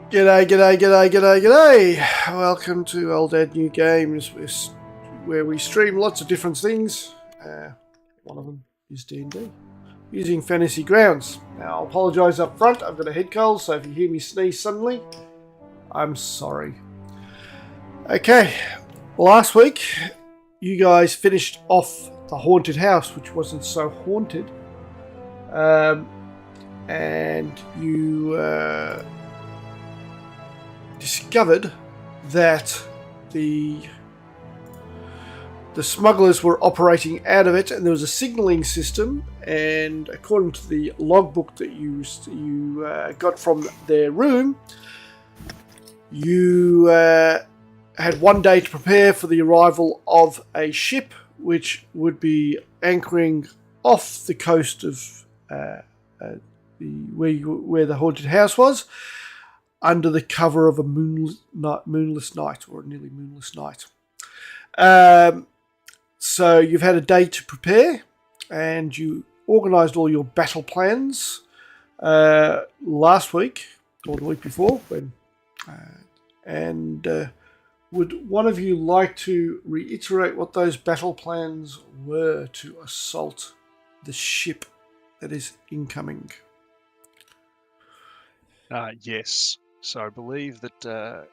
G'day. Welcome to OldDadNewGames, where we stream lots of different things. One of them is D&D, using fantasy grounds. Now, I'll apologise up front, I've got a head cold, so if you hear me sneeze suddenly, I'm sorry. Okay, last week, you guys finished off the haunted house, which wasn't so haunted. And you discovered that the smugglers were operating out of it, and there was a signalling system. And according to the logbook that you got from their room, you had 1 day to prepare for the arrival of a ship, which would be anchoring off the coast of where the haunted house was, under the cover of a moonless night, or a nearly moonless night. So you've had a day to prepare, and you organised all your battle plans last week, or the week before. Would one of you like to reiterate what those battle plans were to assault the ship that is incoming? Yes. So I believe that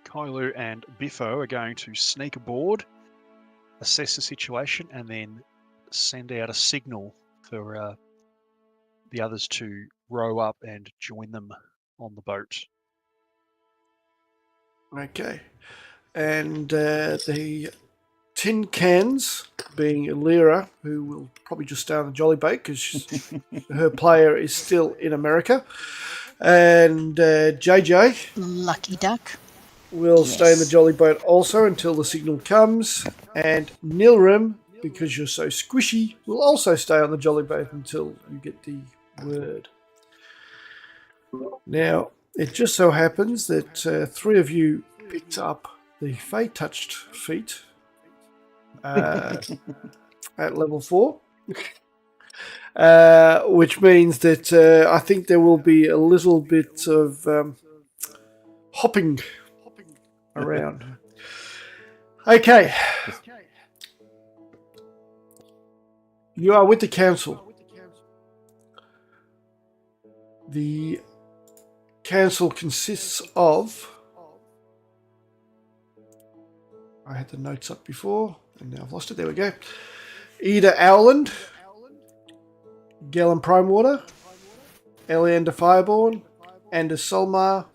Kylu and Biffo are going to sneak aboard, assess the situation, and then send out a signal for the others to row up and join them on the boat. Okay. And the tin cans, being Lyra, who will probably just stay on the jolly boat because her player is still in America, and JJ, lucky duck, will stay in the jolly boat also until the signal comes, and Nilrim, because you're so squishy, will also stay on the jolly boat until you get the word. Now, it just so happens that 3 of you picked up the Fey-touched feat at level 4, which means that I think there will be a little bit of hopping around. Okay. You are with the council. The council consists of... I had the notes up before, and now I've lost it. There we go. Ida Owland, Galen Primewater, Eleander Fireborn, Anders Solmar,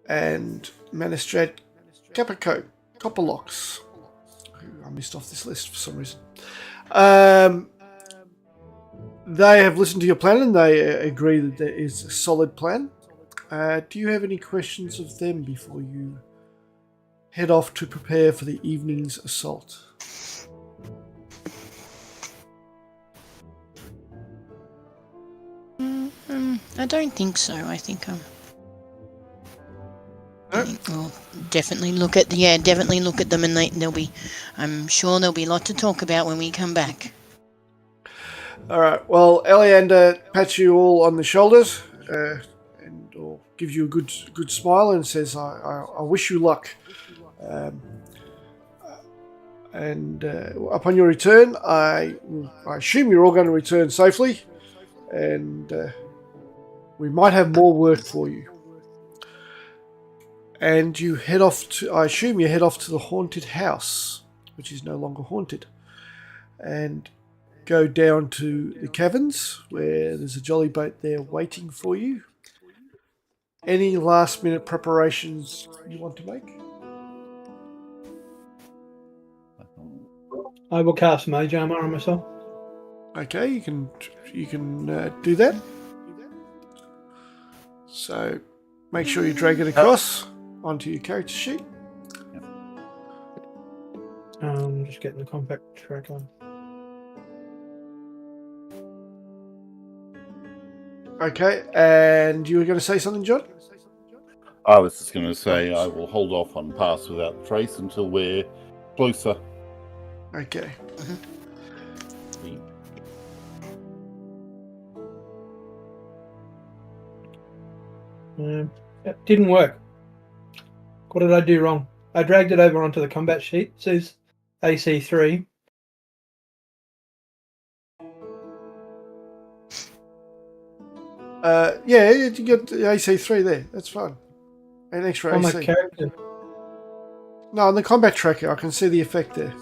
and Manistrat Copperlocks, who I missed off this list for some reason. They have listened to your plan, and they agree that there is a solid plan. Do you have any questions of them before you head off to prepare for the evening's assault? I don't think so. I think we'll definitely look at them, and there'll be. I'm sure there'll be a lot to talk about when we come back. All right. Well, Eleander pats you all on the shoulders, or gives you a good smile and says, "I wish you luck." And upon your return, I assume you're all going to return safely, and we might have more work for you. And you head off to... I assume you head off to the haunted house, which is no longer haunted, and go down to the caverns, where there's a jolly boat there waiting for you. Any last minute preparations you want to make? I will cast Mage Armor on myself. Okay, you can do that. So make sure you drag it across onto your character sheet. Just getting the compact track on. Okay, and you were going to say something, John? I was just going to say I will hold off on Pass Without Trace until we're closer. Okay. It didn't work. What did I do wrong? I dragged it over onto the combat sheet. It says AC 3. Yeah, you got the AC3 there. That's fine. An extra On my AC. character. No, on the combat tracker, I can see the effect there.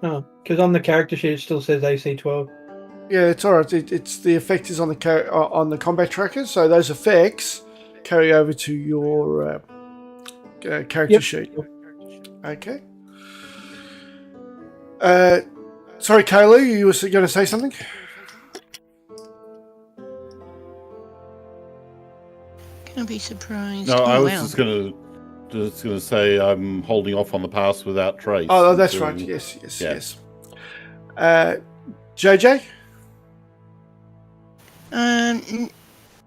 Oh, because on the character sheet it still says AC 12. Yeah, it's all right. It's the effect is on the combat tracker, so those effects carry over to your character sheet. Okay. Sorry, Kaylee, you were going to say something? Can I be surprised? No, I Oh, was wow. just gonna say I'm holding off on the pass without trace. Oh, that's until- right. Yes. Yeah. JJ?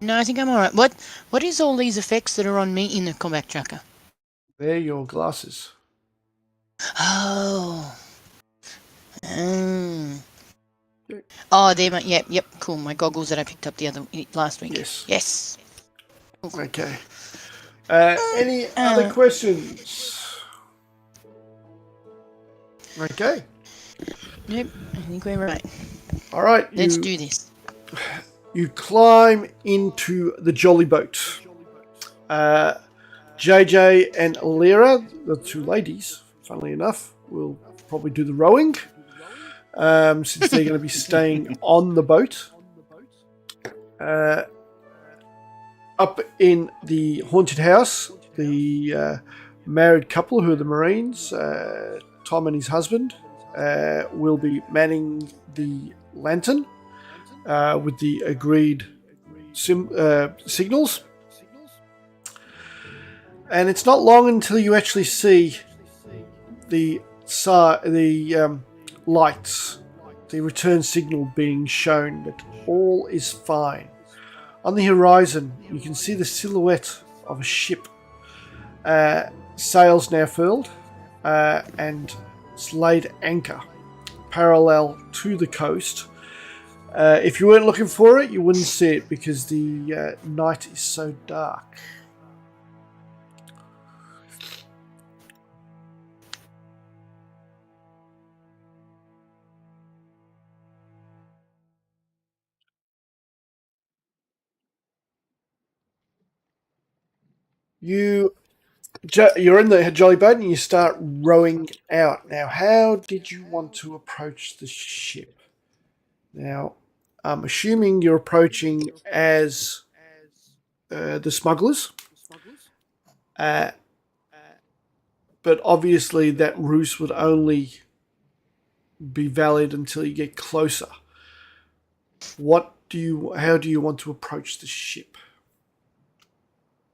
No, I think I'm all right. What is all these effects that are on me in the combat tracker? They're your glasses. Oh. Oh, they're my, yep, cool. My goggles that I picked up last week. Yes. Cool. Okay. Any other questions? Okay. Nope, I think we're right. All right. Let's do this. You climb into the jolly boat. JJ and Lyra, the two ladies, funnily enough, will probably do the rowing since they're going to be staying on the boat. Up in the haunted house, the married couple who are the Marines, Tom and his husband, will be manning the lantern with the agreed signals. And it's not long until you actually see the lights, the return signal being shown that all is fine. On the horizon, you can see the silhouette of a ship. Sails now furled and it's laid anchor parallel to the coast. If you weren't looking for it, you wouldn't see it because the night is so dark. You're in the jolly boat and you start rowing out. Now, how did you want to approach the ship? Now, I'm assuming you're approaching as the smugglers. But obviously that ruse would only be valid until you get closer. How do you want to approach the ship?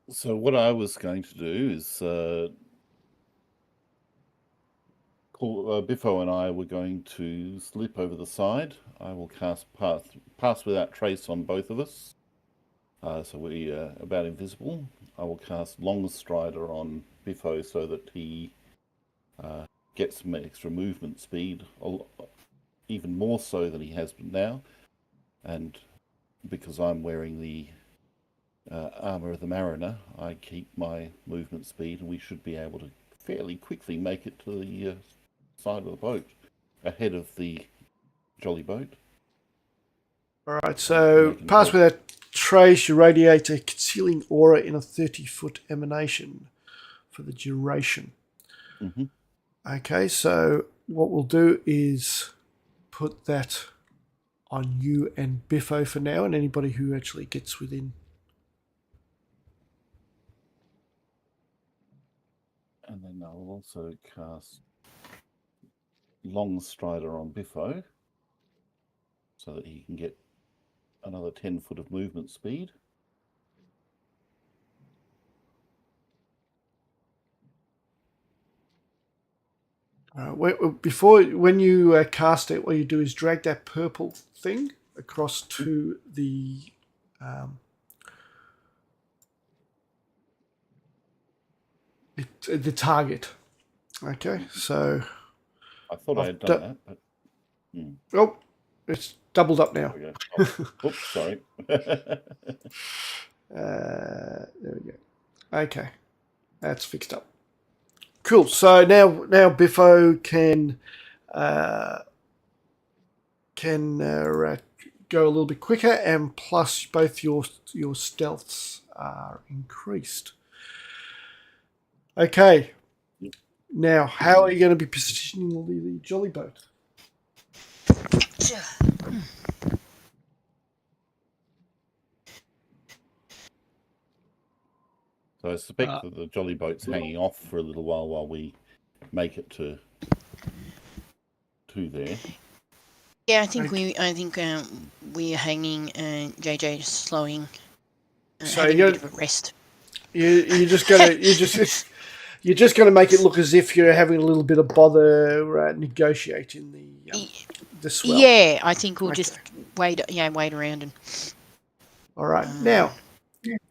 So what I was going to do is Biffo and I were going to slip over the side. I will cast pass without trace on both of us. So we are about invisible. I will cast Long Strider on Biffo so that he gets some extra movement speed, even more so than he has now. And because I'm wearing the armor of the mariner, I keep my movement speed, and we should be able to fairly quickly make it to the side of the boat, ahead of the jolly boat. All right, so pass without trace, you radiate a concealing aura in a 30-foot emanation for the duration. Mm-hmm. Okay, so what we'll do is put that on you and Biffo for now, and anybody who actually gets within. And then I'll also cast Long Strider on Biffo so that he can get another 10 foot of movement speed. When you cast it, what you do is drag that purple thing across to the target. Okay, so I thought I had done that, but it's doubled up now. there we go. Oh, oops, sorry. There we go. Okay, that's fixed up. Cool. So now Biffo can go a little bit quicker, and plus both your stealths are increased. Okay. Now, how are you going to be positioning the jolly boat? So I suspect that the jolly boat's hanging off for a little while we make it to there. Yeah, I think we are hanging. JJ slowing. So having a bit of a rest. You're just gonna make it look as if you're having a little bit of bother negotiating the swell. Yeah, I think we'll just wait around and. All right. Now,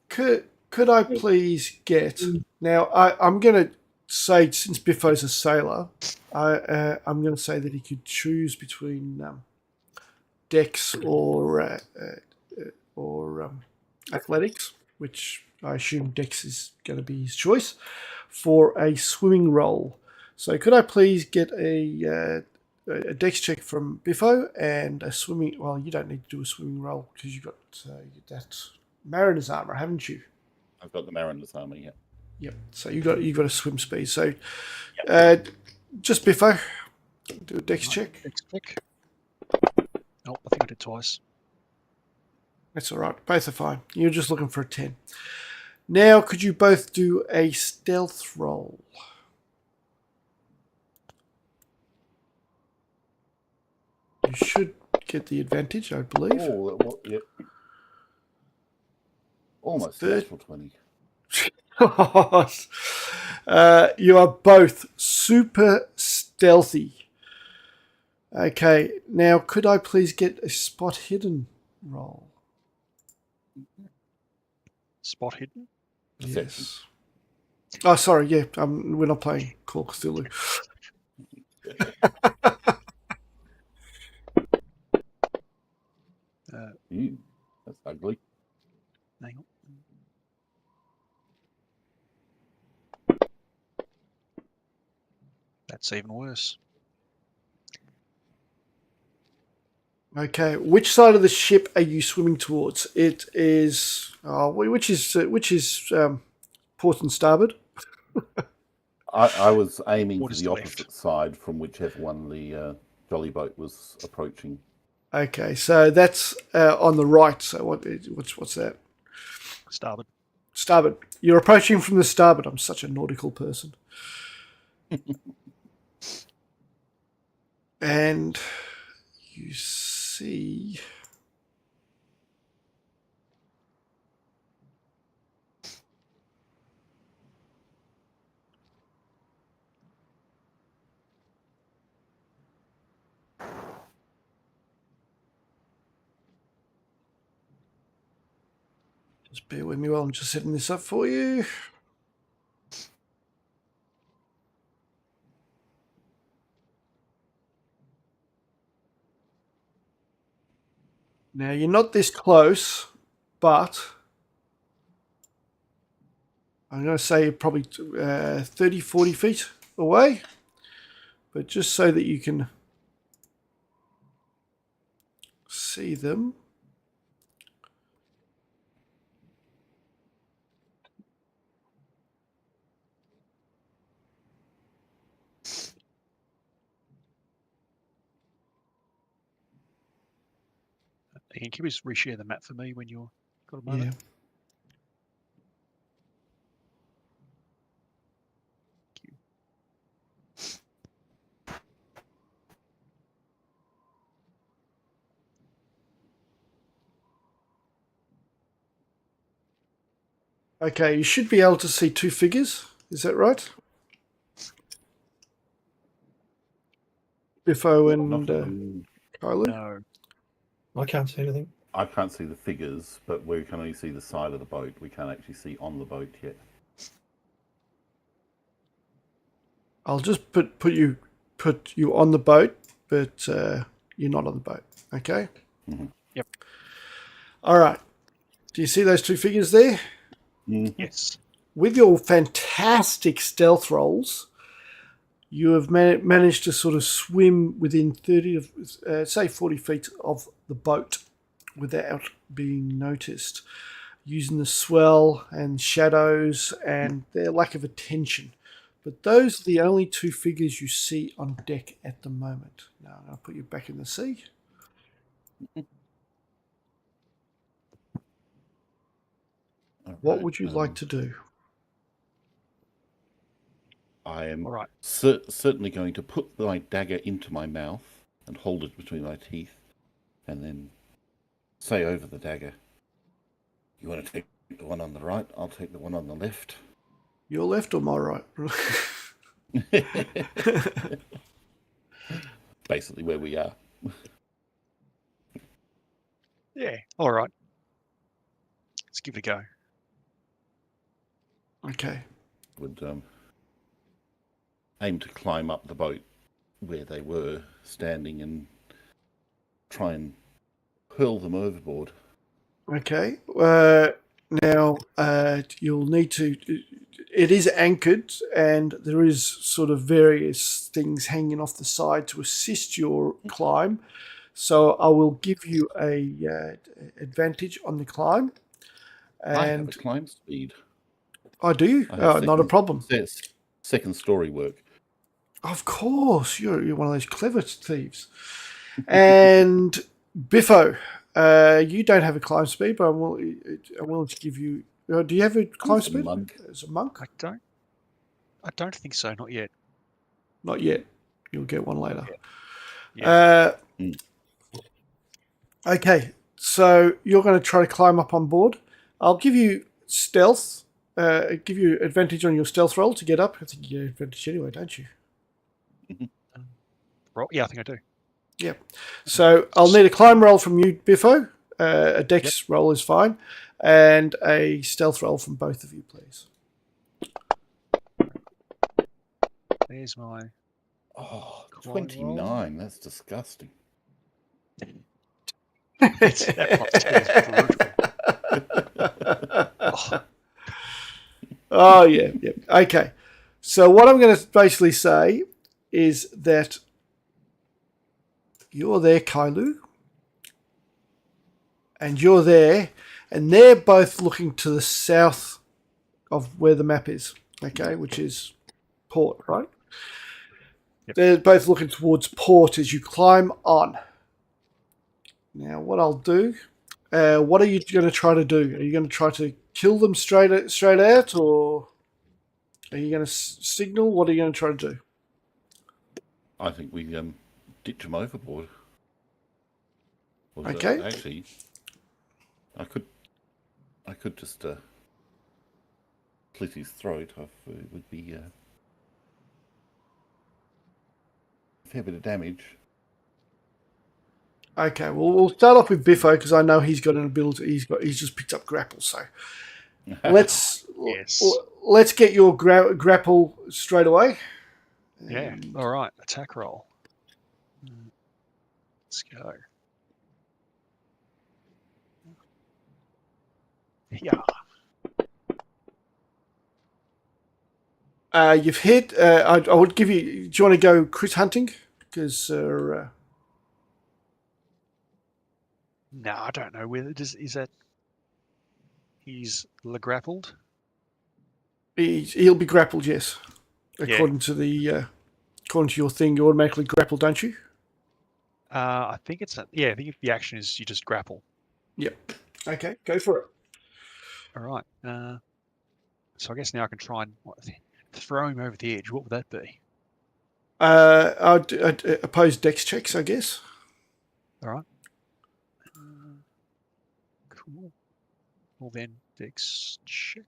could I please get? Now, I'm gonna say, since Biffo's a sailor, I'm gonna say that he could choose between Dex or athletics, which I assume Dex is going to be his choice, for a swimming roll. So could I please get a Dex check from Biffo and a swimming... Well, you don't need to do a swimming roll because you've got that mariner's armour, haven't you? I've got the mariner's armour, yeah. Yep. So you've got a swim speed. So Yep. Just Biffo, do a Dex check. Dex check. Oh, I think I did twice. That's all right. Both are fine. You're just looking for a 10. Now, could you both do a stealth roll? You should get the advantage, I believe. Oh, yep. Almost a natural 20. You are both super stealthy. Okay, now could I please get a spot hidden roll? Spot hidden? Yes. Oh, sorry. Yeah, we're not playing Call of Cthulhu. That's ugly. Hang on. That's even worse. Okay, which side of the ship are you swimming towards? It is which is port and starboard? I was aiming What for is the left? opposite side from whichever one the jolly boat was approaching. Okay, so that's on the right. So what's that? Starboard. Starboard. You're approaching from the starboard. I'm such a nautical person. And you see... Just bear with me while I'm just setting this up for you. Now, you're not this close, but I'm going to say you're probably 30, 40 feet away. But just so that you can see them. Ian, can you just reshare the map for me when you've got a moment? Yeah. Okay, you should be able to see two figures. Is that right? Biffo and Kylo? No. I can't see anything. I can't see the figures, but we can only see the side of the boat. We can't actually see on the boat yet. I'll just put you on the boat, but you're not on the boat. Okay. Mm-hmm. Yep. All right. Do you see those two figures there? Yes. With your fantastic stealth rolls, you have managed to sort of swim within 30 of, say 40 feet of the boat without being noticed, using the swell and shadows and their lack of attention. But those are the only two figures you see on deck at the moment. Now I'm going to put you back in the sea. What would you like to do? I am All right. certainly going to put my dagger into my mouth and hold it between my teeth, and then say over the dagger, "You want to take the one on the right? I'll take the one on the left." Your left or my right? Basically where we are. Yeah. All right. Let's give it a go. Okay. Would aim to climb up the boat where they were standing and try and hurl them overboard. Okay. Now you'll need to. It is anchored, and there is sort of various things hanging off the side to assist your climb. So I will give you a advantage on the climb. And I have a climb speed. I do. Not a problem. Second story work. Of course, you're one of those clever thieves. And Biffo, you don't have a climb speed, but I'm willing to give you. Do you have a climb speed as a monk? I don't think so. Not yet. Not yet. You'll get one later. Yeah. Okay, so you're going to try to climb up on board. I'll give you stealth. Give you advantage on your stealth roll to get up. I think you get advantage anyway, don't you? Yeah, I think I do. Yeah. So I'll need a climb roll from you, Biffo. A dex roll is fine. And a stealth roll from both of you, please. There's my. Oh, Climb 29. roll. That's disgusting. That brutal. Oh, yeah. Okay. So what I'm going to basically say is that you're there, Kailu, and you're there, and they're both looking to the south of where the map is, okay, which is port, right? Yep. They're both looking towards port as you climb on. Now, what I'll do, what are you going to try to do? Are you going to try to kill them straight out, or are you going to signal? What are you going to try to do? I think we ditch them overboard. Okay. Actually, I could just slit his throat. It would be a fair bit of damage. Okay, well, we'll start off with Biffo because I know he's got an ability. He's just picked up grapple. So let's get your grapple straight away. Yeah. All right. Attack roll. Let's go. Yeah. You've hit. I would give you. Do you want to go crit hunting? Because No, I don't know whether is that he's grappled. He'll be grappled. Yes, according to your thing, you automatically grapple, don't you? I think it's I think the action is you just grapple. Yep. Okay, go for it. All right. So I guess now I can try and throw him over the edge. What would that be? I'd oppose dex checks, I guess. All right. Cool. Well then, dex check.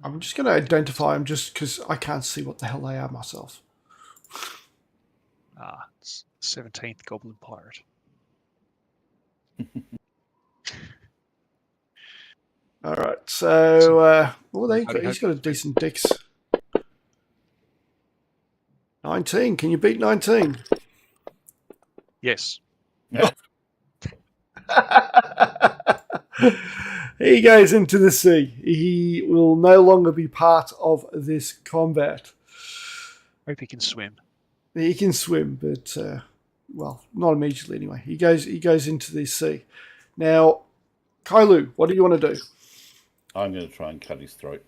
I'm just going to identify them just because I can't see what the hell they are myself. It's 17th Goblin Pirate. All right, so he's got a decent dex. 19. Can you beat 19? Yes. He goes into the sea. He will no longer be part of this combat. Hope he can swim. He can swim, but well, not immediately anyway. He goes into the sea. Now, Kailu, what do you want to do? I'm going to try and cut his throat.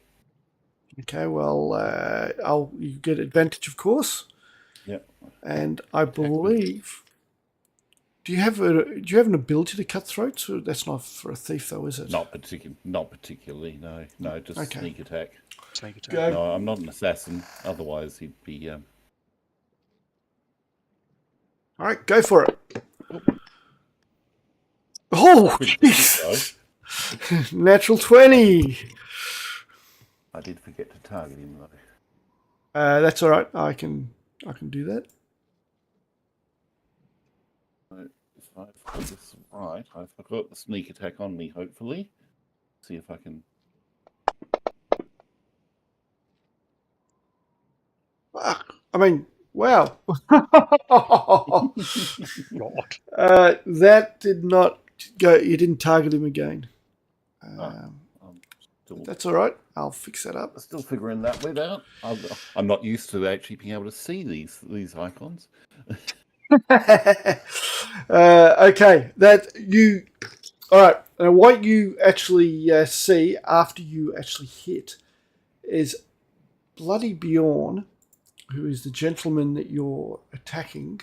Okay, well, you get advantage, of course. Yep. And I believe. Do you have an ability to cut throats? Or that's not for a thief, though, is it? Not particularly. No, just Okay. sneak attack. Sneak attack. Go. No, I'm not an assassin. Otherwise, he'd be. All right, go for it. Oh, jeez. Natural 20. I did forget to target him though. That's all right. I can do that. If I've got this right, I've got the sneak attack on me. Hopefully, see if I can. I mean, wow. God. That did not go. You didn't target him again. That's all right. I'll fix that up. Still figuring that bit out. I'm not used to actually being able to see these icons. Okay, that you. All right. Now, what you actually see after you actually hit is Bloody Bjorn, who is the gentleman that you're attacking.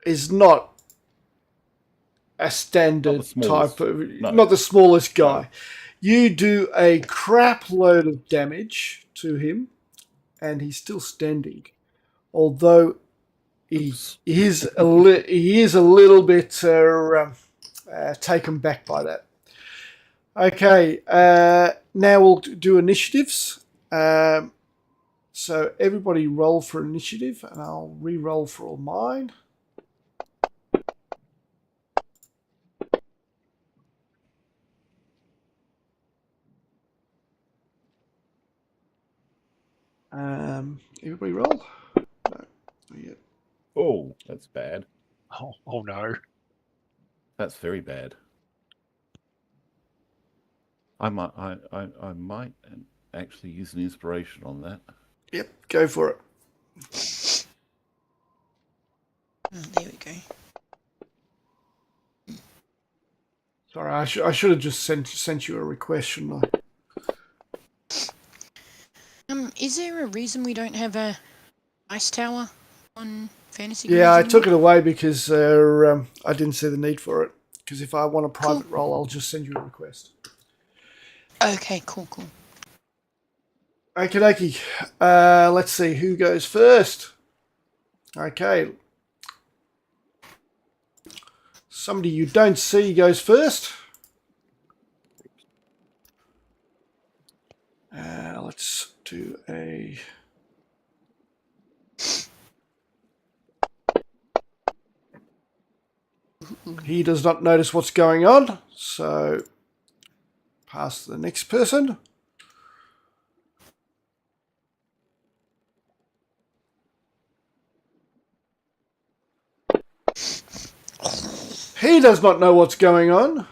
Is not a standard type of, not the smallest guy. No. You do a crap load of damage to him, and he's still standing. Although he is a little bit taken back by that. Okay, now we'll do initiatives. So everybody roll for initiative, and I'll re-roll for all mine. Everybody roll? No, not yet. Oh, that's bad. Oh no. That's very bad. I might actually use an inspiration on that. Yep, go for it. Oh, there we go. Sorry, I should have just sent you a request, shouldn't I? Is there a reason we don't have a ice tower on Fantasy? Yeah, I took it away because I didn't see the need for it. Because if I want a private role, I'll just send you a request. Okay, cool. Okie dokie. Let's see who goes first. Okay. Somebody you don't see goes first. Let's do a... He does not notice what's going on, so pass to the next person. He does not know what's going on.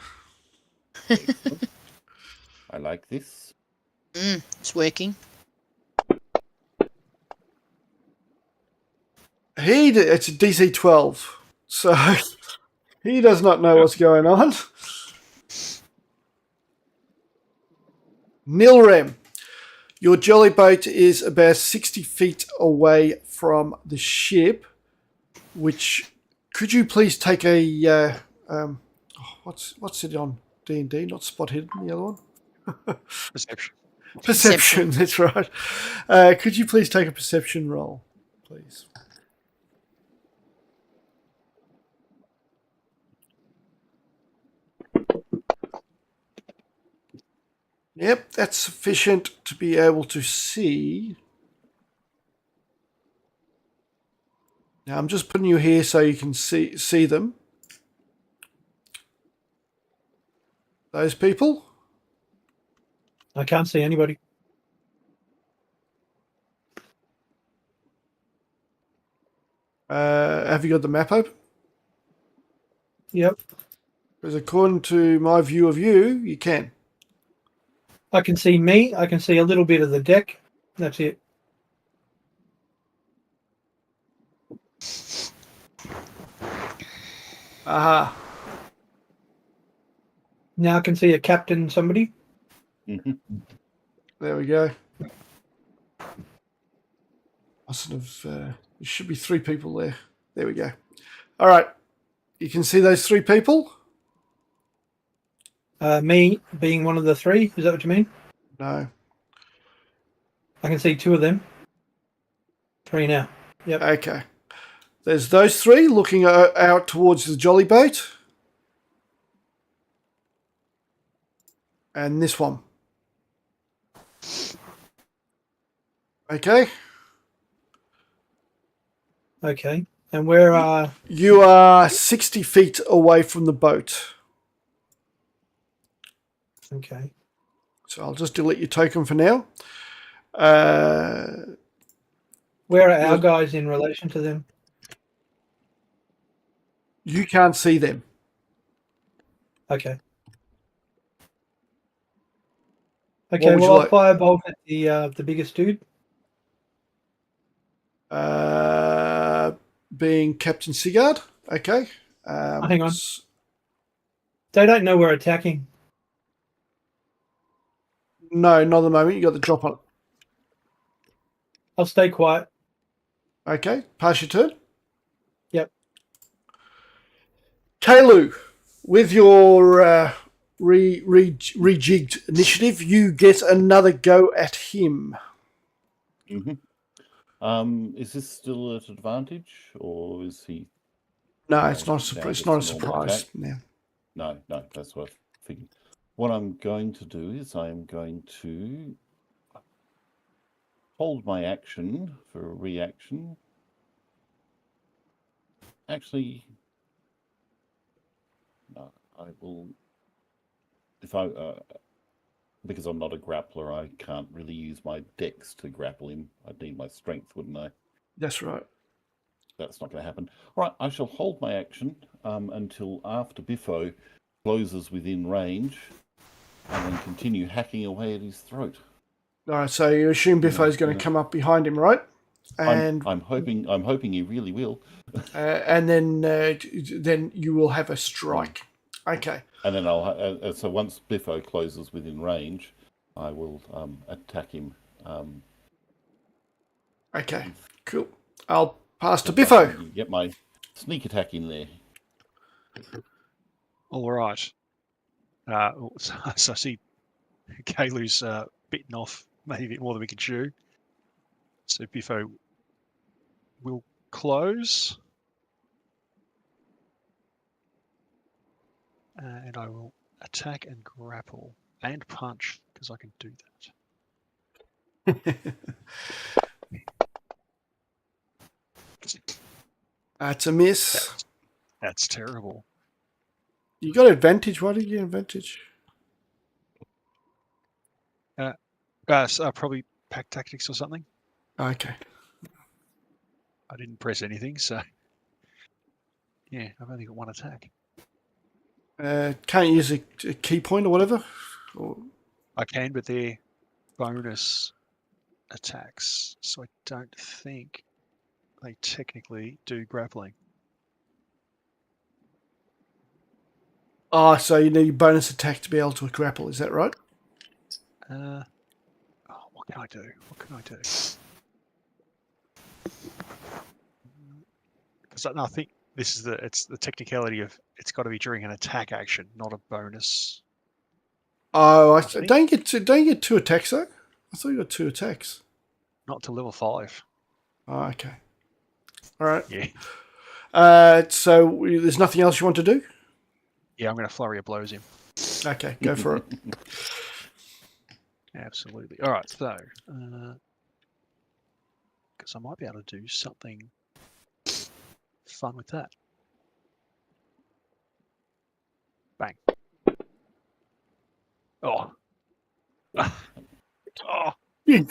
I like this. It's working. It's a DC 12, so he does not know what's going on. Nilrem, your jolly boat is about 60 feet away from the ship, which could you please take a what's it on D&D? Not spot hidden, the other one. Perception. That's right. Could you please take a perception roll, please? Yep, that's sufficient to be able to see. Now I'm just putting you here so you can see them. Those people. I can't see anybody. Have you got the map open? Yep. Because according to my view of you, you can. I can see me. I can see a little bit of the deck. That's it. Aha. Now I can see a captain somebody. Hmm. There we go. I sort of. There should be 3 people there. There we go. All right. You can see those 3 people? Me being one of the 3. Is that what you mean? No. I can see 2 of them. 3 now. Yep. Okay. There's those 3 looking out towards the jolly boat. And this one. Okay. Okay. And where are... You are 60 feet away from the boat. Okay. So I'll just delete your token for now. Where are our guys in relation to them? You can't see them. Okay. What Okay, would you well, I'll like? firebolt at the biggest dude. Being Captain Sigurd. Okay. Hang on. They don't know we're attacking. No, not at the moment. You got the drop on it. I'll stay quiet. Okay. Pass your turn. Yep. Kalu, with your rejigged initiative, you get another go at him. Is this still at advantage, or is he? No, it's not a now surprise. It's gets not a normal surprise. attack? Yeah. No, that's what I figured. What I'm going to do is I'm going to hold my action for a reaction. Actually, no, I will. If I, because I'm not a grappler, I can't really use my dex to grapple him. I'd need my strength, wouldn't I? That's right. That's not going to happen. All right, I shall hold my action until after Biffo closes within range, and then continue hacking away at his throat. All right. So you assume Biffo's going to come up behind him, right? And I'm hoping he really will. and then you will have a strike. Okay. And then I'll so once Biffo closes within range, I will attack him. Okay. Cool. I'll pass to Biffo. Get my sneak attack in there. All right. So I see Kalu's bitten off maybe a bit more than we can chew. So Biffo will close. And I will attack and grapple and punch because I can do that. That's a miss. That's terrible. You got advantage. Why did you get advantage? So probably pack tactics or something. Okay. I didn't press anything, so yeah, I've only got 1 attack. Can't use a key point or whatever? Or... I can, but they're bonus attacks, so I don't think they technically do grappling. Oh, so you need bonus attack to be able to grapple, is that right? What can I do? Because I think this is it's the technicality of it's got to be during an attack action, not a bonus. Oh, don't you get 2 attacks though? I thought you got 2 attacks. Not to level 5. Oh, okay. All right. Yeah. So there's nothing else you want to do? Yeah, I'm going to flurry of blows him. Okay, go for it. Absolutely. All right, so because I might be able to do something fun with that. Bang. Oh. Oh. Yeah.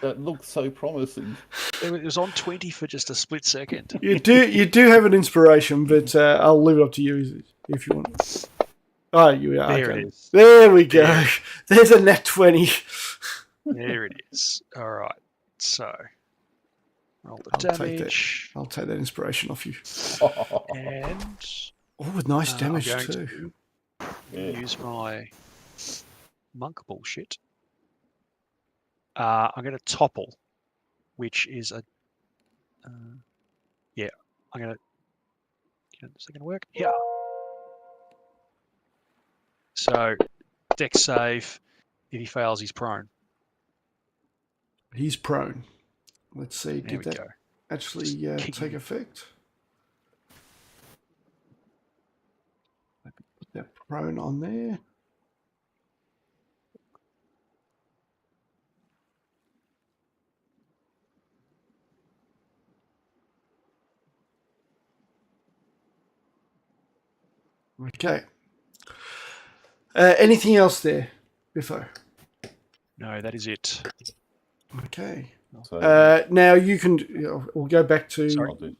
That looks so promising. It was on 20 for just a split second. You do have an inspiration, but I'll leave it up to you if you want. Oh, you are. There okay. it is. There we go. There. There's a net 20. There it is. All right. So, roll the I'll take that. damage. I'll take that inspiration off you. And Oh, with nice damage I'm going too. to use my monk bullshit. I'm going to topple, which is a... yeah, I'm going to... Is that going to work? Yeah. So, dex save. If he fails, he's prone. He's prone. Let's see. There Did we that go. actually kick take him. effect? Put that prone on there. Okay. Anything else there, Biffo? No, that is it. Okay. So, Now you can. We'll go back to. Sorry.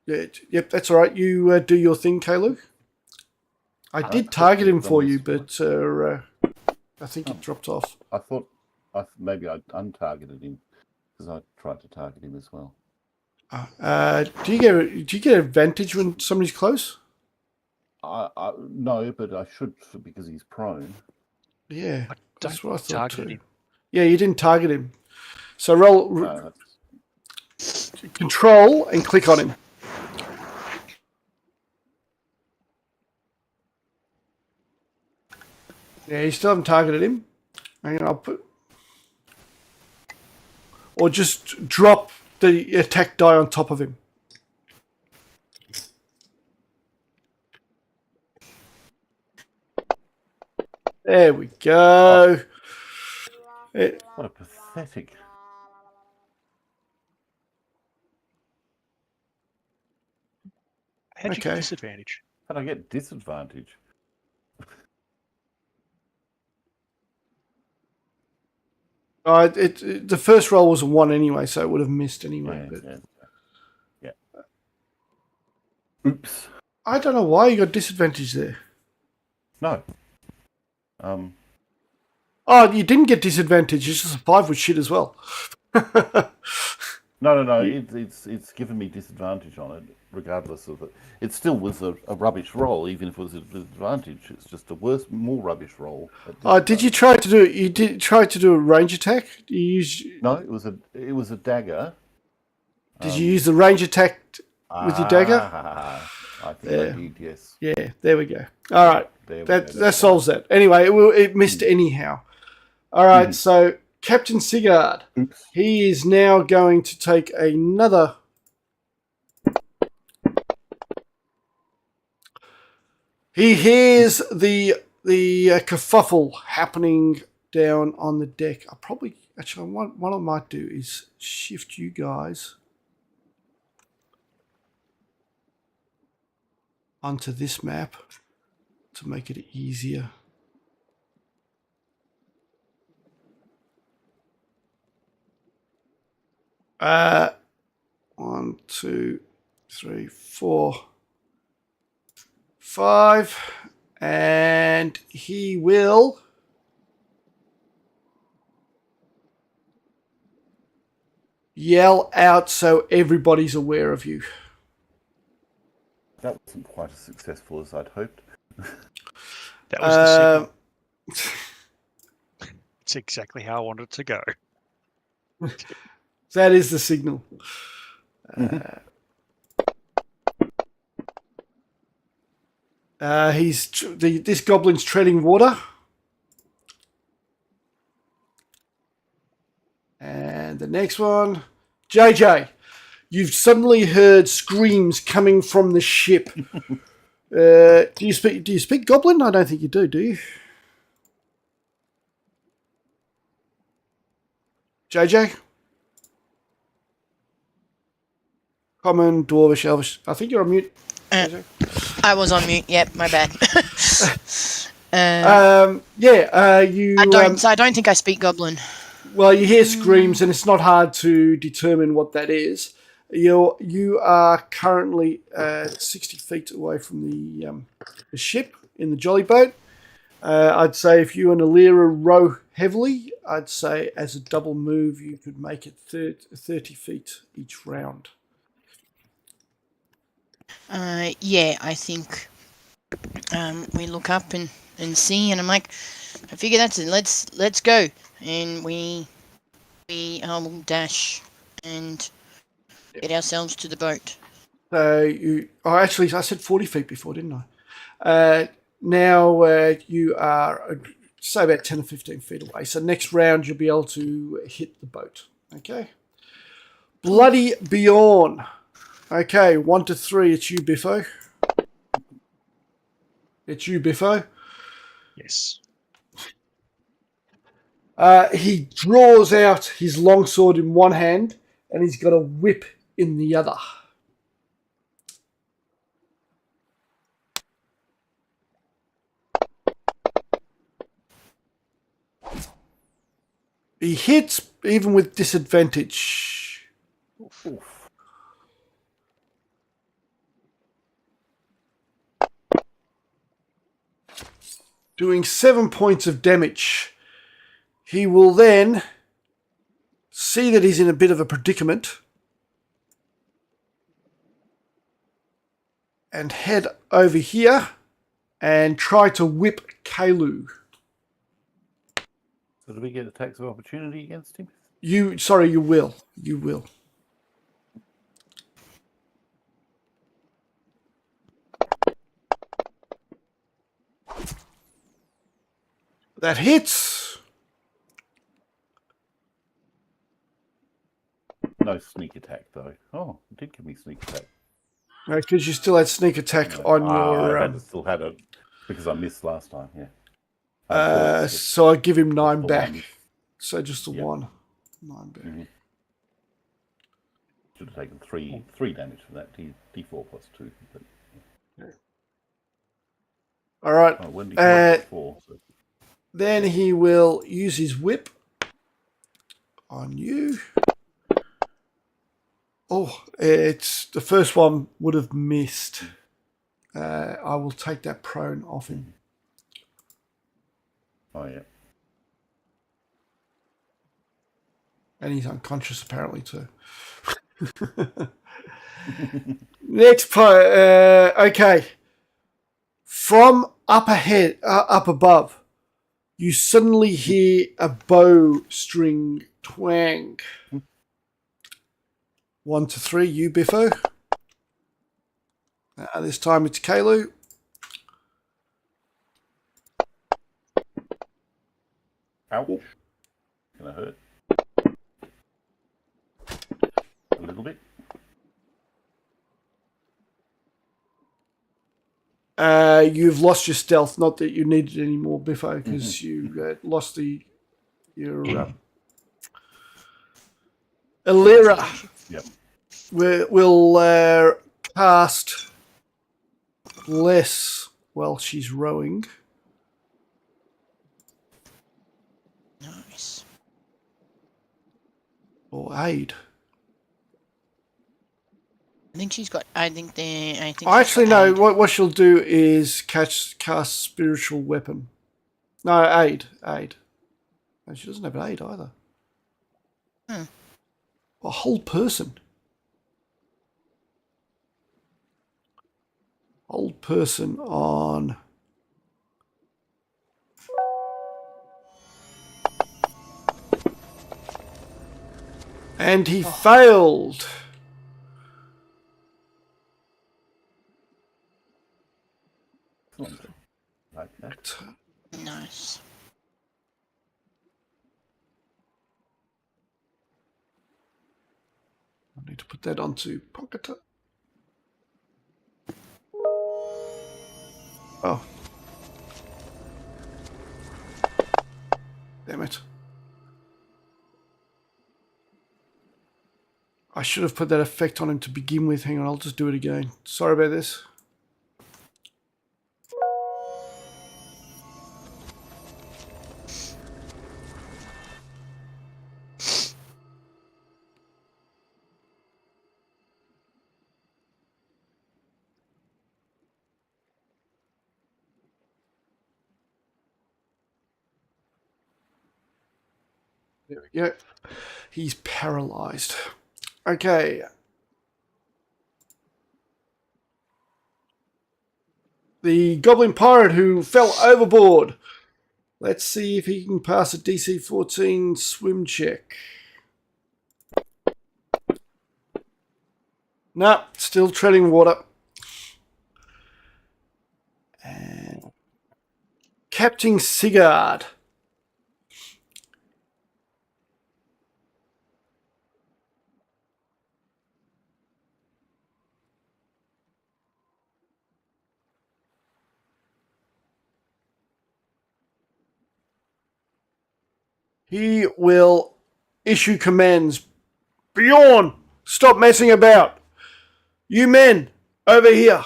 Yep, that's all right. You do your thing, Caleb. I did target him for you, but I think it dropped off. I thought maybe I'd untargeted him because I tried to target him as well. Do you get advantage when somebody's close? No, but I should because he's prone. Yeah, I that's don't what I thought target too. him. Yeah, you didn't target him. So roll No, control and click on him. Yeah, you still haven't targeted him. Hang on, I'll put... Or just drop the attack die on top of him. There we go. what a pathetic. How'd you get Okay. disadvantage? How did I get disadvantage? The first roll was a 1 anyway, so it would have missed anyway. Yeah, But yeah. Oops. I don't know why you got disadvantage there. No. Oh, you didn't get disadvantage. You just survived with shit as well. No. It's given me disadvantage on it, regardless of it. It still was a rubbish roll, even if it was a disadvantage. It's just a worse, more rubbish roll. Did you try to do? You did try to do a range attack? You use? No, it was a dagger. Did you use the range attack with your dagger? I think I did. Yes. Yeah, there we go. All right, There we that go. solves that. Anyway, it missed anyhow. All right, so Captain Sigurd, Oops. he is now going to take another. He hears the kerfuffle happening down on the deck. What I might do is shift you guys onto this map to make it easier. One, 2, 3, 4, 5, and he will yell out so everybody's aware of you. That wasn't quite as successful as I'd hoped. That was the signal. It's exactly how I wanted it to go. That is the signal. This goblin's treading water. And the next one, JJ, you've suddenly heard screams coming from the ship. Do you speak Goblin? I don't think you do you? JJ? Common, Dwarvish, Elvish. I think you're on mute. I was on mute. Yep, my bad. You. I don't think I speak Goblin. Well, you hear screams, and it's not hard to determine what that is. You are currently 60 feet away from the ship in the jolly boat. I'd say if you and Alira row heavily, I'd say as a double move you could make it 30 feet each round. Yeah, I think we look up and see, and I'm like, I figure that's it. Let's go, and we dash and get ourselves to the boat. So actually, I said 40 feet before, didn't I? Now you are, say, about 10 or 15 feet away. So next round, you'll be able to hit the boat. Okay. Bloody Bjorn. Okay, 1 to 3. It's you, Biffo. It's you, Biffo. Yes. He draws out his longsword in one hand, and he's got a whip in the other. He hits even with disadvantage. Oof. Doing 7 points of damage. He will then see that he's in a bit of a predicament and head over here and try to whip Kalu. So do we get attacks of opportunity against him? You will. You will. That hits. No sneak attack, though. Oh, it did give me sneak attack. Because you still had sneak attack on your... I still had it because I missed last time, yeah. so I give him 9 the back. one. So just the Yep. 1. 9 back. Mm-hmm. Should have taken three damage from that. D4 plus 2. But, All right. oh, when D4 plus 4. So. Then he will use his whip on you. Oh, it's the first one would have missed. I will take that prone off him. Oh, yeah. And he's unconscious apparently too. Next part. Okay. From up ahead, up above, you suddenly hear a bowstring twang. 1 to 3, you, Biffo. This time it's Kalu. Ow. Gonna hurt. A little bit. You've lost your stealth. Not that you need it anymore, Biffo, because you lost your Alira. Yep. Will cast less while she's rowing. Nice. Or aid. I think she's got. I think Actually, she's no. got aid. What she'll do is cast spiritual weapon. No, aid. No, she doesn't have an aid either. A whole person. Old person on. And he failed. Like that. Nice. I need to put that onto Pocket. Oh. Damn it. I should have put that effect on him to begin with. Hang on, I'll just do it again. Sorry about this. There we go. He's paralyzed. Okay. The goblin pirate who fell overboard. Let's see if he can pass a DC 14 swim check. No, still treading water. And Captain Sigurd. He will issue commands. Bjorn, stop messing about. You men, over here.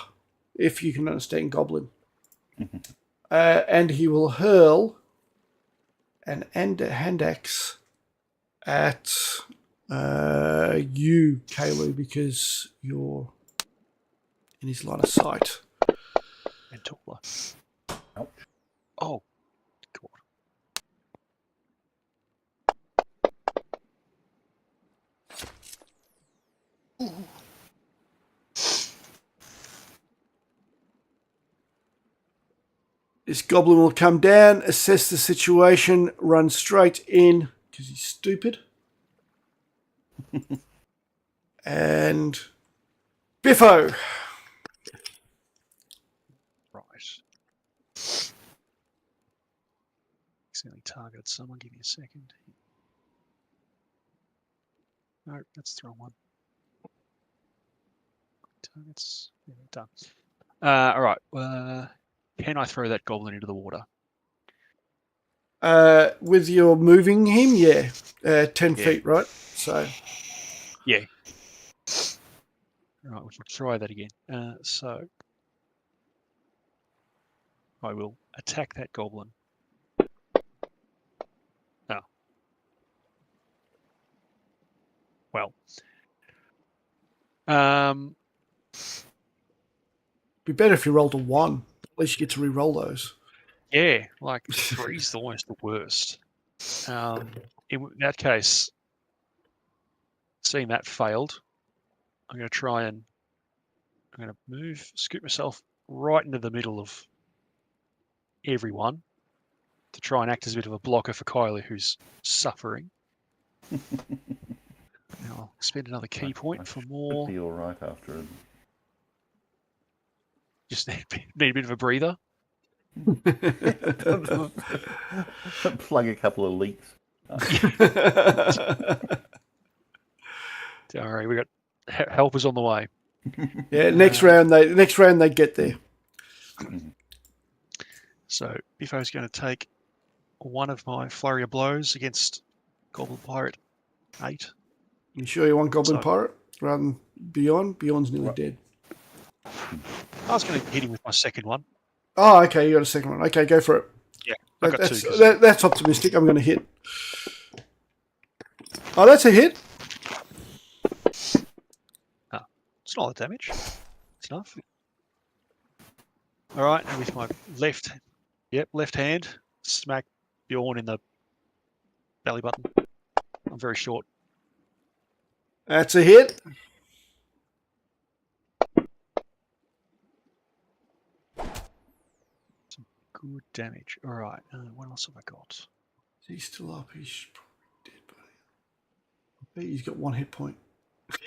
If you can understand Goblin. And he will hurl an hand axe at you, Kalu, because you're in his line of sight. And taller. Ouch. Oh, God. This goblin will come down, assess the situation, run straight in, because he's stupid. And Biffo. Right. Accidentally targeted someone. Give me a second. No, that's the wrong one. Targets. Yeah, done. All right. Can I throw that goblin into the water? With your moving him, yeah. 10 Yeah. feet, right? So, Yeah. Right, we'll try that again. So I will attack that goblin. Oh. Well. be better if you rolled a 1. At least you get to re-roll those. Yeah, like 3's almost the worst. In that case, seeing that failed, I'm going to try and I'm going to scoot myself right into the middle of everyone to try and act as a bit of a blocker for Kylie, who's suffering. Now I'll spend another key point for more. Be all right after it. Just need a bit of a breather. Plug a couple of leaks. Don't worry, we got helpers on the way. Yeah, next round they get there. So Biffo's going to take one of my flurry of blows against Goblin Pirate 8. You sure you want Goblin So- Pirate rather than Beyond? Beyond's nearly dead. I was going to hit him with my second one. Oh, okay, you got a second one. Okay, go for it. Yeah, I got that's, 2. 'cause- that's optimistic. I'm going to hit. Oh, that's a hit. It's not a lot of damage. It's enough. All right, and with my left hand, smack Bjorn in the belly button. I'm very short. That's a hit. Some good damage. All right, what else have I got? He's still up. He's probably dead, buddy. I bet he's got 1 hit point.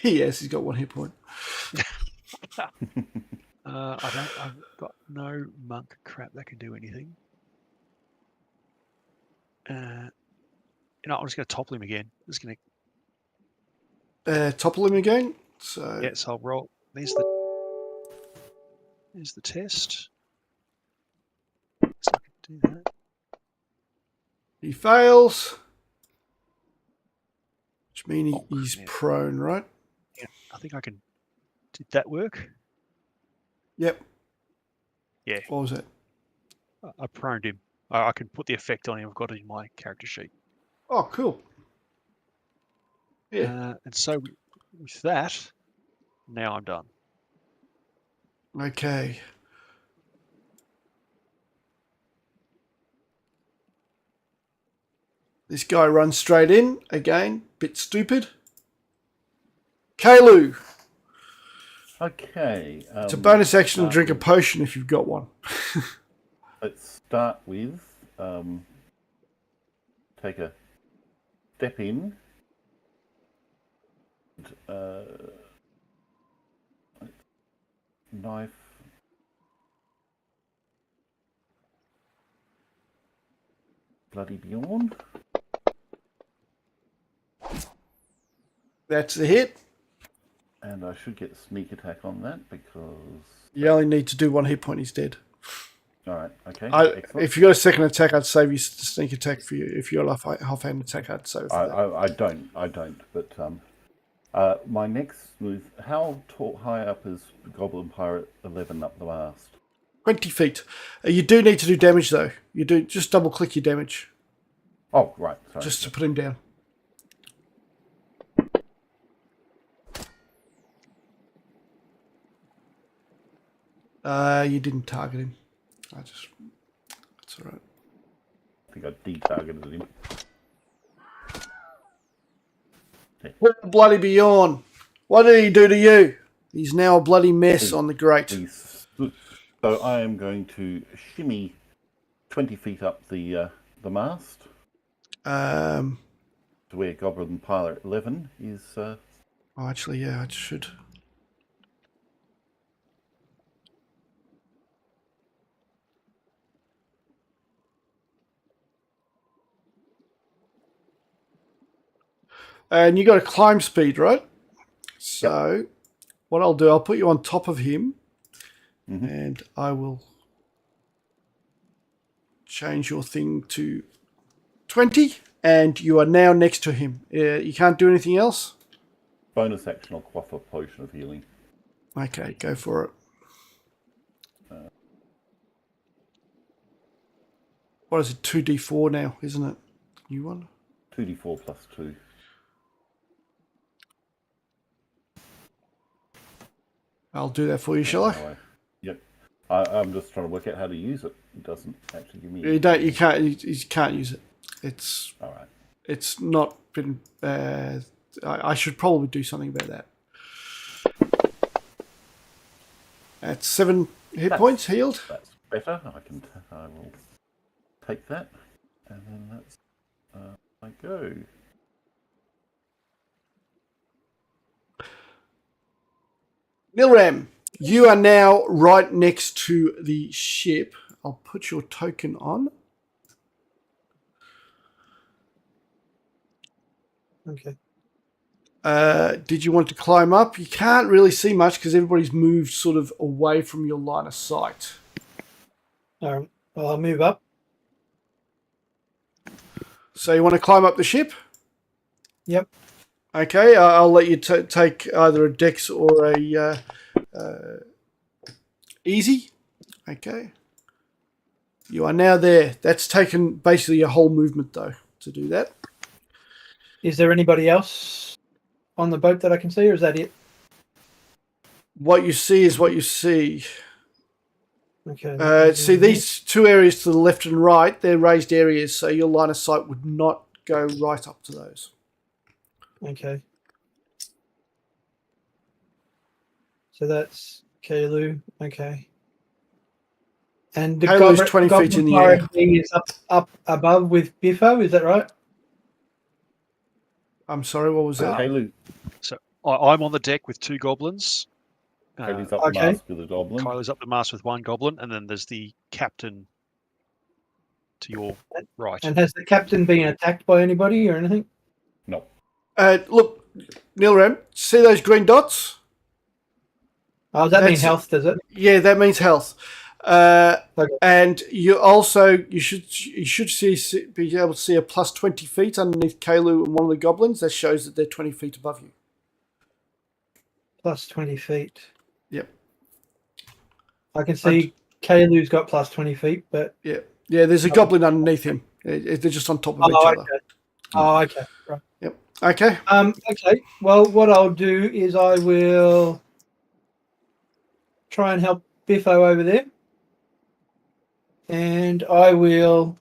Yes, he's got 1 hit point. I've got no monk crap that can do anything. I'm just going to topple him again. Just going to Topple him again. So yes, I'll roll. There's the test. So I can do that. he fails, which means he's Yeah. prone, right? Yeah, I think I can. Did that work? Yep. Yeah. What was that? I proned him. I can put the effect on him. I've got it in my character sheet. Oh, cool. Yeah. And so with that, now I'm done. Okay. This guy runs straight in. Again, bit stupid. Kalu. Okay. It's a bonus action to drink a potion if you've got one. Let's start with take a step in. Knife. Bloody Beyond. That's the hit. And I should get sneak attack on that because... You only need to do 1 hit point, he's dead. Alright, okay. If you got a second attack, I'd save you the sneak attack for you. If you're a half-hand attack, I'd save it for that. I don't. But my next move, how high up is Goblin Pirate 11 up the mast? 20 feet. You do need to do damage, though. You do just double-click your damage. Oh, right. Sorry. Just to put him down. You didn't target him. That's all right. I think I de-targeted him. Poor bloody Bjorn. What did he do to you? He's now a bloody mess on the grate. So I am going to shimmy 20 feet up the mast. To where Goblin Pilot 11 is... Oh, actually, yeah, I should... And you got a climb speed, right? So what I'll do, I'll put you on top of him, and I will change your thing to 20, and you are now next to him. You can't do anything else? Bonus action, I'll quaff a potion of healing. Okay, go for it. What is it, 2d4 now, isn't it? New one? 2d4 plus 2. I'll do that for you, shall I? Yep. I'm just trying to work out how to use it. It doesn't actually give me... You can't use it. It's... All right. It's not been... I should probably do something about that. At 7 hit points healed. That's better. I will take that. And then that's... I go. Nilram, you are now right next to the ship. I'll put your token on. Okay. Did you want to climb up? You can't really see much because everybody's moved sort of away from your line of sight. All right. Well, I'll move up. So you want to climb up the ship? Yep. Okay, I'll let you take either a dex or a easy. Okay. You are now there. That's taken basically your whole movement, though, to do that. Is there anybody else on the boat that I can see, or is that it? What you see is what you see. Okay. See, these two areas to the left and right, they're raised areas, so your line of sight would not go right up to those. Okay. So that's Kalu. Okay. And the Kalu's 20 feet in the air. Is up above with Biffo, is that right? I'm sorry, what was that? Kalu. So I'm on the deck with 2 goblins. Kalu's up the mast with a goblin. Kylo's up the mast with 1 goblin, and then there's the captain to your right. And has the captain been attacked by anybody or anything? No. Look, Nilram, see those green dots? Oh, does that mean health, does it? Yeah, that means health. Okay. And you should be able to see a plus 20 feet underneath Kalu and one of the goblins. That shows that they're 20 feet above you. Plus 20 feet. Yep. I can see Kalu's got plus 20 feet, but... Yeah, there's a goblin underneath him. They're just on top of each other. Oh, okay. Right. Yep. Okay. Okay. Well, what I'll do is I will try and help Biffo over there. And I will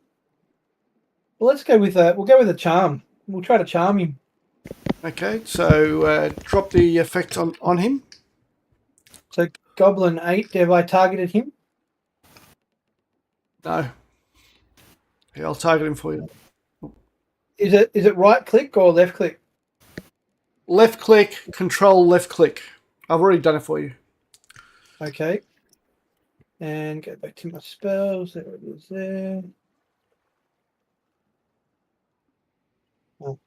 Well, let's go with we'll go with a charm. We'll try to charm him. Okay, so drop the effect on him. So Goblin 8, have I targeted him? No. Yeah, I'll target him for you. Is it right click or left click? Left click, control left click. I've already done it for you. Okay. And go back to my spells. There it is there. Oh.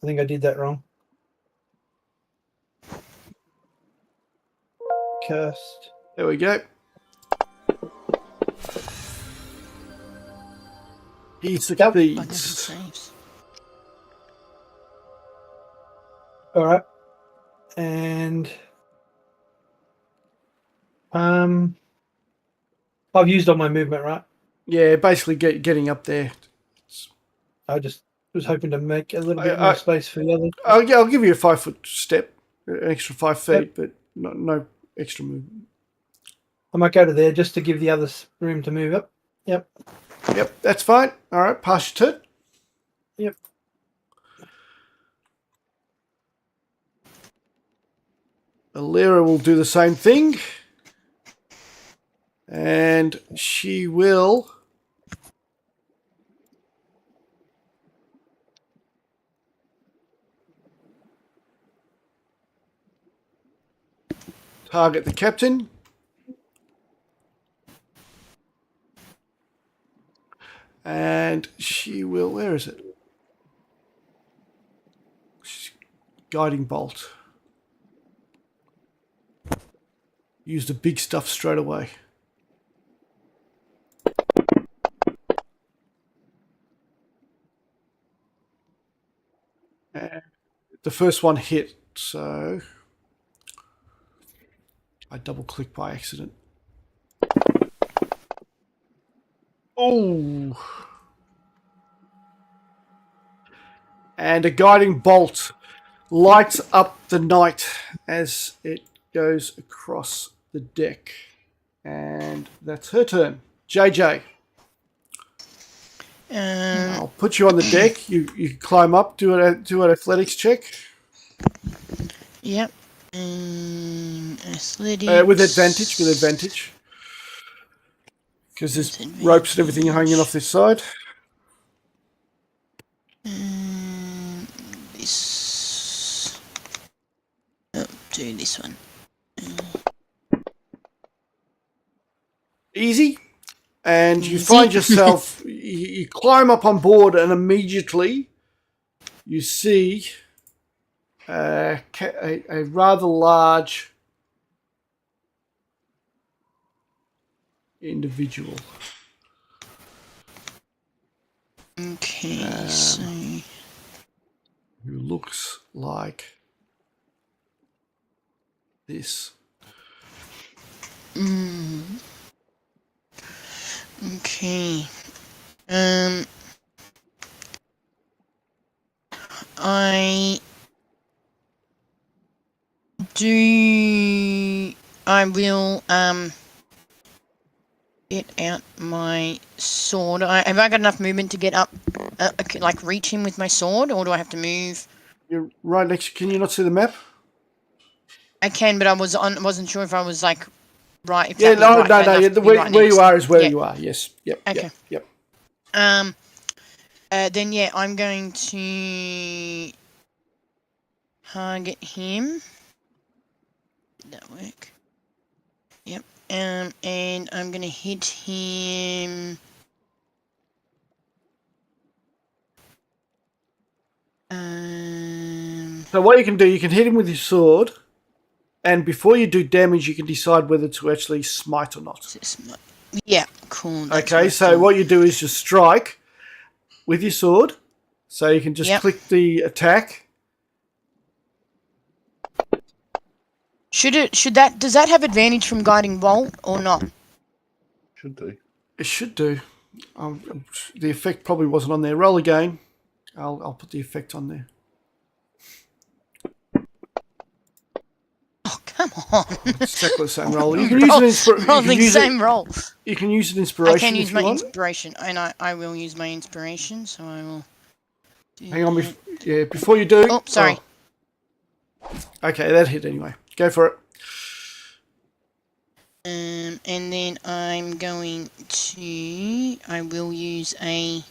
I think I did that wrong. Cast. There we go. He By different succeeds. saves. All right. And I've used all my movement, right? Yeah, basically getting up there. I just was hoping to make a little I- bit more space for the others. I'll give you a 5-foot step, an extra 5 feet, but no extra movement. I might go to there just to give the others room to move up. Yep. Yep, that's fine. All right, pass your turn. Yep. Alira will do the same thing. And she will target the captain. And she will, where is it? Guiding bolt. Use the big stuff straight away. And the first one hit, so I double click by accident. Oh! And a guiding bolt lights up the knight as it goes across the deck. And that's her turn. JJ. I'll put you on the deck. You climb up, do an athletics check. Yep. Athletics. With advantage. Because there's ropes and everything hanging off this side. This. Oh, do this one. Easy. And you Easy. find yourself, you climb up on board and immediately you see a rather large individual. Okay, so. Who looks like this. Okay. I will get out my sword. Have I got enough movement to get up, like reach him with my sword, or do I have to move? You're right next. Can you not see the map? I can, but I wasn't sure if I was like right. If Yeah, that was right, no. enough to be Where right you next. are is where Yeah. you are. Yes. Yep. Okay. Yep. Then yeah, I'm going to target him. Did that work? Yep. And I'm gonna hit him. So what you can do, you can hit him with your sword, and before you do damage, you can decide whether to actually smite or not. Yeah, cool. That's Okay, so what you do is you strike with your sword, so you can just click the attack. Does that have advantage from guiding bolt or not? Should do. It should do. The effect probably wasn't on there. Roll again. I'll put the effect on there. Oh, Come on. It's exactly the same roll. You can use an inspiration. Rolling same roll. You can use an inspiration. I can use if my you want. inspiration, and I will use my inspiration, so I will. Hang on, before you do. Oh, sorry. Okay, that hit anyway. Go for it. And then I'm going to. I will use a.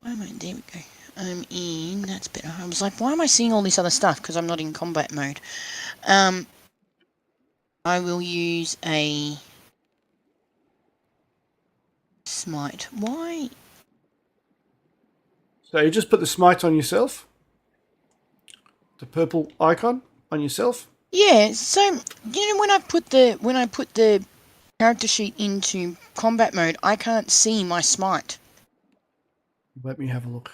Where am I? There we go. I'm in. That's better. I was like, why am I seeing all this other stuff? Because I'm not in combat mode. I will use a smite. Why? So you just put the smite on yourself. The purple icon on yourself. Yeah. So you know when I put the character sheet into combat mode, I can't see my smite. Let me have a look.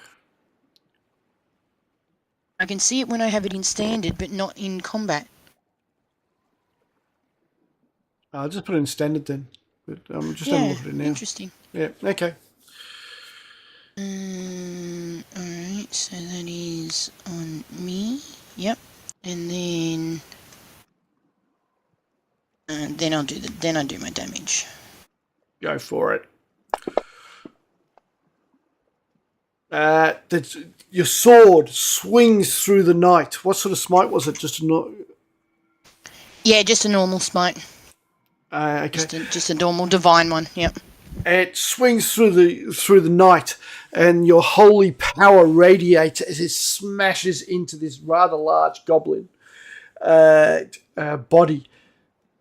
I can see it when I have it in standard, but not in combat. I'll just put it in standard then. But I'm just having a look at it now. Interesting. Yeah. Okay. Alright, so that is on me. Yep. And then I'll do my damage. Go for it. Your sword swings through the night. What sort of smite was it? Just a Yeah, just a normal smite. okay. Just a normal divine one. Yep. It swings through the night, and your holy power radiates as it smashes into this rather large goblin body,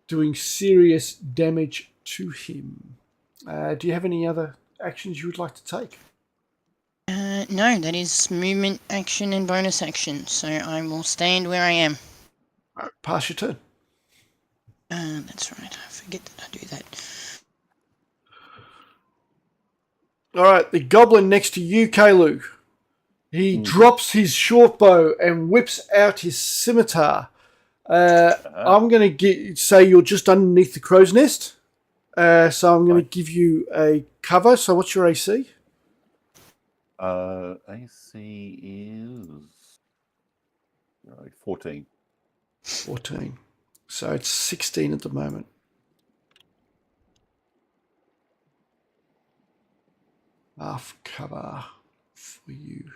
doing serious damage to him. Do you have any other actions you would like to take? No, that is movement, action, and bonus action. So I will stand where I am. Right, pass your turn. That's right. I forget that I do that. All right, the goblin next to you, Kalu. He drops his short bow and whips out his scimitar. I'm going to say you're just underneath the crow's nest. So I'm going to give you a cover. So what's your AC? AC is 14. 14. So it's 16 at the moment. Half cover for you.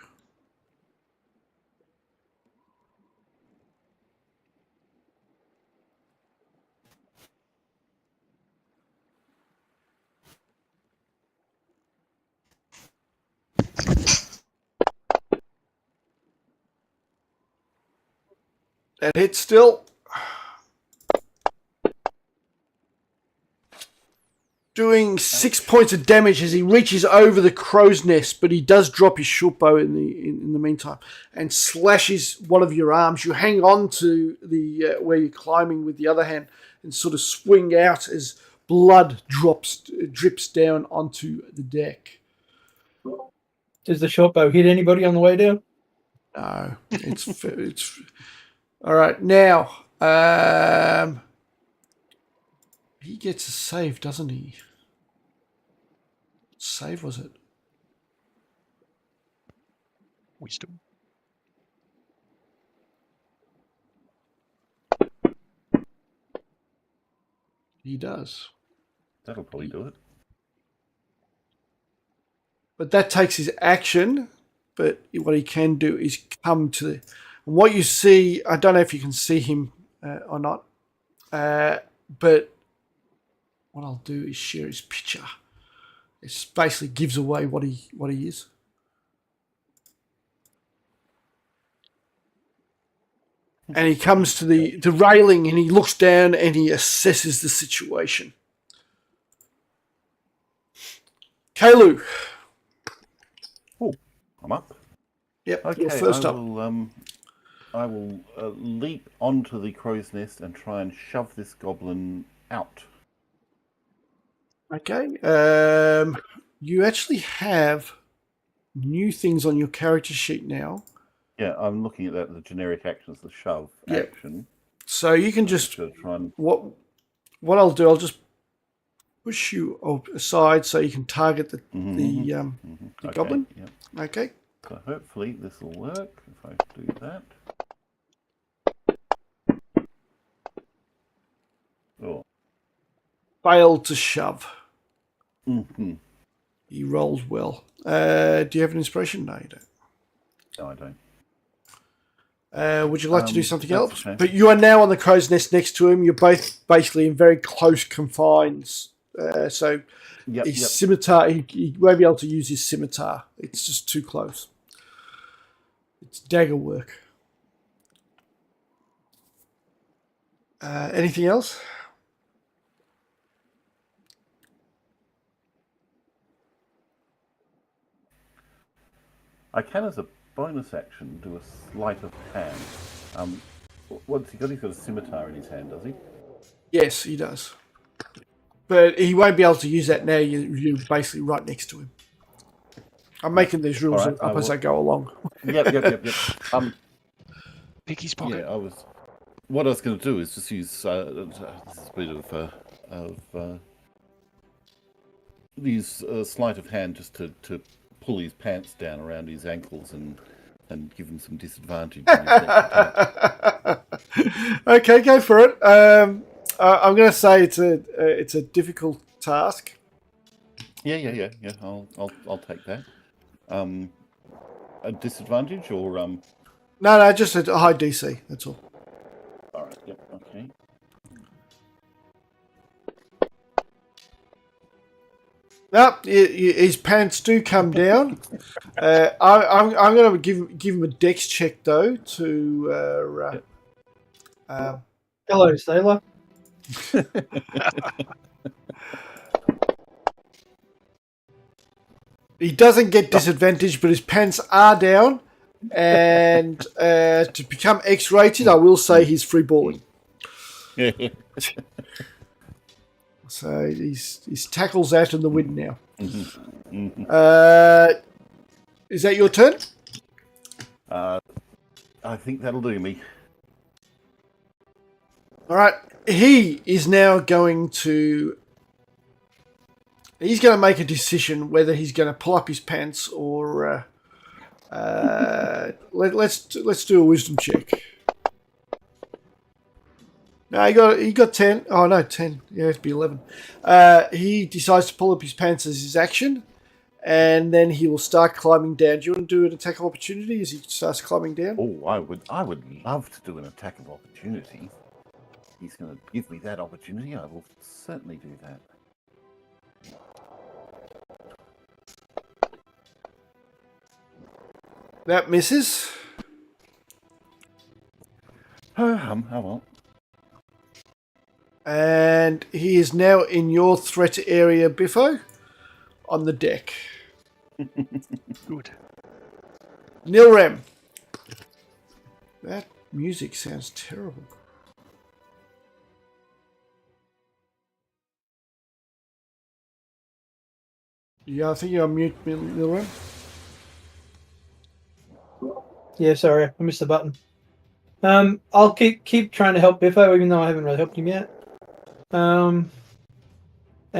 That hits still. Doing 6 points of damage as he reaches over the crow's nest, but he does drop his short bow in the meantime and slashes one of your arms. You hang on to the where you're climbing with the other hand and sort of swing out as blood drips down onto the deck. Does the short bow hit anybody on the way down? No, it's all right now. He gets a save, doesn't he? What save was it? Wisdom. He does. That'll probably do it. But that takes his action. But what he can do is come to the... And what you see, I don't know if you can see him or not, but what I'll do is share his picture. It basically gives away what he is. And he comes to the railing and he looks down and he assesses the situation. Kalu. Oh, I'm up. Yep, Okay, you're first up. I will leap onto the crow's nest and try and shove this goblin out. Okay. You actually have new things on your character sheet now. Yeah, I'm looking at that. The generic action is the shove action. So you can just try and... what I'll do. I'll just push you aside so you can target the goblin. Yep. Okay. So hopefully this will work if I do that. failed to shove. Mm-hmm. He rolls well. Do you have an inspiration? No, you don't. No, I don't. Would you like to do something that's else? okay. But you are now on the crow's nest next to him. You're both basically in very close confines. So his scimitar, he won't be able to use his scimitar. It's just too close. It's dagger work. Anything else? I can, as a bonus action, do a sleight of hand. What's he got? He's got a scimitar in his hand, does he? Yes, he does. But he won't be able to use that now. You're basically right next to him. I'm making these rules All right, up as I go along. Yep. Pick his pocket. Yeah, what I was going to do is just use this is a bit of use sleight of hand just to pull his pants down around his ankles and give him some disadvantage. Okay, go for it. I'm going to say it's a difficult task. Yeah. I'll take that. A disadvantage or No, just a high DC. That's all. All right. Yep. Okay. No, his pants do come down. I'm going to give him a dex check though to. Hello, sailor. He doesn't get disadvantage, but his pants are down. And to become X-rated, I will say he's free balling. So his tackle's out in the wind now. Is that your turn? I think that'll do me. All right. He is now going to... He's going to make a decision whether he's going to pull up his pants or... let's do a wisdom check. No, he got 10. Oh no, 10. Yeah, it'd be 11. He decides to pull up his pants as his action, and then he will start climbing down. Do you want to do an attack of opportunity as he starts climbing down? Oh, I would love to do an attack of opportunity. He's going to give me that opportunity. I will certainly do that. That misses. Oh well. And he is now in your threat area, Biffo, on the deck. Good. Nilrem. That music sounds terrible. Yeah, I think you're on mute, Nilrem. Yeah, sorry, I missed the button. I'll keep trying to help Biffo, even though I haven't really helped him yet. And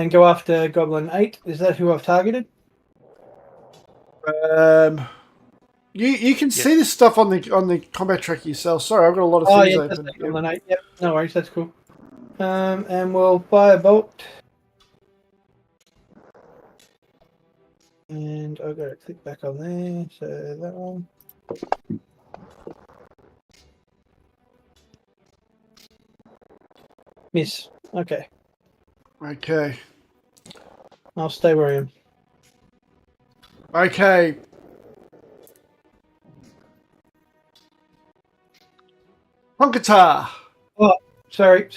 go after Goblin 8. Is that who I've targeted? You can see this stuff on the combat tracker yourself. Sorry, I've got a lot of things that's open. Goblin 8. Yep, no worries, that's cool. And we'll fire bolt. And I've got to click back on there, so that one. Miss. Okay. Okay. I'll stay where I am. Okay. Punkatar. Oh, sorry.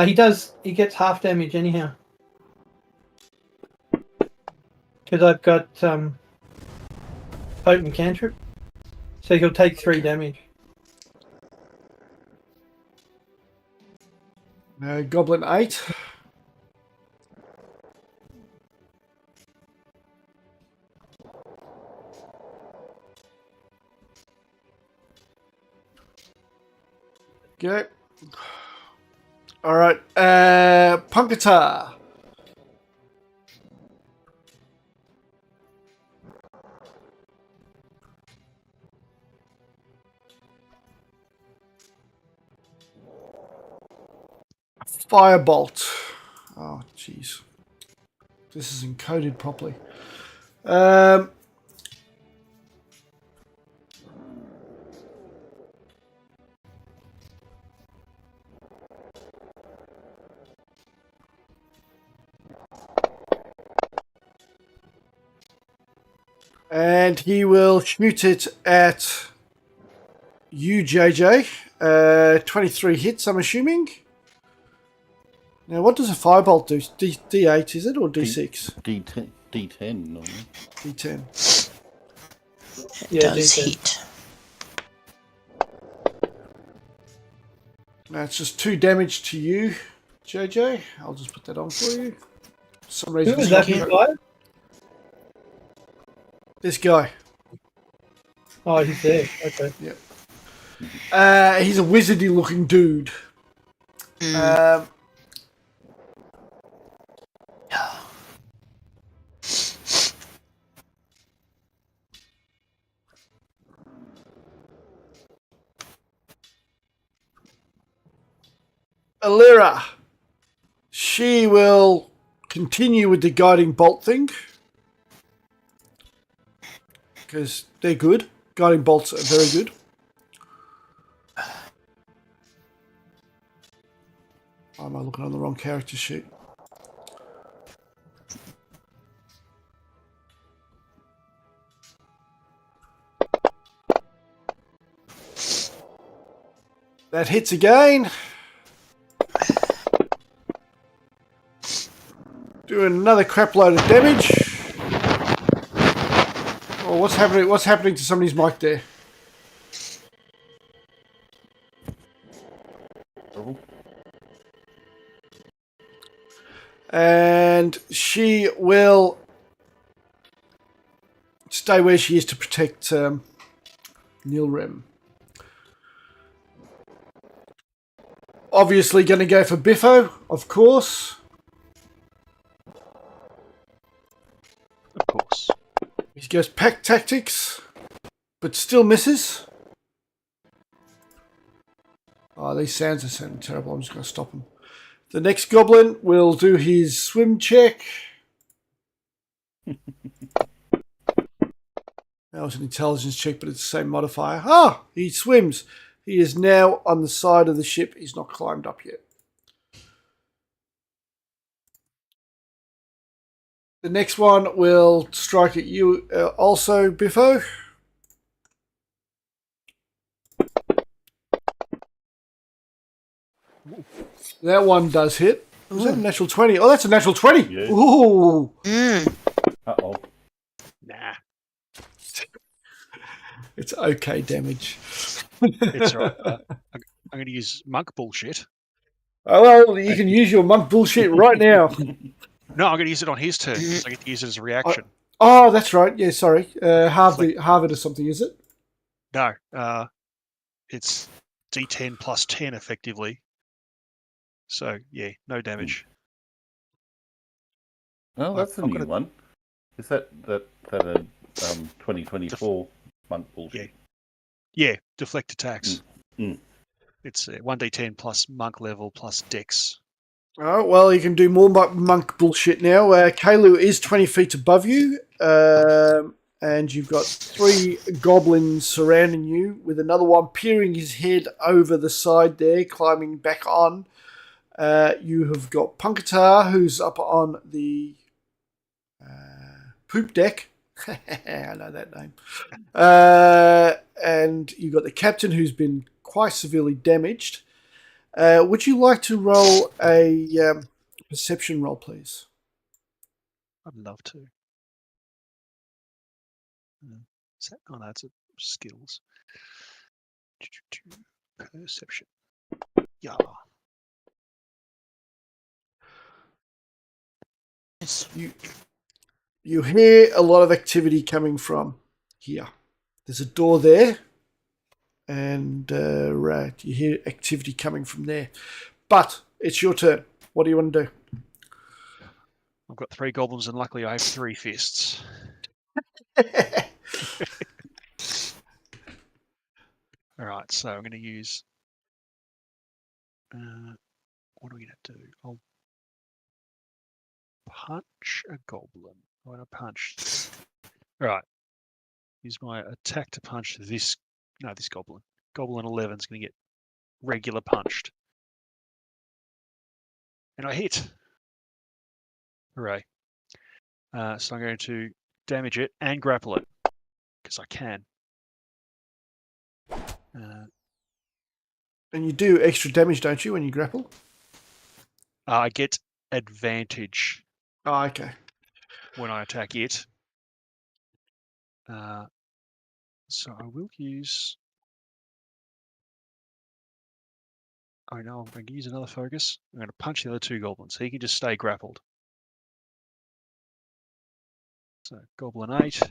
He gets half damage anyhow. Because I've got potent cantrip. So he'll take 3 damage. Goblin 8. Okay. All right. Punkatar. Firebolt. Jeez. This is encoded properly. And he will shoot it at you, JJ. 23 hits, I'm assuming. Now, what does a firebolt do? D8, is it, or D6? D10 normally. D10. Yeah, Does D10. hit. Now, it's just 2 damage to you, JJ. I'll just put that on for you. For some reason, Who was it's that not- guy? This guy. Oh, he's there. Okay. He's a wizardy looking dude. Alira. She will continue with the guiding bolt thing. Because they're good. Guiding bolts are very good. Why am I looking on the wrong character sheet? That hits again. Doing another crap load of damage. Oh, what's happening? What's happening to somebody's mic there? Oh. And she will stay where she is to protect Nilrim. Obviously going to go for Biffo, of course. Of course. He goes pack tactics, but still misses. Oh, these sounds are sounding terrible. I'm just going to stop them. The next goblin will do his swim check. That was an intelligence check, but it's the same modifier. Ah, he swims. He is now on the side of the ship. He's not climbed up yet. The next one will strike at you also, Biffo. That one does hit. Was that a natural 20? Oh, that's a natural 20. Yeah. Ooh. Uh-oh. Nah. It's okay damage. It's all right. I'm going to use monk bullshit. Oh, well, you can use your monk bullshit right now. No, I'm going to use it on his turn because I get to use it as a reaction. Oh, that's right. Yeah, sorry. Halve it or something, is it? No, it's D10 plus 10 effectively. So, yeah, no damage. Oh, that's a I've new got one. Is that a 2024 monk bullshit? Yeah, deflect attacks. Mm. It's 1d10 plus monk level plus dex. Oh, well, you can do more monk bullshit now. Kalu is 20 feet above you, and you've got 3 goblins surrounding you, with another one peering his head over the side there, climbing back on. You have got Punkatar, who's up on the poop deck. I know that name. And you've got the captain, who's been quite severely damaged. Would you like to roll a perception roll, please? I'd love to. Is that? Oh, no, it's a skills. Perception. Yeah. You hear a lot of activity coming from here. There's a door there, and right, you hear activity coming from there. But it's your turn. What do you want to do? I've got 3 goblins, and luckily I have 3 fists. All right, so I'm going to use. What are we going to do? punch a goblin. I want to punch. Right. Use my attack to punch this. No, this goblin. Goblin 11 is going to get regular punched. And I hit. Hooray. So I'm going to damage it and grapple it. Because I can. And you do extra damage, don't you, when you grapple? I get advantage Oh, okay. when I attack it. So I will use... I know I'm going to use another focus. I'm going to punch the other two goblins. He can just stay grappled. So Goblin 8.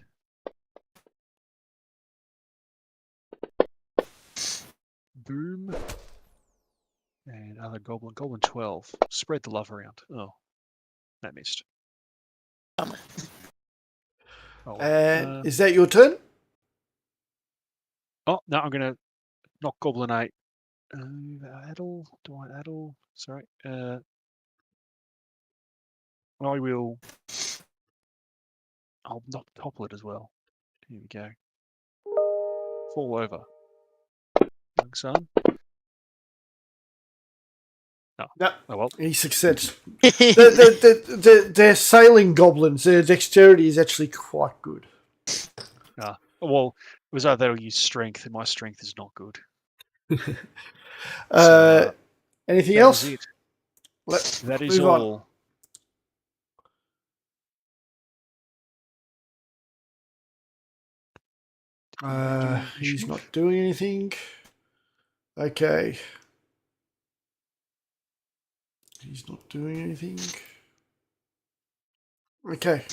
Boom. And other Goblin 12. Spread the love around. Oh, that missed. Bummer. Oh, And is that your turn? oh no, I'm going to knock Goblin 8. Addle? Do I addle? Sorry. I will... I'll knock topple it as well. Here we go. Fall over. Young son. Oh, No. oh well. He succeeds. They're sailing goblins. Their dexterity is actually quite good. Well, it was either they'll use strength, and my strength is not good. Anything That else? is it. Let's That is move on. all. He's not doing anything. Okay. He's not doing anything. Okay.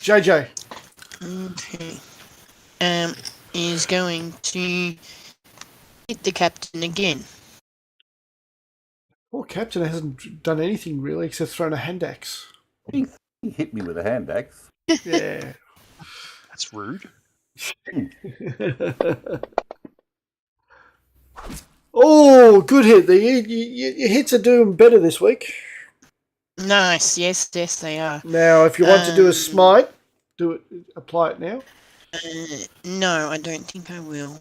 JJ. Okay. Is going to hit the captain again. Poor Captain hasn't done anything really except thrown a hand axe. He hit me with a hand axe. Yeah. That's rude. Oh, good hit. Your hits are doing better this week. Nice. Yes, they are. Now, if you want to do a smite, do it. Apply it now. No, I don't think I will.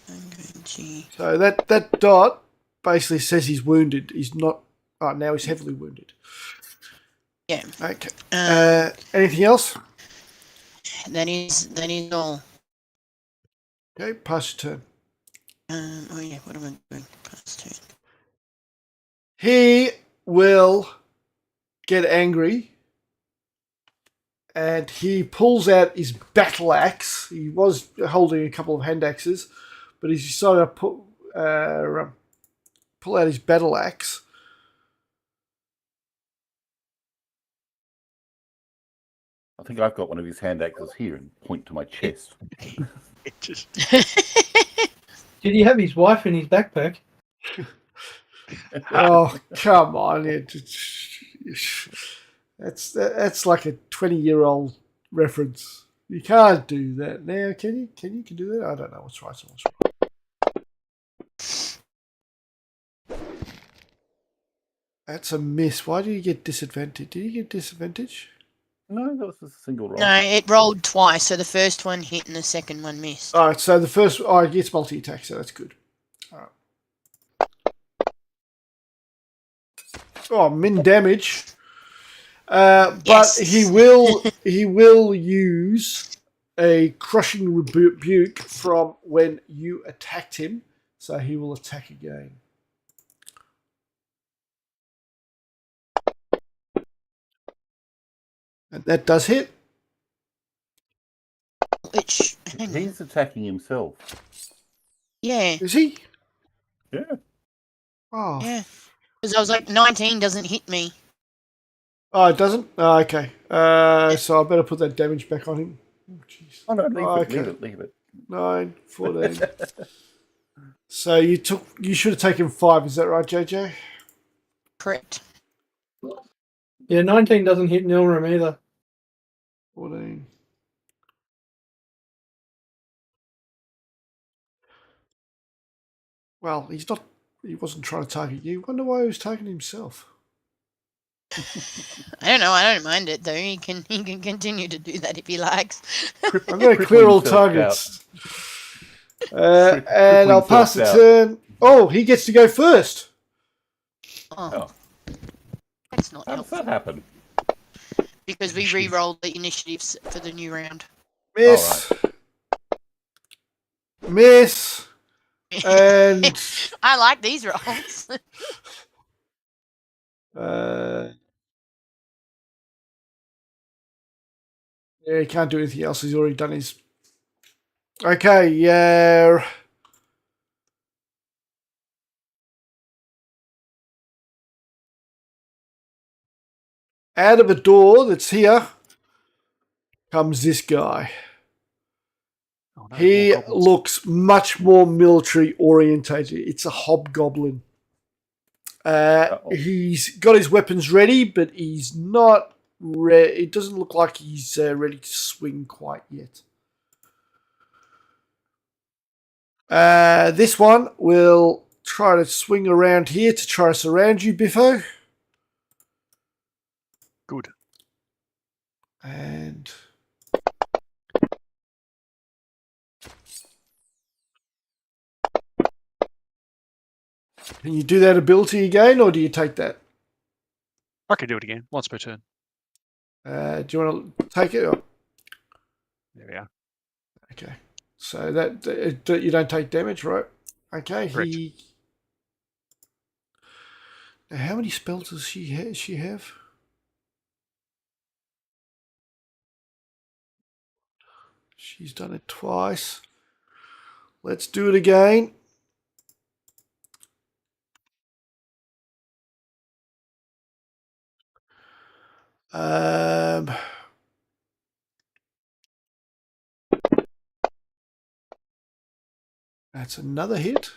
I'm going to... So that dot basically says he's wounded. He's not... Oh, now he's heavily wounded. Yeah. Okay. Anything else? That is all. Okay, pass your turn. Oh yeah, what am I doing? Pass turn. He will get angry and he pulls out his battle axe. He was holding a couple of hand axes, but he's decided to pull out his battle axe. I think I've got one of his hand axes here and point to my chest. It just... Did he have his wife in his backpack? Oh, come on. That's like a 20-year-old reference. You can't do that now, can you? Can you do that? I don't know what's right and what's wrong. That's a miss. Why did you get disadvantage? Did you get disadvantage? No, that was a single roll. No, it rolled twice, so the first one hit and the second one missed. All right, so the first... Oh, it gets multi-attack, so that's good. All right. Oh, min damage. But Yes. he will use a crushing rebuke from when you attacked him, so he will attack again. And that does hit. Which, hang on. He's attacking himself. Yeah, Is he? Yeah. Oh, yeah. Because I was like, 19 doesn't hit me. oh, it doesn't? Oh, okay. So I better put that damage back on him. Oh, jeez. Oh, no, Okay. leave it. 9, 14. So you should have taken 5, is that right, JJ? Correct. Yeah, 19 doesn't hit Nilrim either. 14. Well, he wasn't trying to target you. Wonder why he was targeting himself. I don't know. I don't mind it though. He can continue to do that if he likes. I'm going to clear all targets. Crippling And I'll pass the self-doubt. turn. Oh, he gets to go first. Oh, that's not How does helpful that happen? because we re-rolled the initiatives for the new round. Miss. Miss. And I like these rolls. yeah, he can't do anything else. He's already done his. Okay, yeah. Out of a door that's here comes this guy. Oh, no, He more goblins. looks much more military orientated. It's a hobgoblin. He's got his weapons ready, but he's not ready. It doesn't look like he's ready to swing quite yet. This one will try to swing around here to try to surround you, Biffo. Good. And can you do that ability again, or do you take that? I can do it again, once per turn. Do you want to take it? Or? There we are. Okay. So that you don't take damage, right? Okay. Correct. Now, how many spells does she have? She's done it twice. Let's do it again. That's another hit.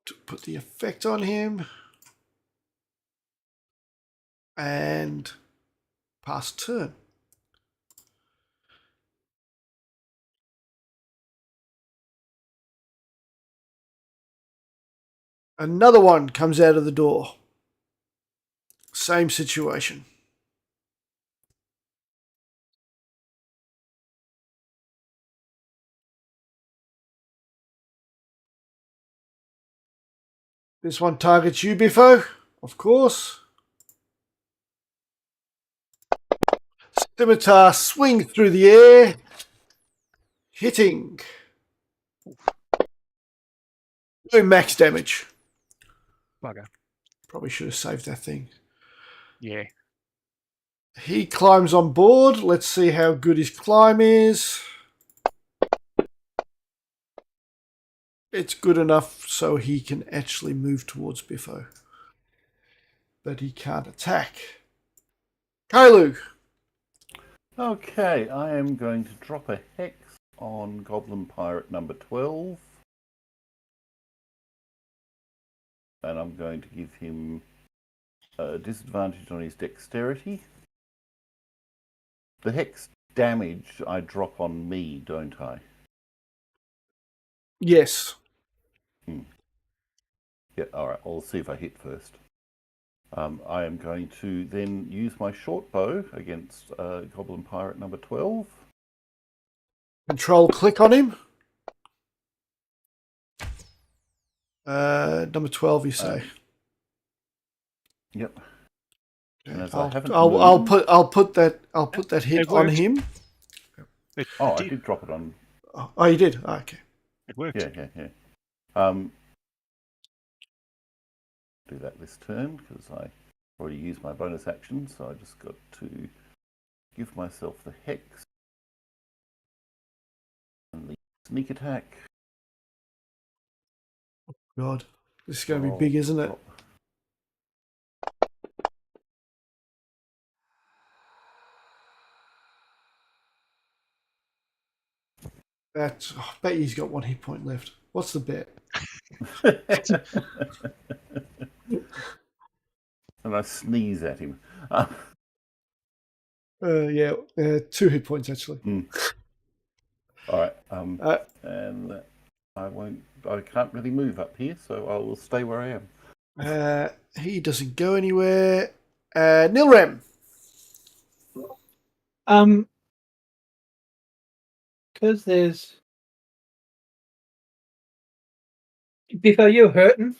To put the effect on him. And pass turn. Another one comes out of the door. Same situation. This one targets you, Biffo, of course. Scimitar swings through the air, hitting. Doing max damage. Bugger. Probably should have saved that thing. Yeah. He climbs on board. Let's see how good his climb is. It's good enough so he can actually move towards Biffo. But he can't attack. Kailu. Okay, I am going to drop a hex on Goblin Pirate number 12. And I'm going to give him a disadvantage on his dexterity. The hex damage I drop on me, don't I? Yes. Yeah, alright, I'll see if I hit first. I am going to then use my short bow against Goblin Pirate number 12. Control click on him. Number 12, you say? Yep. And as I'll moved, put that hit It on worked. him. I did drop it on. Oh, you did? Oh, okay. It worked. Yeah. Do that this turn because I already used my bonus action, so I just got to give myself the hex and the sneak attack. God, this is going to be big, isn't it? I bet he's got one hit point left. What's the bet? and I sneeze at him. Yeah, 2 hit points actually. All right. Uh, and I can't really move up here, so I will stay where I am. He doesn't go anywhere. Nilrem. Because there's Biffo, you hurting?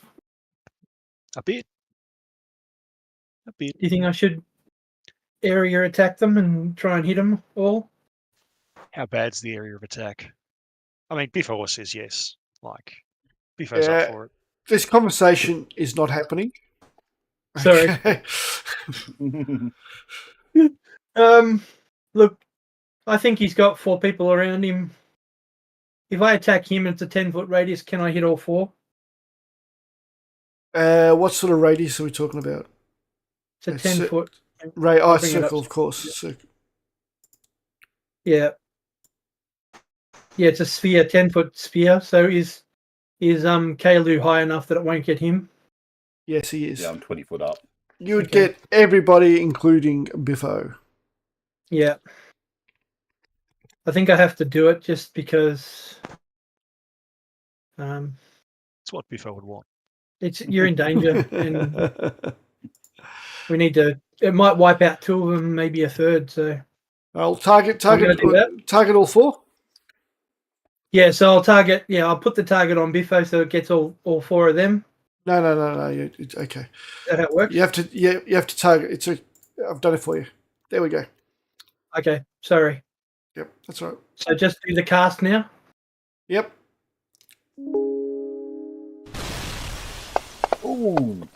A bit. A bit. Do you think I should area attack them and try and hit them all? How bad's the area of attack? I mean, Biffo says yes. Like, Biffo's up for it. This conversation is not happening. Sorry. Okay. Look, I think he's got 4 people around him. If I attack him, it's a 10-foot radius. Can I hit all 4? What sort of radius are we talking about? It's a 10-foot. Circle, of course. Yeah. Yeah, it's a sphere, 10-foot sphere. So is Kalu high enough that it won't get him? Yes, he is. Yeah, I'm 20 foot up. You would get everybody, including Biffo. Yeah. I think I have to do it just because It's what Biffo would want. you're in danger, and we need to. It might wipe out 2 of them, maybe a third. So I'll target all 4. Yeah, so I'll target. Yeah, I'll put the target on Biffo so it gets all 4 of them. No. It's okay. Is that how it works? You have to target. I've done it for you. There we go. Okay, sorry. Yep, that's all right. So just do the cast now. Yep. Ooh.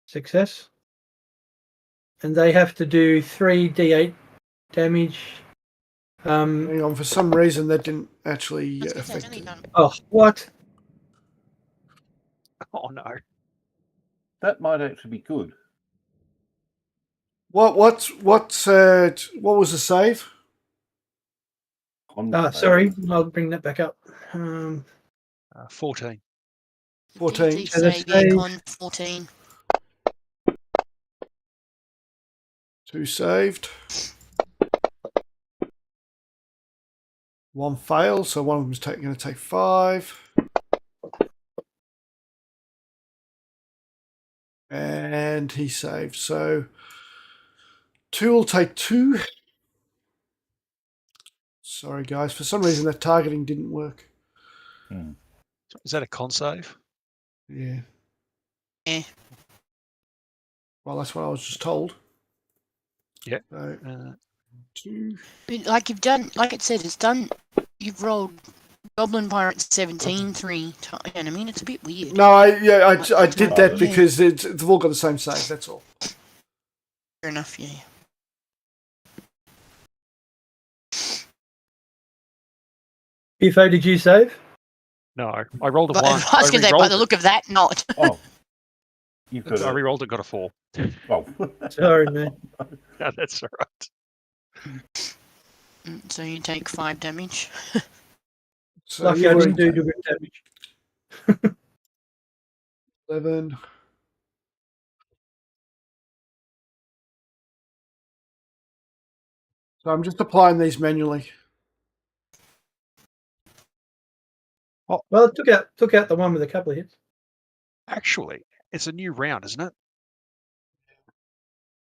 Success. And they have to do 3d8 damage. Hang on, for some reason that didn't actually affect it. Oh, what? Oh, no. That might actually be good. What was the save? Sorry, I'll bring that back up. 14. 14. Con 14. 2 saved. 1 failed, so one of them's going to take 5. And he saved. So 2 will take 2. Sorry, guys. For some reason, that targeting didn't work. Is that a con save? Yeah. Yeah. Well, that's what I was just told. Yeah. So, 2. But like you've done, like it said, it's done. You've rolled Goblin Pirate 17 3 times. I mean, it's a bit weird. No, I did that because they've all got the same save. That's all. Fair enough, yeah. Biffo, did you save? No, I rolled a But 1. I was going to say, by the look of that, not. Oh. You've got I re-rolled it, got a 4. Oh. Sorry, man. No, that's all right. So you take 5 damage. So Lucky you've I already didn't do taken good damage. 11. So I'm just applying these manually. Well, it took out the one with a couple of hits. Actually, it's a new round, isn't it?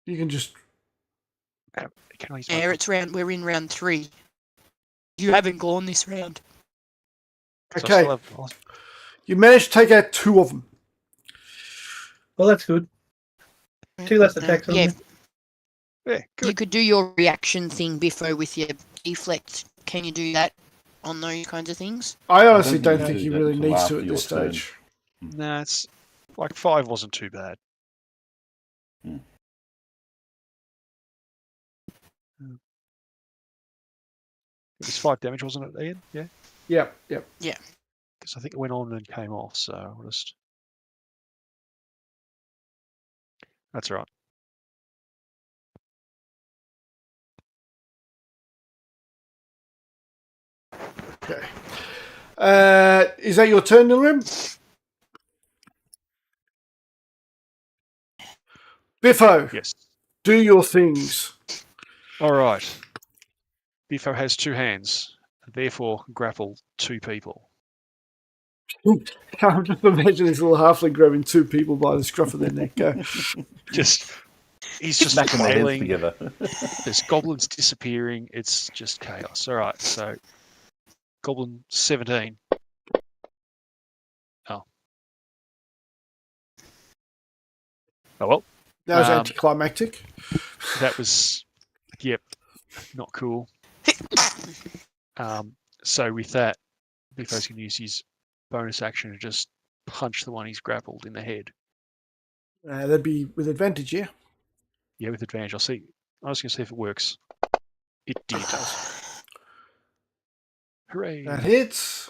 You can just. Can I use Yeah, we're in round 3. You haven't gone this round. Okay. You managed to take out 2 of them. Well, that's good. 2 less attacks on them. Yeah, good. You could do your reaction thing, Biffo, with your deflect. Can you do that on those kinds of things? I honestly don't don't think do he that really until needs after to at your this turn. stage. Nah, it's like 5 wasn't too bad. It was 5 damage, wasn't it, Ian? Yeah? Yep. Yeah. Because I think it went on and came off, so I'll just... That's all right. Okay. Is that your turn, Nilrim? Biffo, Yes. do your things. All right. Biffo has 2 hands, therefore grapple 2 people. I'm just imagining this little halfling grabbing 2 people by the scruff of their neck. Go. He's just Smacking their heads flailing. together. There's goblins disappearing. It's just chaos. All right, so goblin 17. Oh well. That was anticlimactic. That was, yep, not cool. So with that, Biffo's going to use his bonus action to just punch the one he's grappled in the head. That'd be with advantage, yeah? Yeah, with advantage. I was going to see if it works. It did. Hooray. That hits.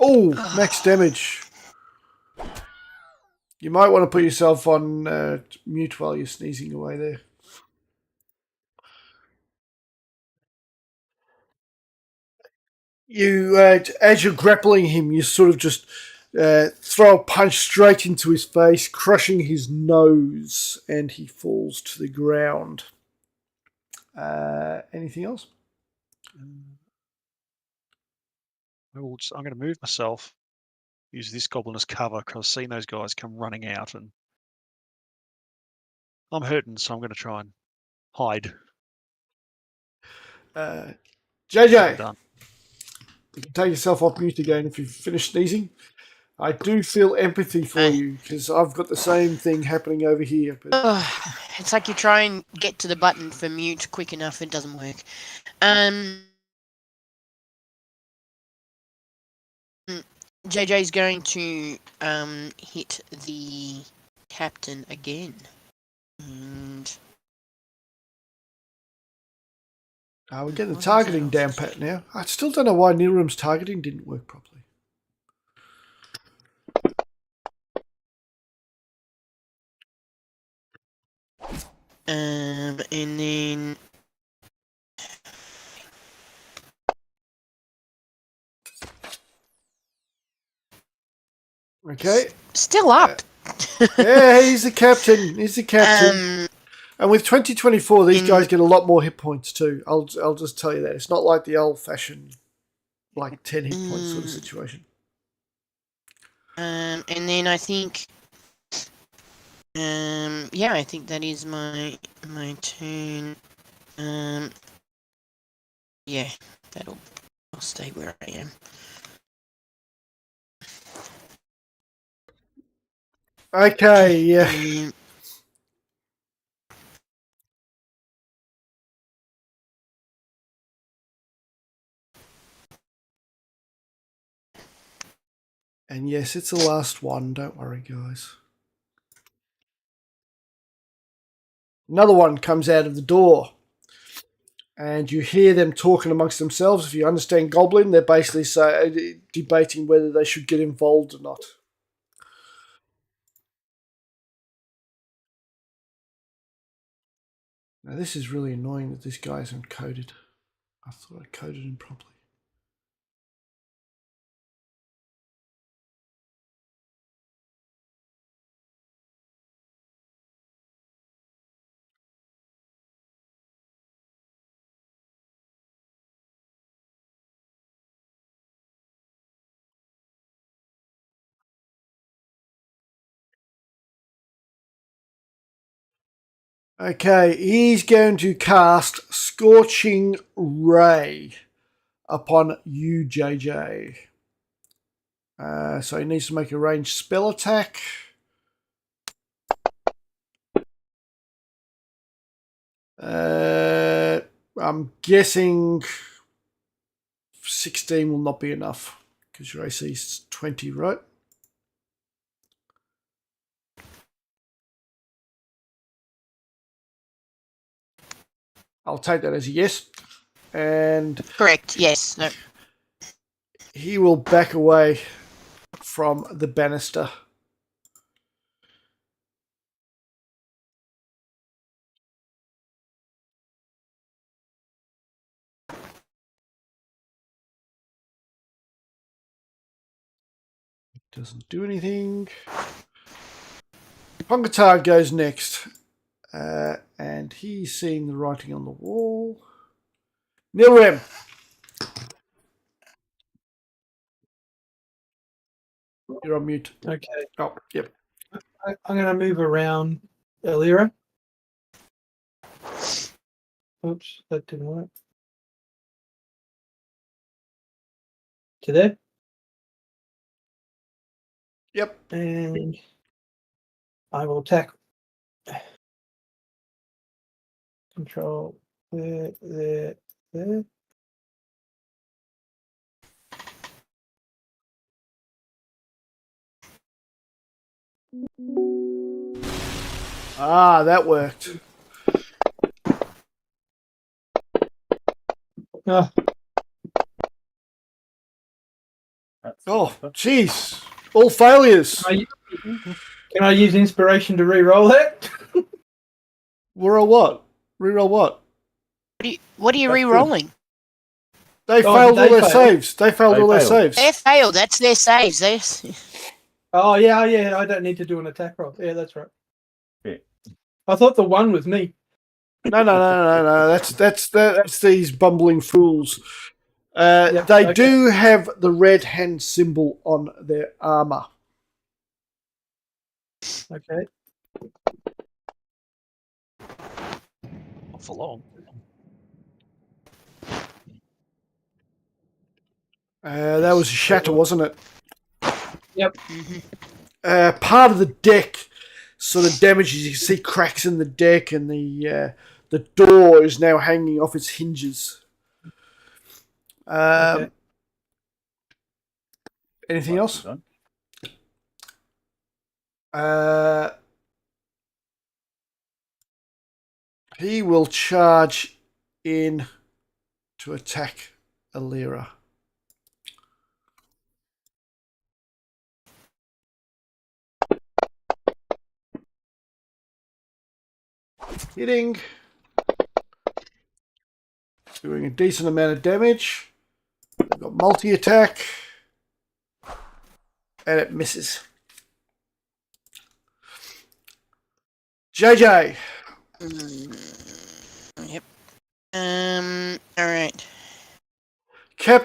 Oh, max damage. You might want to put yourself on mute while you're sneezing away there. You, as you're grappling him, you sort of just throw a punch straight into his face, crushing his nose, and he falls to the ground. Anything else? I'm going to move myself, use this goblin as cover because I've seen those guys come running out and I'm hurting, so I'm going to try and hide. JJ, Done. you can take yourself off mute again if you've finished sneezing. I do feel empathy for you because I've got the same thing happening over here. But... It's like you try and get to the button for mute quick enough, it doesn't work. JJ's going to hit the captain again. And we're getting the targeting down pat now. I still don't know why Nilrum's targeting didn't work properly. and then Okay. Still up. Yeah, he's the captain. He's the captain. And with 2024, these guys get a lot more hit points too. I'll just tell you that. It's not like the old-fashioned, like 10 hit points sort of situation. And then I think, yeah, I think that is my turn. Yeah, I'll stay where I am. Okay, yeah. And yes, it's the last one. Don't worry, guys. Another one comes out of the door. And you hear them talking amongst themselves. If you understand Goblin, they're basically debating whether they should get involved or not. Now, this is really annoying that this guy isn't coded. I thought I coded him properly. Okay, he's going to cast Scorching Ray upon you, JJ. So he needs to make a ranged spell attack. I'm guessing 16 will not be enough because your AC is 20, right? I'll take that as a yes. And correct, yes. No. He will back away from the banister. It doesn't do anything. Pongatar goes next. And he's seeing the writing on the wall. Nilrem. You're on mute. Okay. Oh, yep. I'm going to move around Elira. Oops, that didn't work. To there. Yep. And I will attack. Control there. Ah, that worked. Ah, Oh, jeez. All failures. can I use inspiration to re-roll that? Reroll what? Reroll what? What are you That's good. re-rolling? They Oh, failed they all their failed. saves. They failed They all their failed. saves. They failed. That's their saves. Oh yeah. I don't need to do an attack roll. Yeah, that's right. Yeah. I thought the one was me. No. That's these bumbling fools. Yep, They okay. do have the red hand symbol on their armor. Okay. Not for long. That was a shatter, wasn't it? Mhm. Part of the deck sort of damages. You can see cracks in the deck, and the door is now hanging off its hinges. Okay. Anything else? Done. He will charge in to attack Alira. Hitting. Doing a decent amount of damage. We've got multi-attack. And it misses. JJ. Yep. All right.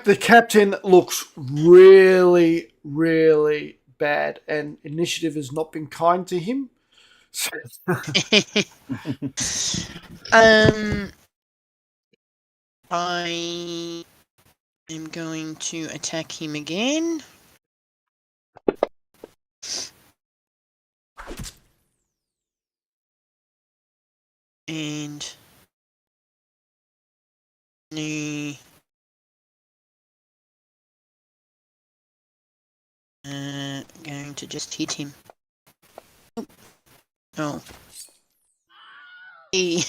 The captain looks really, really bad, and initiative has not been kind to him. I am going to attack him again. And going to just hit him. Oh. He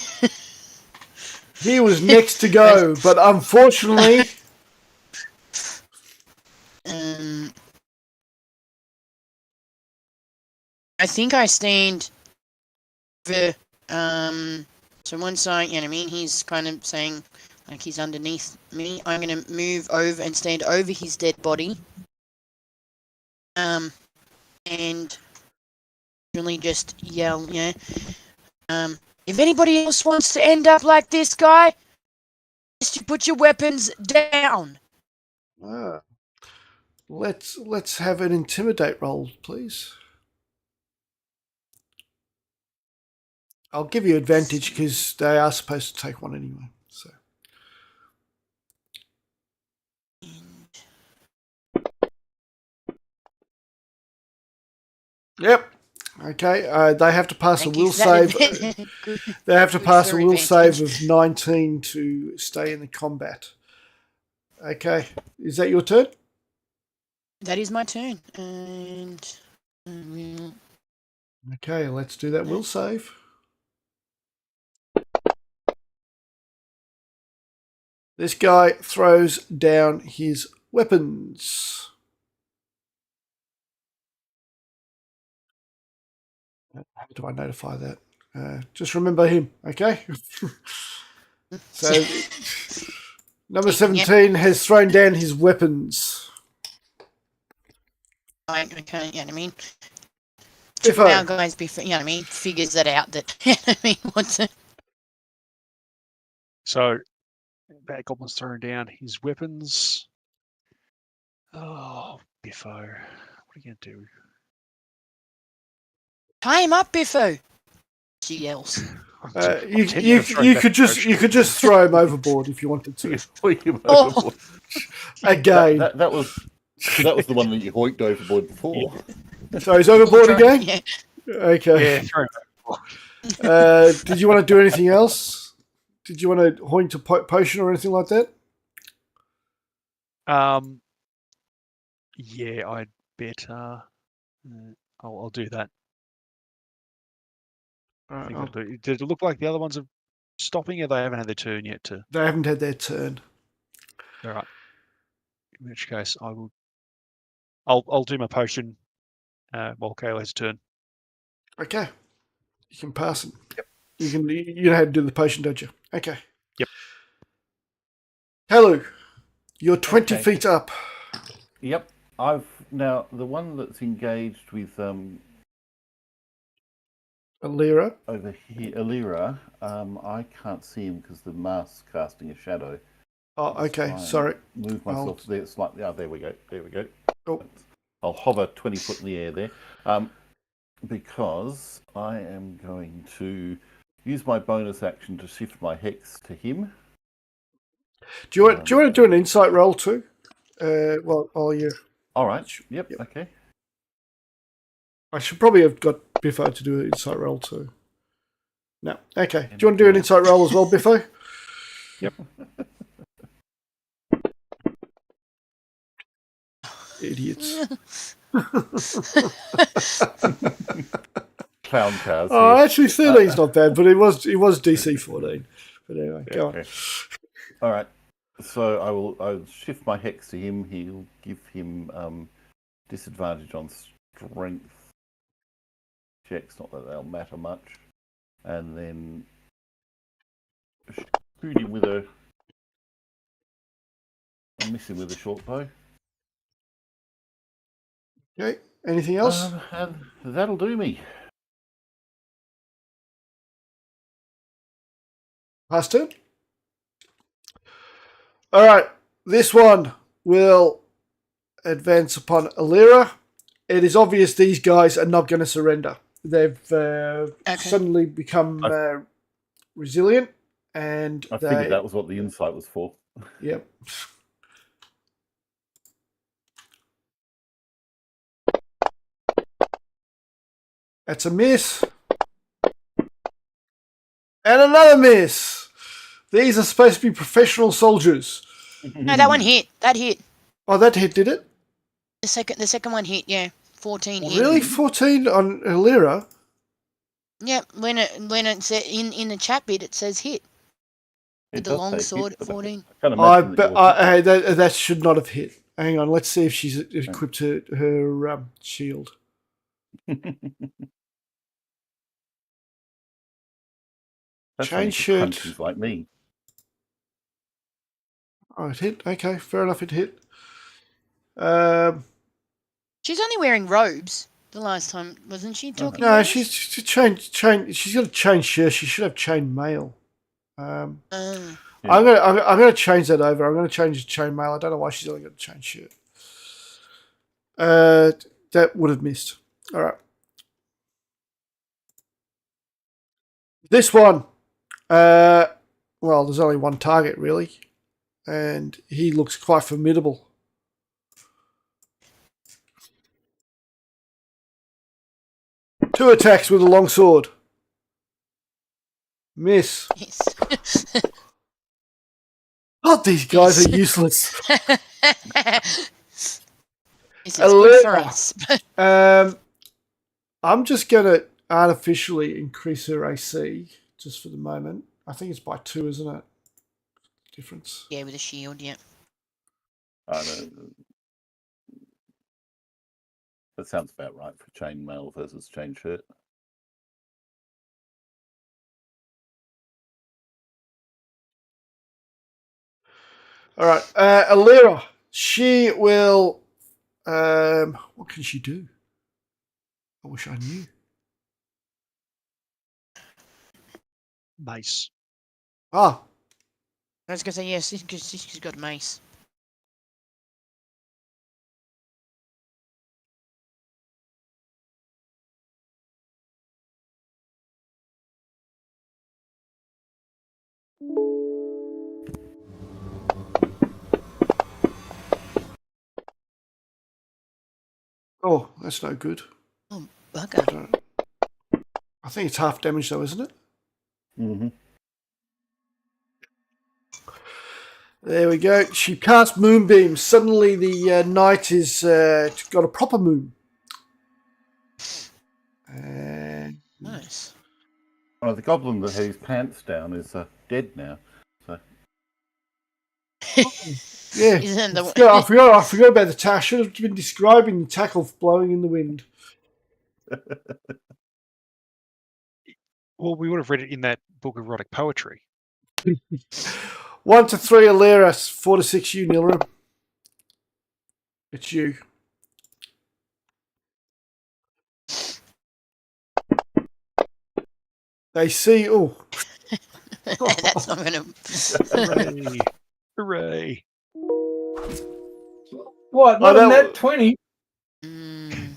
He was next to go, but unfortunately, I think I stand for so once he's kind of saying like he's underneath me. I'm gonna move over and stand over his dead body. And really just yell, if anybody else wants to end up like this guy, just put your weapons down. let's have an intimidate roll, please. I'll give you advantage because they are supposed to take one anyway. So. Yep. Okay. They have to pass a will save. They have to pass a will save of 19 to stay in the combat. Okay. Is that your turn? That is my turn, and Okay. Let's do that will save. This guy throws down his weapons. How do I notify that? Just remember him, okay? So, number 17 has thrown down his weapons. okay, Biffo. our guys before, you know what I mean, figures that out that, you know what I mean, what's it? So, Bad Goblin's thrown down his weapons. Oh, Biffo. What are you going to do? Tie him up, Biffo. She yells. You could just throw him overboard if you wanted to. Oh. Again. That was the one that you hoiked overboard before. So he's overboard again? Yeah. Okay. Yeah, throw him overboard. Did you want to do anything else? Did you want to hoink a potion or anything like that? Yeah, I'd better. I'll do that. I think I'll do. Did it look like the other ones are stopping, or they haven't had their turn yet? They haven't had their turn. All right. In which case, I will. I'll do my potion while Kayla has a turn. Okay. You can pass it. Yep. You know how to do the potion, don't you? Okay. Yep. Hello. You're 20 Okay. feet up. Yep. Now the one that's engaged with Alira. over here, Alira. I can't see him because the mask's casting a shadow. Oh, okay. Fine. Sorry. Move myself there slightly. Oh, there we go. There we go. Oh. I'll hover 20 foot in the air there, because I am going to use my bonus action to shift my hex to him. Do you want to do an insight roll too? While you. All right. Yep. Okay. I should probably have got Biffo to do an insight roll too. No. Okay. Do you want to do an insight roll as well, Biffo? Yep. Idiots. Clown cars. Oh, actually, 13's not bad, but it was DC 14. But anyway, go on. All right. So I'll shift my hex to him. He'll give him disadvantage on strength checks. Not that they'll matter much. And then shoot him with a. I'll miss him with a short bow. Okay. Anything else? And that'll do me. Last turn. All right. This one will advance upon Alira. It is obvious these guys are not going to surrender. They've suddenly become resilient, and I figured that was what the insight was for. Yep. That's a miss. And another miss. These are supposed to be professional soldiers. No, that one hit. That hit. Oh, that hit, did it? The second one hit, yeah. 14 hit. Really? 14 on Alira? Yeah, when it said in the chat bit, it says hit. With the long sword at 14. That should not have hit. Hang on, let's see if she's equipped her shield. Change shirt. Like me. Oh, it hit. Okay, fair enough. It hit. She's only wearing robes. The last time, wasn't she? Talking. No, she's chain. She's got a chain shirt. She should have chain mail. I'm gonna change that over. I'm gonna change the chain mail. I don't know why she's only got a chain shirt. That would have missed. All right. This one. Well, there's only one target really, and he looks quite formidable. Two attacks with a long sword. Miss. Yes. Oh, these guys are useless. This is good for us. I'm just going to artificially increase her AC just for the moment. I think it's by 2, isn't it? Difference. Yeah, with a shield, yeah. That sounds about right for chain mail versus chain shirt. All right. Alira, she will... what can she do? I wish I knew. Mace. Ah, I was going to say, yes, she's got a mace. oh, that's no good. Oh, bugger. I think it's half damage though, isn't it? Mm-hmm. There we go. She casts Moonbeam. Suddenly the night is got a proper moon. And Nice. Well, the goblin that had his pants down is dead now. So yeah, Isn't the I forgot about the tackle. I should have been describing the tackle blowing in the wind. Well, we would have read it in that book of erotic poetry. 1 to 3, Alira. 4 to 6, you, Nilram. It's you. They see. Oh, That's not going to... Hooray! Hooray! What? Not that in that was- 20? Mm,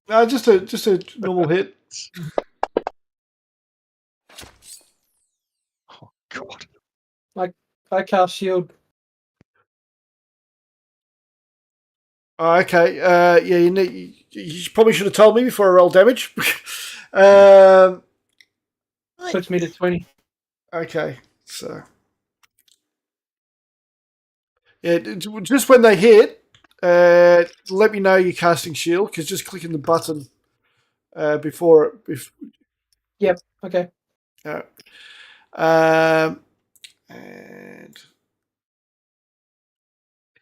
no, just a normal hit. Oh God! I cast shield. Oh, okay. Yeah, you probably should have told me before I roll damage. Um, Puts me to 20. okay, so yeah, just when they hit, let me know you're casting shield because just clicking the button before it. Yep. Okay. And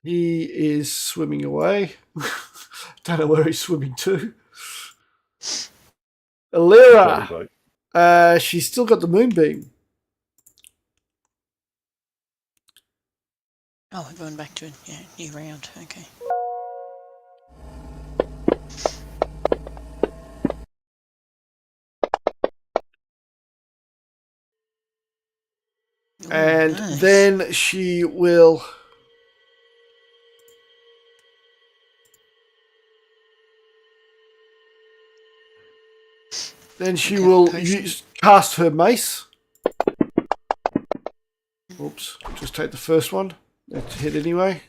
he is swimming away. Don't know where he's swimming to. Alira, she's still got the moonbeam. oh, we're going back to a new round. Okay. Ooh, And nice. then she will. Then she Okay, will potion. cast her mace. Oops, just take the first one. Let's hit anyway.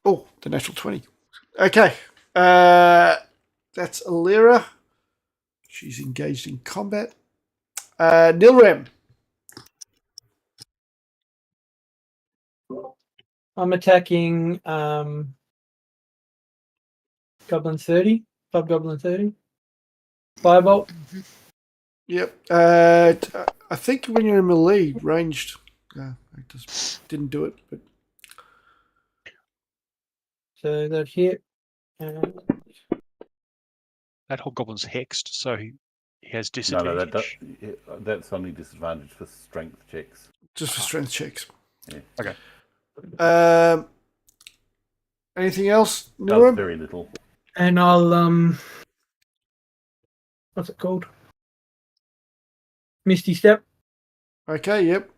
Oh, the natural 20. Okay. That's Alira. She's engaged in combat. Nilrem. I'm attacking Goblin 30. Goblin 30. Firebolt. Yep. I think when you're in melee, ranged. I just didn't do it, but So that hit. And That hobgoblin's hexed, so he has no, disadvantage. that's only disadvantage for strength checks. just for strength checks. Yeah. Okay. Anything else, Does Nilrem? very little. and I'll what's it called? Misty Step. Okay. Yep.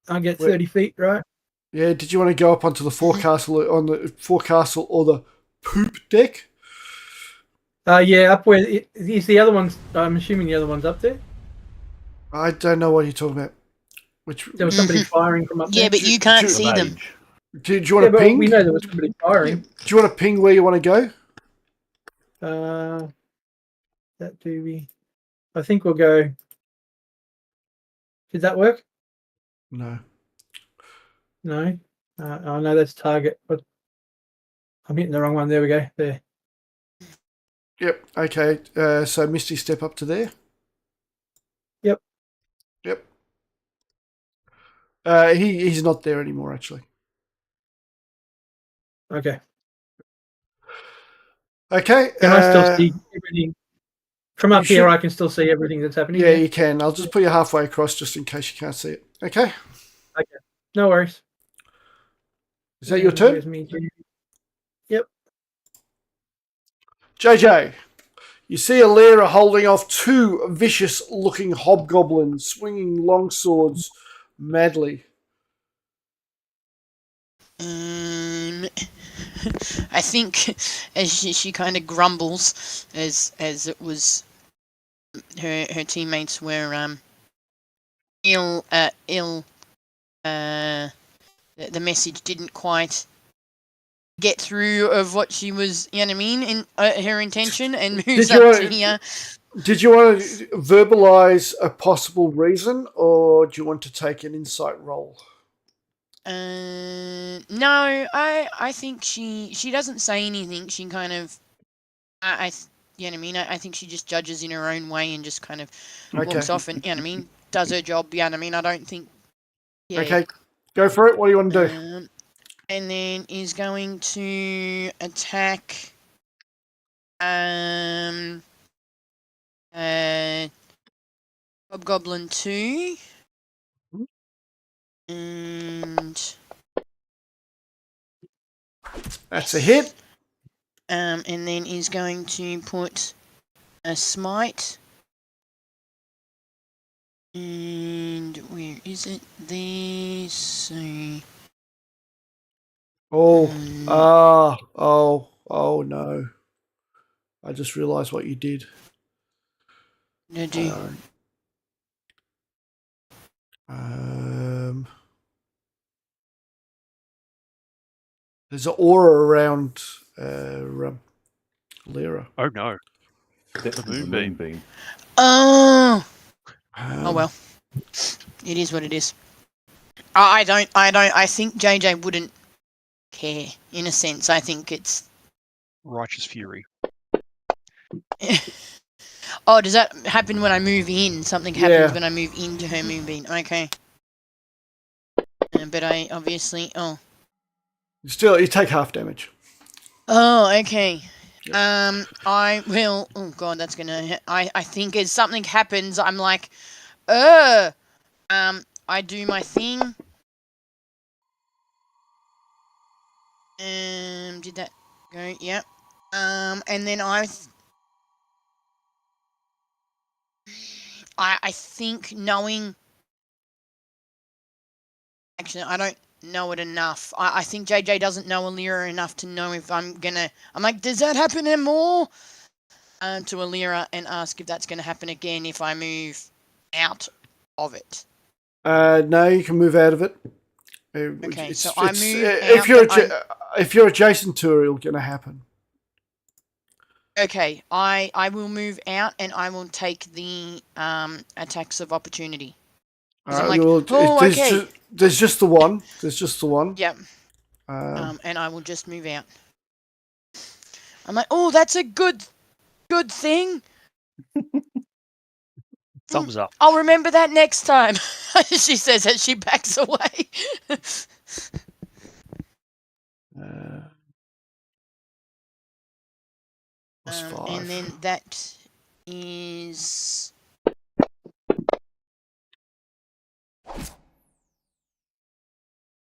I get Wait. 30 feet, right? Yeah. Did you want to go up onto the forecastle on the forecastle or the poop deck? Yeah, up where is the other one's? I'm assuming the other one's up there. I don't know what you're talking about. Which There was somebody firing from up there. Yeah, but you can't see them. Mage. do you want to but ping? we know there was somebody firing. Do you want to ping where you want to That do we? I think we'll go. Did that work? go? No. No. Oh no, that's target. But I'm hitting the wrong one. There we go. There. Yep. Okay. So Misty, step up to there. Yep. Yep. He's not there anymore, actually. Okay. Okay. Can I still see everything from up you here? should- I can still see everything that's happening. Yeah, you can. I'll just put you halfway across just in case you can't see it. Okay. No worries. Is that your turn? Where's me, Jim? Yep. JJ, you see Alira holding off two vicious-looking hobgoblins, swinging long swords madly. I think as she kind of grumbles as it was her teammates were the message didn't quite get through of what she was, you know what I mean, in her intention, and moves up to here. Did you want to verbalize a possible reason, or do you want to take an insight roll? No, I think she doesn't say anything. She kind of, you know what I mean. I think she just judges in her own way and just kind of walks off and, you know what I mean, does her job. You know what I mean. I don't think. Yeah. Okay, go for it. What do you want to do? And then is going to attack. Hobgoblin 2. And that's a hit. And then is going to put a smite. And where is it? There. So. Oh no! I just realised what you did. I do. There's an aura around Lyra. Oh no! The moonbeam. Oh. Oh well. It is what it is. I think JJ wouldn't care. In a sense, I think it's righteous fury. Oh, does that happen when I move in? Something happens when I move into her moonbeam. Okay. But I obviously... Oh. Still, you take half damage. Oh, okay. Yep. I will... Oh, God, that's going to... I think as something happens, I'm like... I do my thing. Did that go? Yep. And then I think knowing... Actually, I don't know it enough. I think JJ doesn't know Alira enough to know if I'm gonna... I'm like, does that happen anymore? To Alira and ask if that's gonna happen again if I move out of it. No, you can move out of it. Okay, so I move if you're adjacent to her, it's going to happen. Okay, I will move out and I will take the attacks of opportunity. Like, okay. There's just the one. There's just the one. Yep. And I will just move out. I'm like, oh, that's a good thing. Thumbs up. I'll remember that next time. She says as she backs away. And then that is...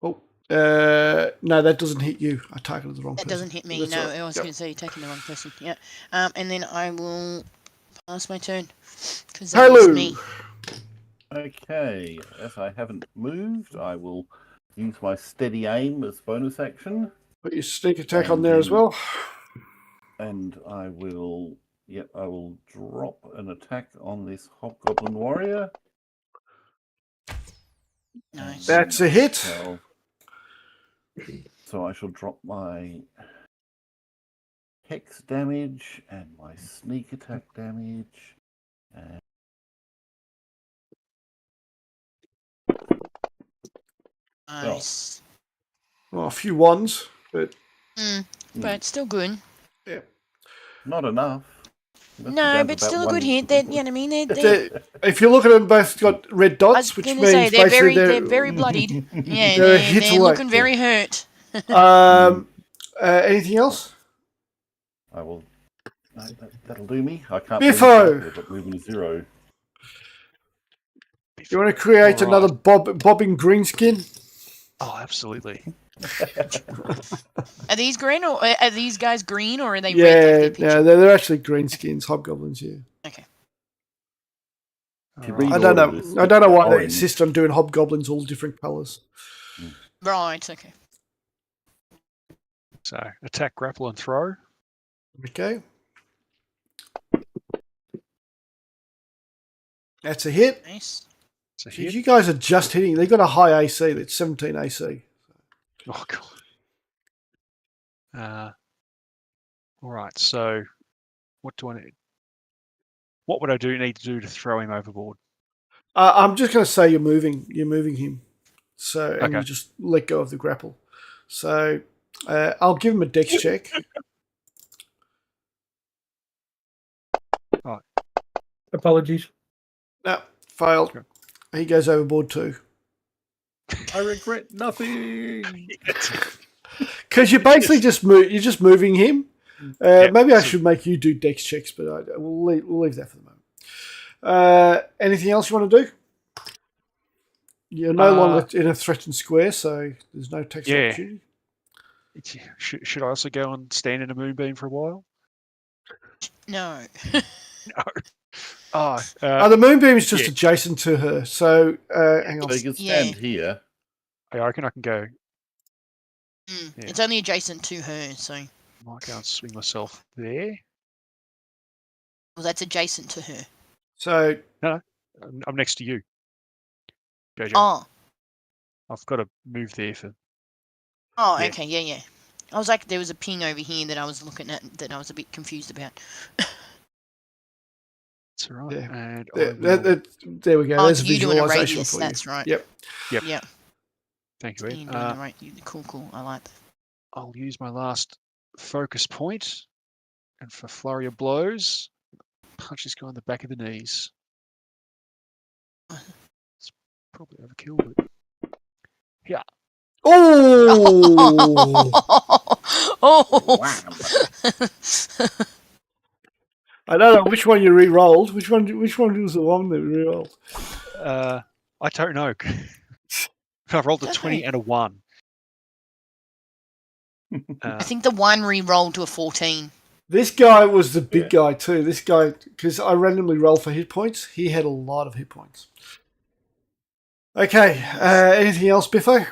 Oh, no, that doesn't hit you. I targeted the wrong person. That doesn't hit me. That's no, right. I was going to say you're taking the wrong person. Yeah. And then I will pass my turn. Because that was me. Okay, as I haven't moved, I will use my steady aim as bonus action. Put your sneak attack on there as well. And I will, I will drop an attack on this Hobgoblin Warrior. Nice. That's a hit. So I shall drop my hex damage and my sneak attack damage. And nice. Well, a few ones, but... But still good. Yeah. Not enough. No, but still a good hit. You know what I mean? If you look at them, both got red dots, which means say, they're basically very bloodied. Yeah, they're looking very hurt. Anything else? I will. No, that'll do me. I can't. Biffo! But moving 0. You want to create another bobbing greenskin? Oh, absolutely. Are these green or are these guys green or are they red? Yeah, Like their no, picture? they're actually greenskins, hobgoblins. Yeah. Okay. If you Alright. read I don't all of know. this, I don't know they're why they orange. insist on doing hobgoblins all different colours. Right. Okay. So attack, grapple, and throw. Okay. That's a hit. Nice. It's a Jeez, hit. you guys are just hitting. They've got a high AC. That's 17 AC. Oh god. All right. So, what do I need? What would I need to do to throw him overboard? I'm just going to say you're moving. You're moving him. So and Okay. you just let go of the grapple. So I'll give him a dex check. Apologies. No, failed. Okay. He goes overboard too. I regret nothing. Because you're basically you're just moving him. Yeah, Maybe I so- should make you do dex checks, but we'll leave that for the moment. Anything else you want to do? You're no longer in a threatened square, so there's no text Yeah. opportunity. Should I also go and stand in a moonbeam for a while? No. No. Oh, The moonbeam is just yeah. adjacent to her, so hang on. So you can Yeah. stand here. I reckon I can go. Mm, Yeah. It's only adjacent to her, so Might go and swing myself there. well, that's adjacent to her. So I'm next to you, Jojo. Oh. I've got to move there for. Oh. Yeah. Okay. Yeah. Yeah. I was like, there was a ping over here that I was looking at that I was a bit confused about. It's all right. Yeah. And there we go. Oh, There's it's a you doing a visualization radius. for That's you. right. Yep. Yeah. thank you, You Ed. doing the right. Cool. I like that. I'll use my last focus point, and for flurry of blows, punch this guy in the back of the knees. It's probably overkill, but Oh! Oh. I don't know which one you re-rolled. Which one was the one that you re-rolled? I don't know. I've rolled a 20 and a 1. I think the one re-rolled to a 14. This guy was the big guy too. This guy, because I randomly rolled for hit points, he had a lot of hit points. Okay, anything else, Biffo?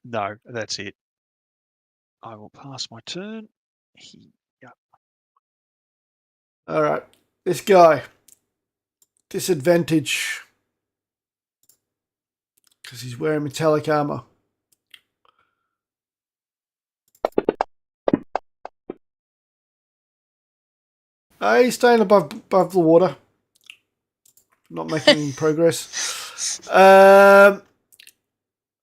No, that's it. I will pass my turn. All right, this guy, disadvantage, because he's wearing metallic armor. He's staying above the water, not making any progress.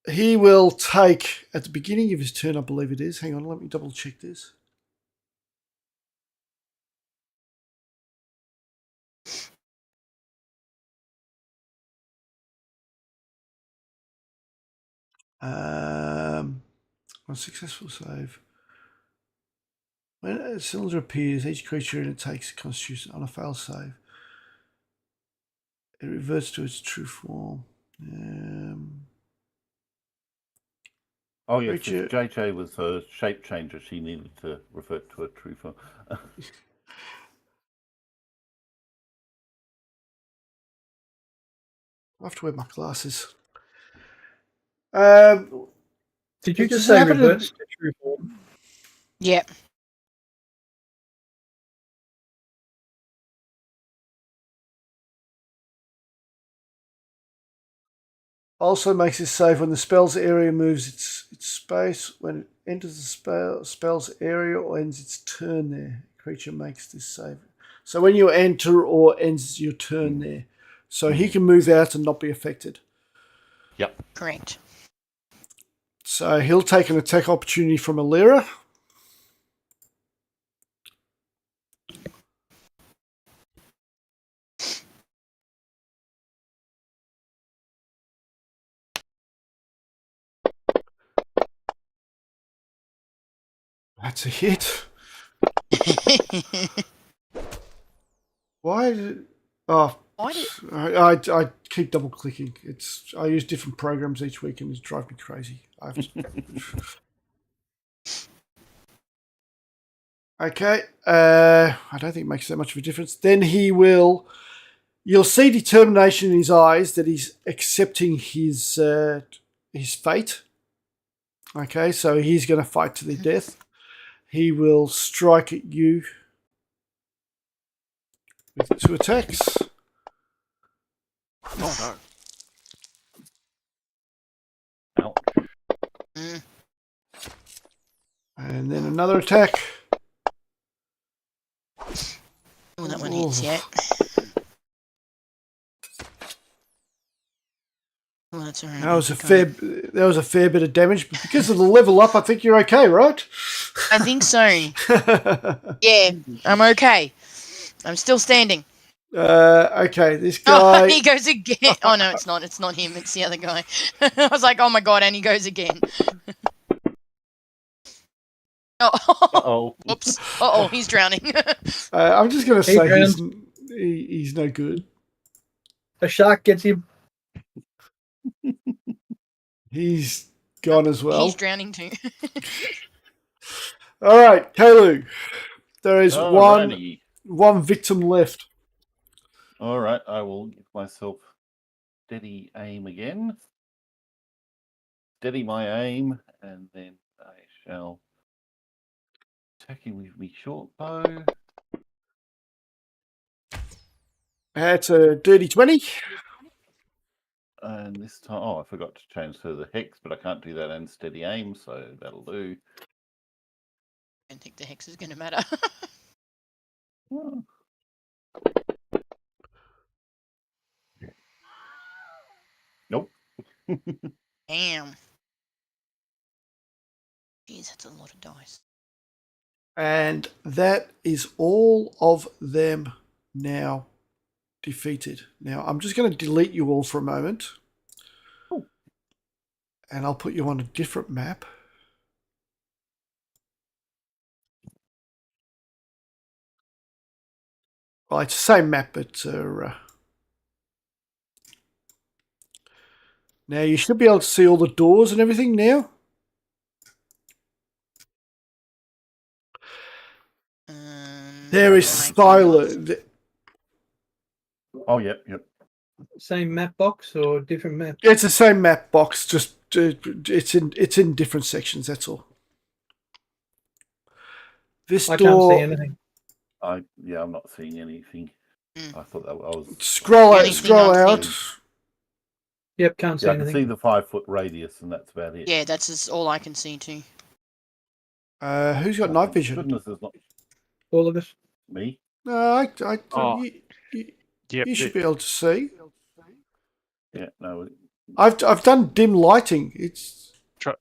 He will take, at the beginning of his turn, I believe it is. Hang on, let me double check this. On a successful save. When a cylinder appears, each creature in it takes a constitution on a fail save. It reverts to its true form. Oh yes, Creature- if JJ was a shape changer, she needed to revert to a true form. I have to wear my glasses. Did you It just doesn't say happen to- reverts to true form? Yep. Also makes it save when the spell's area moves its space. When it enters the spell's area or ends its turn there, creature makes this save. So when you enter or ends your turn there. So he can move out and not be affected. Yep. Correct. So he'll take an attack opportunity from Alira. That's a hit. Why did it... Oh, Why did... I keep double clicking. I use different programs each week and it's driving me crazy. Okay. I don't think it makes that much of a difference. Then you'll see determination in his eyes that he's accepting his fate. Okay, so he's going to fight to the death. He will strike at you with 2 attacks. Oh no. Ouch. Mm. And then another attack. Oh, that one hits yet. Oh, that's alright. That was a fair bit of damage, but because of the level up, I think you're okay, right? I think so. Yeah, I'm okay. I'm still standing. Okay, this Oh, guy. and he goes again. Oh no, it's not. It's not him. It's the other guy. I was like, oh my god, and he goes again. Oh, Uh-oh. oops. Uh-oh, he's drowning. I'm just going to Hey, say Graham. he's no good. A shark gets him. He's gone as well. He's drowning too. All right, Kalu. There is Alrighty. one victim left. All right, I will give myself steady aim again. Steady my aim, and then I shall attack him with my short bow. That's a dirty 20. And this time, I forgot to transfer the hex, but I can't do that and steady aim, so that'll do. I don't think the hex is going to matter. Oh. Nope. Damn. Jeez, that's a lot of dice. And that is all of them now defeated. Now, I'm just going to delete you all for a moment. Oh. And I'll put you on a different map. Well, it's the same map, but now you should be able to see all the doors and everything now. There is silence. Oh, yep. Same map box or different map? It's the same map box, just it's in different sections. That's all. This I door. can't see anything. I'm not seeing anything. I thought that I was. Scroll The out. only thing Scroll I'm out. Yep, can't see Yeah, I can see anything. the 5-foot radius, and that's about it. Yeah, that's just all I can see too. Who's got night vision? Goodness, it's not All of us. me. No, Oh. you Yep. should be able to see. Yeah, no. I've done dim lighting. It's Try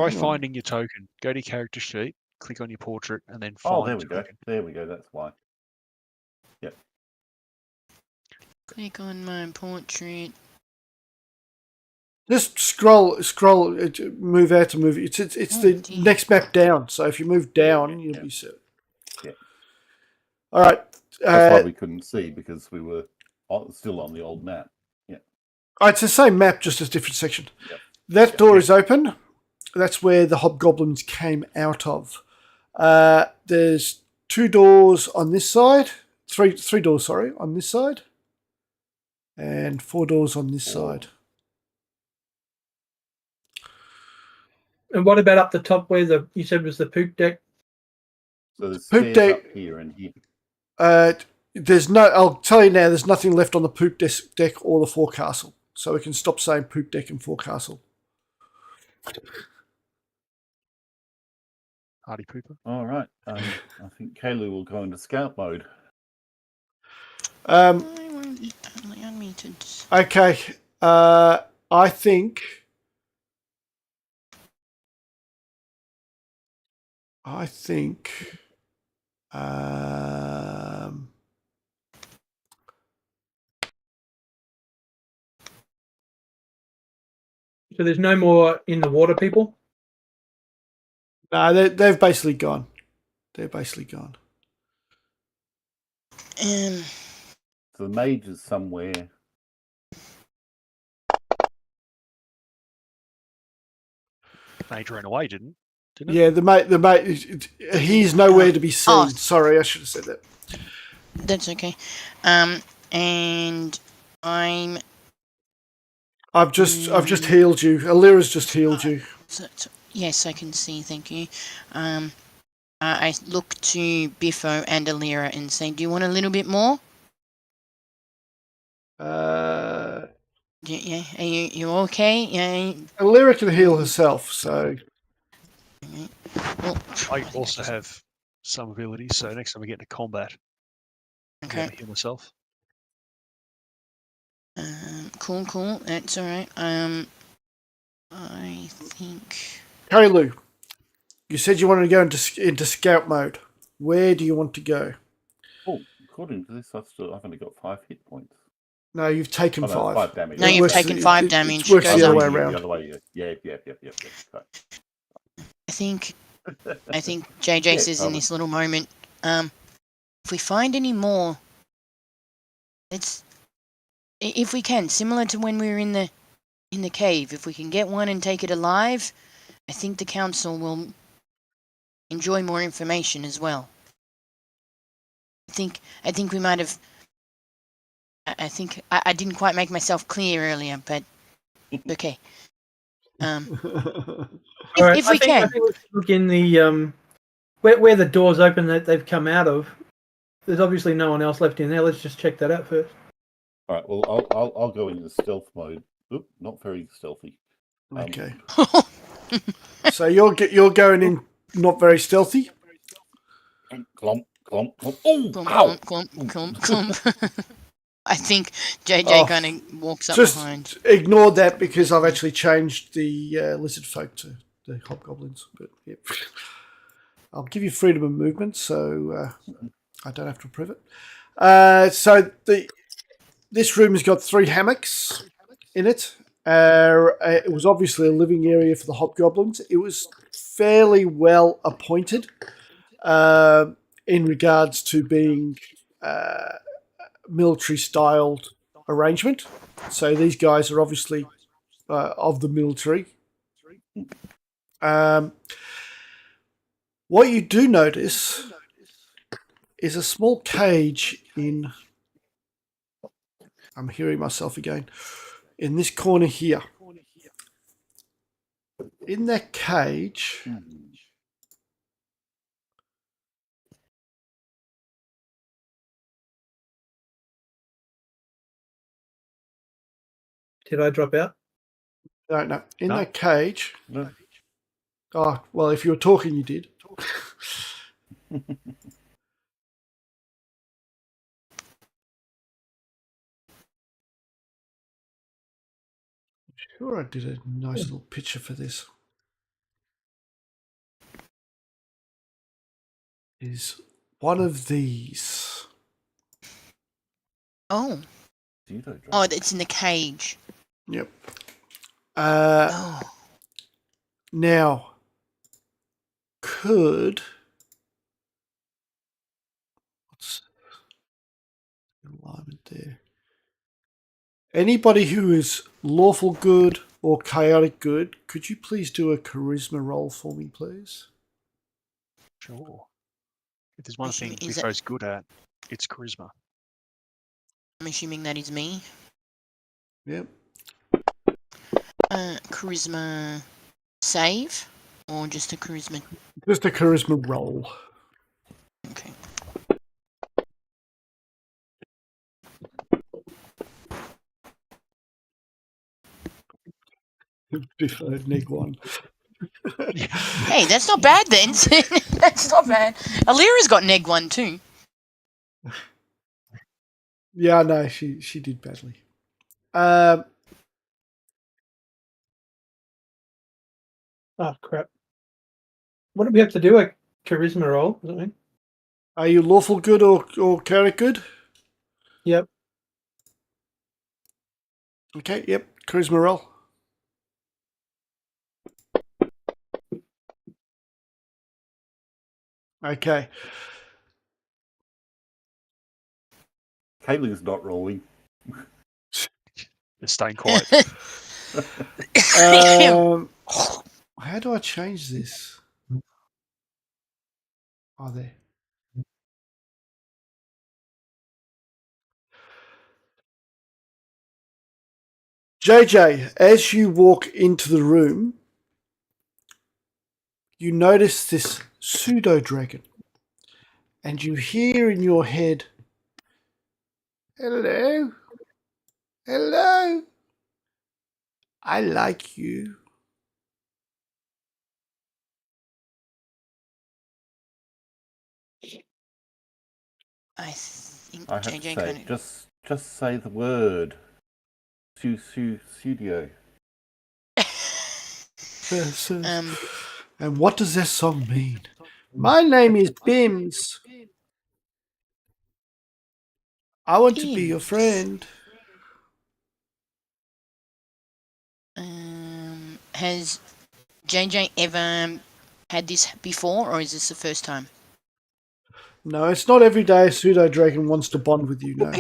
Hang on. finding your token. Go to your character sheet, click on your portrait, and then find Oh, there we go. token. There we go. That's why. Click on my portrait. just scroll, move out to move. It's Oh, the dear. next map down. So if you move down, Yeah, you'll yeah. be set. Yeah. All right. That's why we couldn't see, because we were still on the old map. It's the same map, just a different section. Yep. That door is open. That's where the hobgoblins came out of. There's 2 doors on this side. Three doors, sorry, on this side. And 4 doors on this side. And what about up the top where you said was the poop deck? So there's Poop stairs deck. up here and here. I'll tell you now, there's nothing left on the poop deck or the forecastle. So we can stop saying poop deck and forecastle. Hardy Pooper. All right. I think Kalu will go into scout mode. I won't be totally unmuted. Okay. I think So there's no more in the water people? no, they've basically gone. They're basically gone. So the mage is somewhere. Mage ran away, didn't it? Yeah, the mate, he's nowhere to be seen. Oh. Sorry, I should have said that. That's okay. And I'm I've just healed you. Alira's just healed you. yes, I can see. Thank you. I look to Biffo and Alira and say, "Do you want a little bit more?" Yeah. Are you okay? Yeah. Alira can heal herself, so Well, I also have some abilities, so next time we get into combat, I'm okay. going to heal myself. Cool. That's all right. I think. Kailu, you said you wanted to go into scout mode. Where do you want to go? Oh, according to this, I've only got 5 hit points. No, you've taken Oh, no, 5. 5 damage. No, you've taken 5 It damage. works Goes the other up. way The around. other way, yeah. Right. I think JJ says in this little moment, if we find any more, if we can, similar to when we were in the cave, if we can get one and take it alive, I think the council will enjoy more information as well. I think we might have. I think I didn't quite make myself clear earlier, but okay. All right, If we I can. think we should look in the where the doors open that they've come out of. There's obviously no one else left in there. Let's just check that out first. All right. Well, I'll go into stealth mode. Oop, not very stealthy. Okay. So you're going in not very stealthy. Clomp. Oh, Clump. I think JJ kind of walks up Just behind. ignore that because I've actually changed the lizard folk to the hobgoblins. But yep. I'll give you freedom of movement, so I don't have to approve it. So this room has got 3 hammocks in it. It was obviously a living area for the hobgoblins. It was fairly well appointed in regards to being military-styled arrangement. So these guys are obviously of the military. What you do notice is a small cage in... I'm hearing myself again. In this corner here. In that cage... Did I drop out? No. In No. that cage... No. Oh, well, if you were talking, you did. Sure, I did a nice little picture for this. Is one of these. Oh, it's in the cage. Yep. Oh, Now, could... What's the alignment there? Anybody who is lawful good or chaotic good, could you please do a charisma roll for me, please? Sure. If there's one Is thing it- Biffo's good at, it's charisma. I'm assuming that is me. Yep. Charisma save or just a charisma? Just a charisma roll. Okay. Before neg 1. Hey, that's not bad then. That's not bad. Alira's got neg 1 too. Yeah, no, she did badly. Oh crap! What do we have to do? A charisma roll? Is that right? Are you lawful good or chaotic good? Yep. Okay, yep. Charisma roll. Okay. Kaylee's not rolling. Just staying quiet. How do I change this? Oh, there. JJ, as you walk into the room, you notice this pseudo dragon, and you hear in your head, "Hello, hello, I like you." I think I have to JJ say, kind of. just say the word. Studio. And what does that song mean? My name is Bims. I want to be your friend. Has JJ ever had this before, or is this the first time? No, it's not every day a pseudo dragon wants to bond with you. No.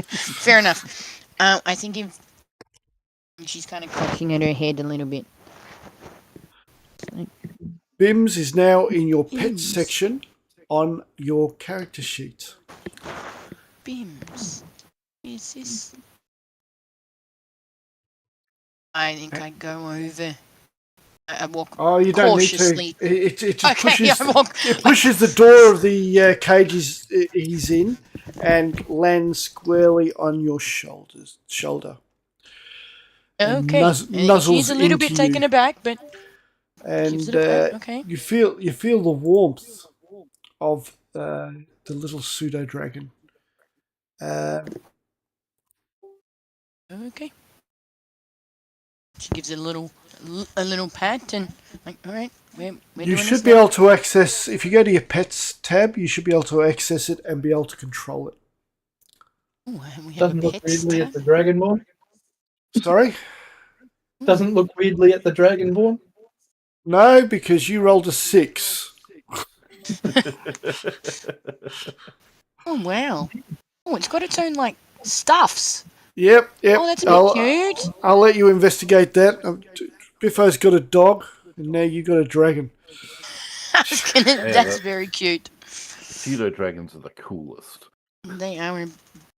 Fair enough. I think if she's kind of cocking at her head a little bit. Bims is now in your pet Bims. section on your character sheet. Bims. Is this? I think I go over. I walk Oh, you don't cautiously. need to. It just Okay, it pushes the door of the cage he's in and lands squarely on your shoulder. And Okay. nuzzles She's a little into bit taken you. aback, but And gives it a pat. Okay. you feel the warmth of the little pseudo dragon. Okay. She gives it a little pat and like, all right, we're You doing should this be now. able to access, if you go to your pets tab, you should be able to access it and be able to control it. Ooh, and we have Doesn't a look pet weirdly tab. at the Dragonborn. Sorry? Doesn't look weirdly at the Dragonborn. No, because you rolled a 6. Oh wow. Oh, it's got its own like stuffs. Yep. Oh, that's a bit cute. I'll let you investigate that. Biffo's got a dog, and now you've got a dragon. That's very cute. Pseudo dragons are the coolest. They are a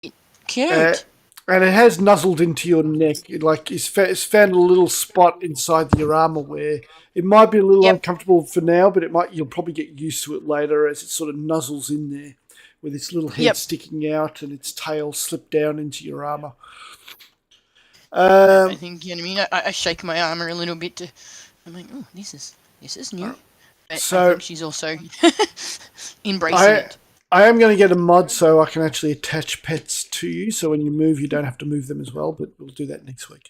bit cute. And it has nuzzled into your neck. It's found a little spot inside your armor where it might be a little uncomfortable for now, but you'll probably get used to it later as it sort of nuzzles in there, with its little head sticking out and its tail slipped down into your armor. I think, you know what I mean. I shake my armor a little bit to. I'm like, oh, this is new. But I think she's also embracing it. I am going to get a mod so I can actually attach pets to you, so when you move, you don't have to move them as well, but we'll do that next week.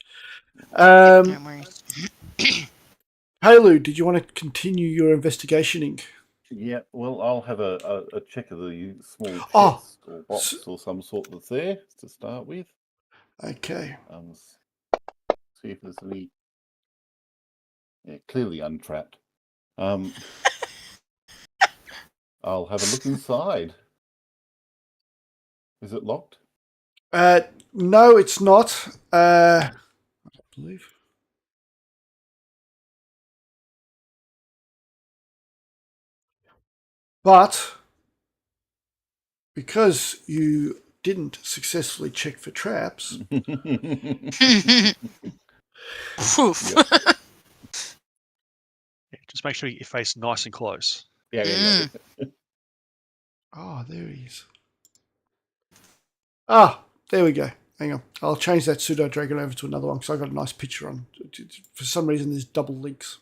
Don't worry. Halu, did you want to continue your investigationing? Yeah, well, I'll have a check of the small chest or box or some sort that's there to start with. Okay. See if there's any... Yeah, clearly untrapped. I'll have a look inside. Is it locked? No, it's not. I believe. But because you didn't successfully check for traps, Poof. Yeah, just make sure you face nice and close. Yeah. oh, there he is. Ah, there we go. Hang on. I'll change that pseudo dragon over to another one because I got a nice picture on. For some reason, there's double links.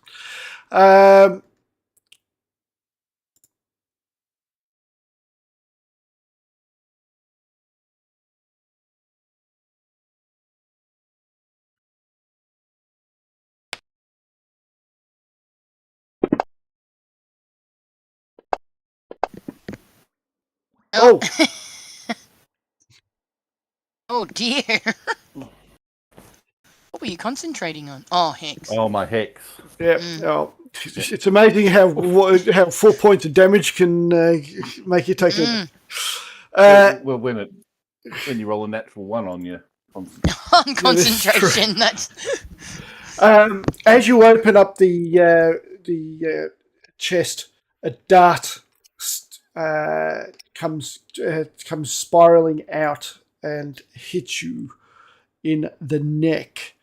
Oh. Oh dear. What were you concentrating on? Oh, hex. Oh, my hex. Yeah. Oh, it's amazing how 4 points of damage can make you take it. Well, when it When you roll a natural 1 on your On concentration, that's As you open up the chest, a dart comes spiraling out and hits you in the neck.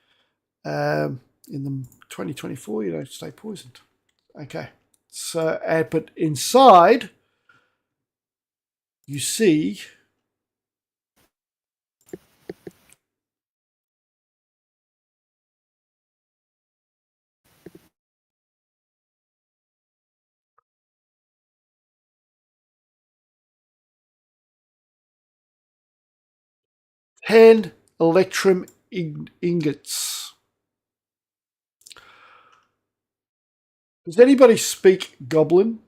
In the 2024, you don't stay poisoned. Okay. So, but inside, you see hand electrum ingots. Does anybody speak Goblin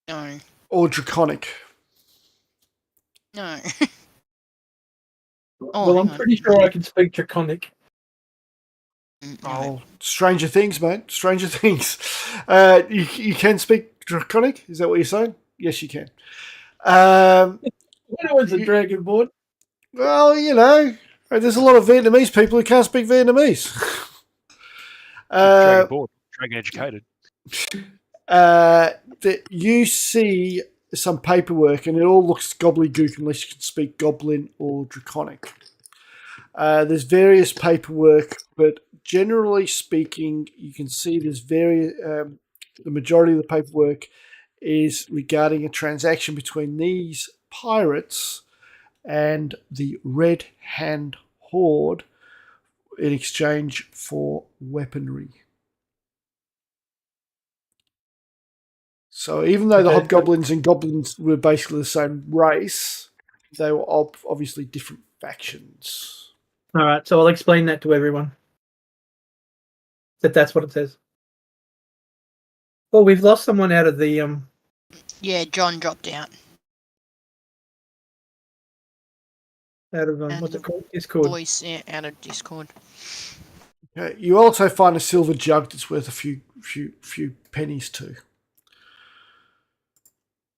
no, or Draconic? no. Well, I'm hang on. pretty sure I can speak Draconic. No. Oh, Stranger Things, mate. Stranger Things. You can speak Draconic? Is that what you're saying? Yes, you can. When I was a Dragonborn. Well, you know, there's a lot of Vietnamese people who can't speak Vietnamese. Dragon board, dragon educated. That you see some paperwork, and it all looks gobbledygook unless you can speak Goblin or Draconic. There's various paperwork, but generally speaking, you can see there's the majority of the paperwork is regarding a transaction between these pirates and the Red Hand Horde in exchange for weaponry. So even though the Okay. Hobgoblins and Goblins were basically the same race, they were obviously different factions. All right, so I'll explain that to everyone. That's what it says. Well, we've lost someone out of the Yeah, John dropped out. what's it called? Discord. Voice out of Discord. Okay. You also find a silver jug that's worth a few pennies too.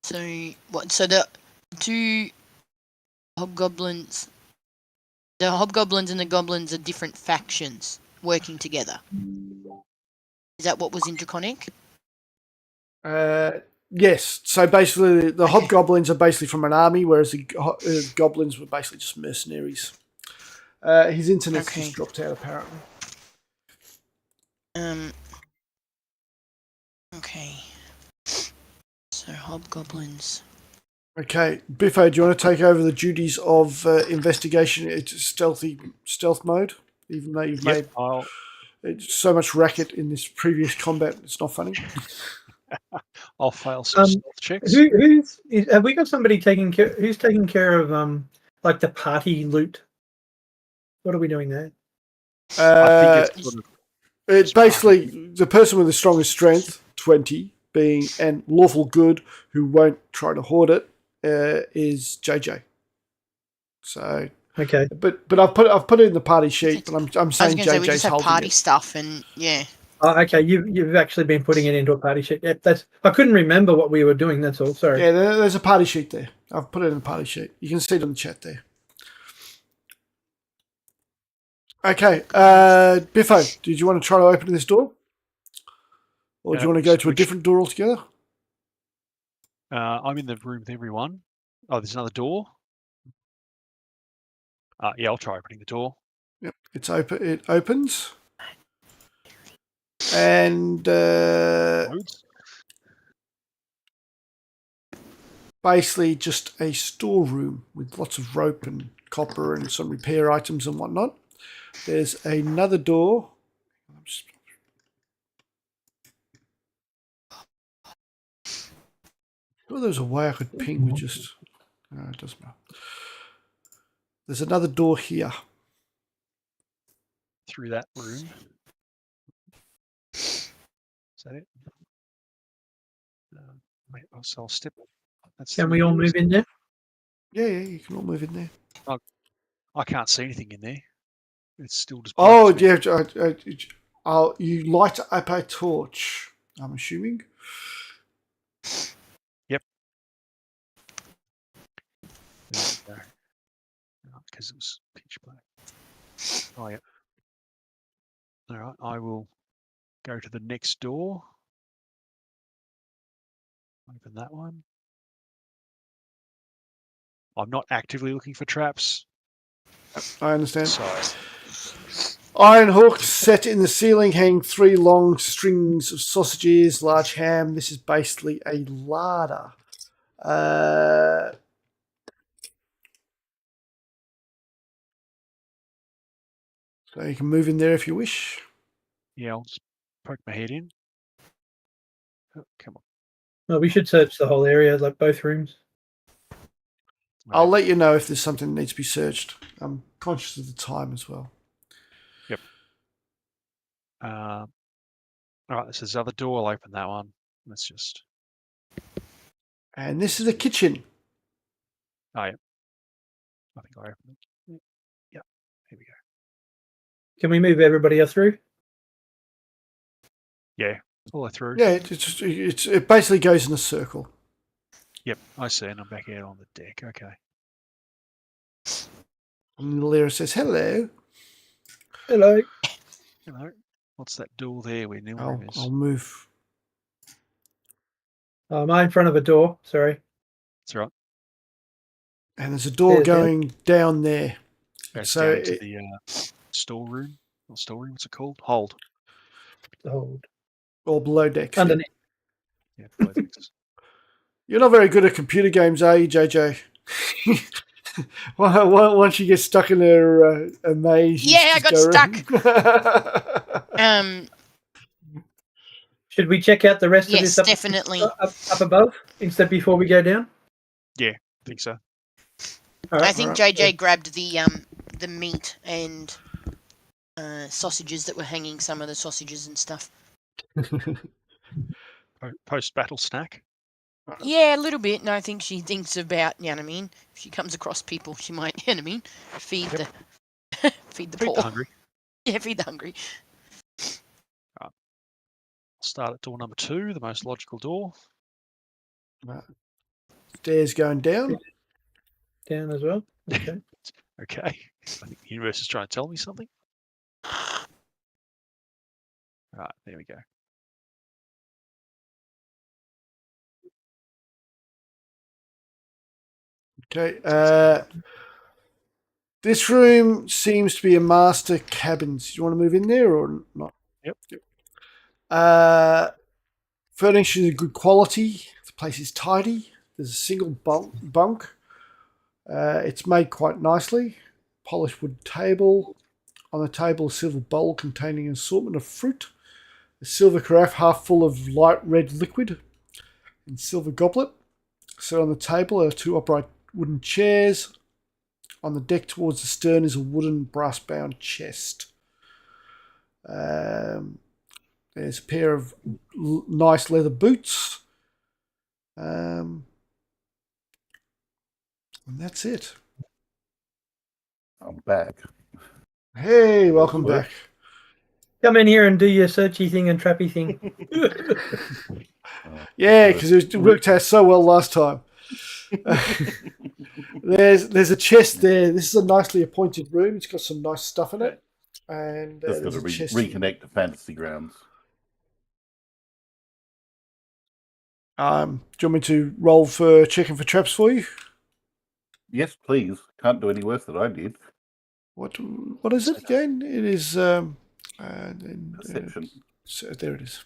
So what? So the two hobgoblins, the hobgoblins and the goblins are different factions working together. Is that what was in Draconic? Yes. So basically, the Hobgoblins are basically from an army, whereas the Goblins were basically just mercenaries. His internet's Okay. just dropped out, apparently. Okay. So hobgoblins. Okay, Biffo, do you want to take over the duties of investigation? It's stealth mode, even though you've made so much racket in this previous combat. It's not funny. I'll fail some stealth checks. Have we got somebody taking care? Who's taking care of like the party loot? What are we doing there? I think it's sort of It's basically the person with the strongest strength, 20, being and lawful good, who won't try to hoard it, is JJ. So Okay. but I've put it in the party sheet, but I'm I was saying going to say we JJ's just have holding party it. stuff and yeah. Oh, okay. You've actually been putting it into a party sheet. Yep, I couldn't remember what we were doing. That's all. Sorry. Yeah, there's a party sheet there. I've put it in the party sheet. You can see it in the chat there. Okay, Biffo, did you want to try to open this door? Or do you want to go to a different door altogether? I'm in the room with everyone. Oh, there's another door. Yeah, I'll try opening the door. Yep, it's open. It opens, and Loads. basically just a storeroom with lots of rope and copper and some repair items and whatnot. There's another door. Oh, there's a way I could ping with just. No, it doesn't matter. There's another door here. Through that room. Is that it? Wait, so I'll step. That's Can through we all there, move isn't in there? Yeah, you can all move in there. it? I can't see anything in there. It's still just. Oh, black to me. yeah. You light up a torch, I'm assuming. Yep. There we go. because it was pitch black. Oh, yeah. All right, I will go to the next door. Open that one. I'm not actively looking for traps. I understand. So, Iron hooks set in the ceiling hang 3 long strings of sausages, large ham. This is basically a larder. So you can move in there if you wish. yeah, I'll just poke my head in. Oh, come on. Well, we should search the whole area, like both rooms. I'll Right. let you know if there's something that needs to be searched. I'm conscious of the time as well. Yep. All right, there's this other door. I'll open that one. Let's just... And this is the kitchen. Oh, yeah. I think I opened it. Yeah, here we go. Can we move everybody else through? Yeah, all the way through. Yeah, it basically goes in a circle. Yep, I see, and I'm back out on the deck. Okay. And Lyra says, hello. Hello. Hello. What's that door there where Nilrim is? I'll move. Am I in front of a door? Sorry. That's right. And there's a door There's going down there. Goes So down into the storeroom. Not storeroom, what's it called? Hold. Hold. Or below decks. Underneath. Yeah, below decks. You're not very good at computer games, are you, JJ? Once you get stuck in a maze. you Yeah, I just got go around. Should we check out the rest of Yes, this up, definitely. up above instead before we go down? Yeah, I think so. All I right. think alright. JJ grabbed the meat and sausages that were hanging, some of the sausages and stuff. Post-battle snack. Yeah, a little bit. And I think she thinks about, you know what I mean? If she comes across people, she might, you know what I mean? Feed the feed the Feed poor. the hungry. Yeah, feed the hungry. I'll start at door number 2, the most logical door. Stairs going down. Down as well. Okay. Okay. I think the universe is trying to tell me something. Right, there we go. Okay. This room seems to be a master cabins. Do you want to move in there or not? Yep. Furniture is good quality. The place is tidy. There's a single bunk. It's made quite nicely. Polished wood table. On the table, a silver bowl containing an assortment of fruit. A silver carafe half full of light red liquid. And silver goblet. Set on the table are 2 upright wooden chairs. On the deck towards the stern is a wooden brass-bound chest. There's a pair of nice leather boots. And that's it. I'm back. Hey, welcome back. Come in here and do your searchy thing and trappy thing. Yeah, because it worked out so well last time. There's a chest there. This is a nicely appointed room. It's got some nice stuff in it. And Just got there's to a chest. reconnect to Fantasy Grounds. Do you want me to roll for checking for traps for you? Yes, please. Can't do any worse than I did. What is it again? It is Perception. so there it is.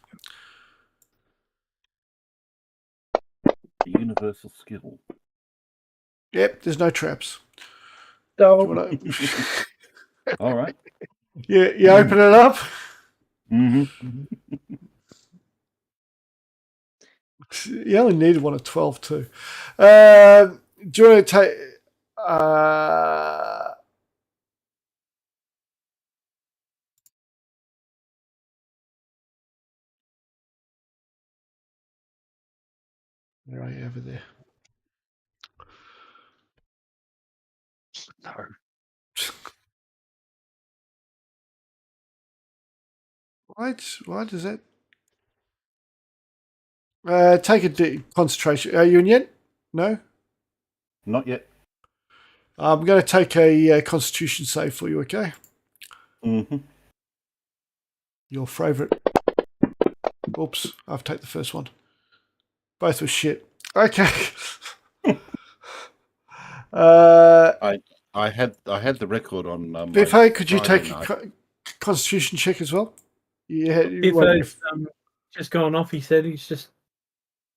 A universal skill. Yep, there's no traps. So, Do you want to... All right. you open it up. Mm-hmm. You only needed one of 12 too. Do you want to take? Where are you over there? No. Why does that? Take a concentration. Are you in yet? No. Not yet. I'm going to take a Constitution save for you, okay? Mm-hmm. Your favourite. Oops, I've taken the first one. Both were shit. Okay. I had the record on my Biffo, could you Friday take night. a Constitution check as well? Yeah, Biffo's just gone off. He said he's just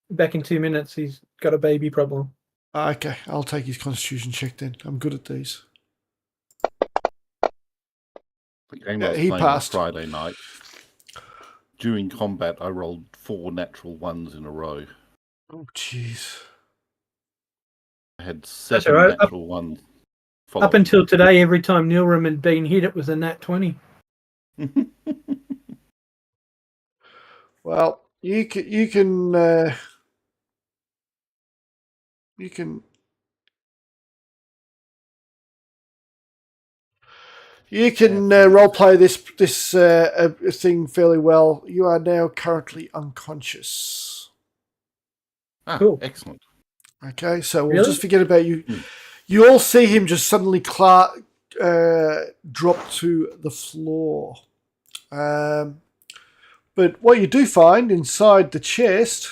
back in 2 minutes. He's got a baby problem. Okay, I'll take his Constitution check then. I'm good at these. The game Yeah, I was he playing passed. on Friday night. During combat, I rolled 4 natural ones in a row. Oh, jeez. I had That's 7 all right. natural ones. Up until today, every time Nilram had been hit, it was a nat 20. Well, you can role play this thing fairly well. You are now currently unconscious. Cool. Excellent. Okay, so we'll Really? just forget about you. Hmm. You all see him just suddenly drop to the floor. But what you do find inside the chest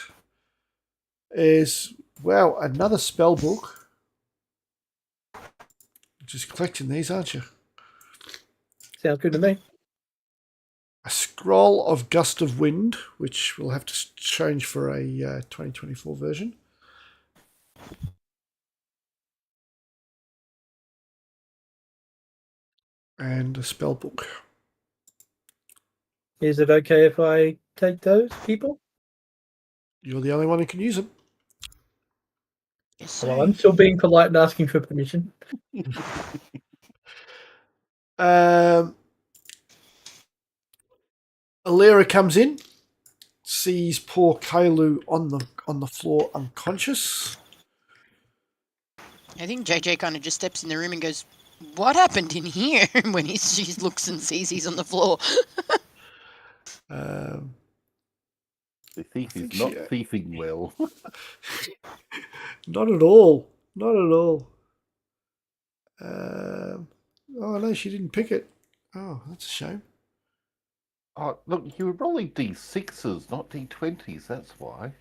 is, wow, another spell book. You're just collecting these, aren't you? Sounds good to me. A scroll of Gust of Wind, which we'll have to change for a 2024 version. And a spell book. Is it okay if I take those, people? You're the only one who can use them. Yes, Well, sir. I'm still being polite and asking for permission. Alira comes in, sees poor Kailu on the floor unconscious. I think JJ kind of just steps in the room and goes, "What happened in here?" when she looks and sees he's on the floor. The thief is think not she- thieving well. Not at all. Not at all. Oh no, she didn't pick it. Oh, that's a shame. Oh, look, you were rolling D6s, not D20s, that's why.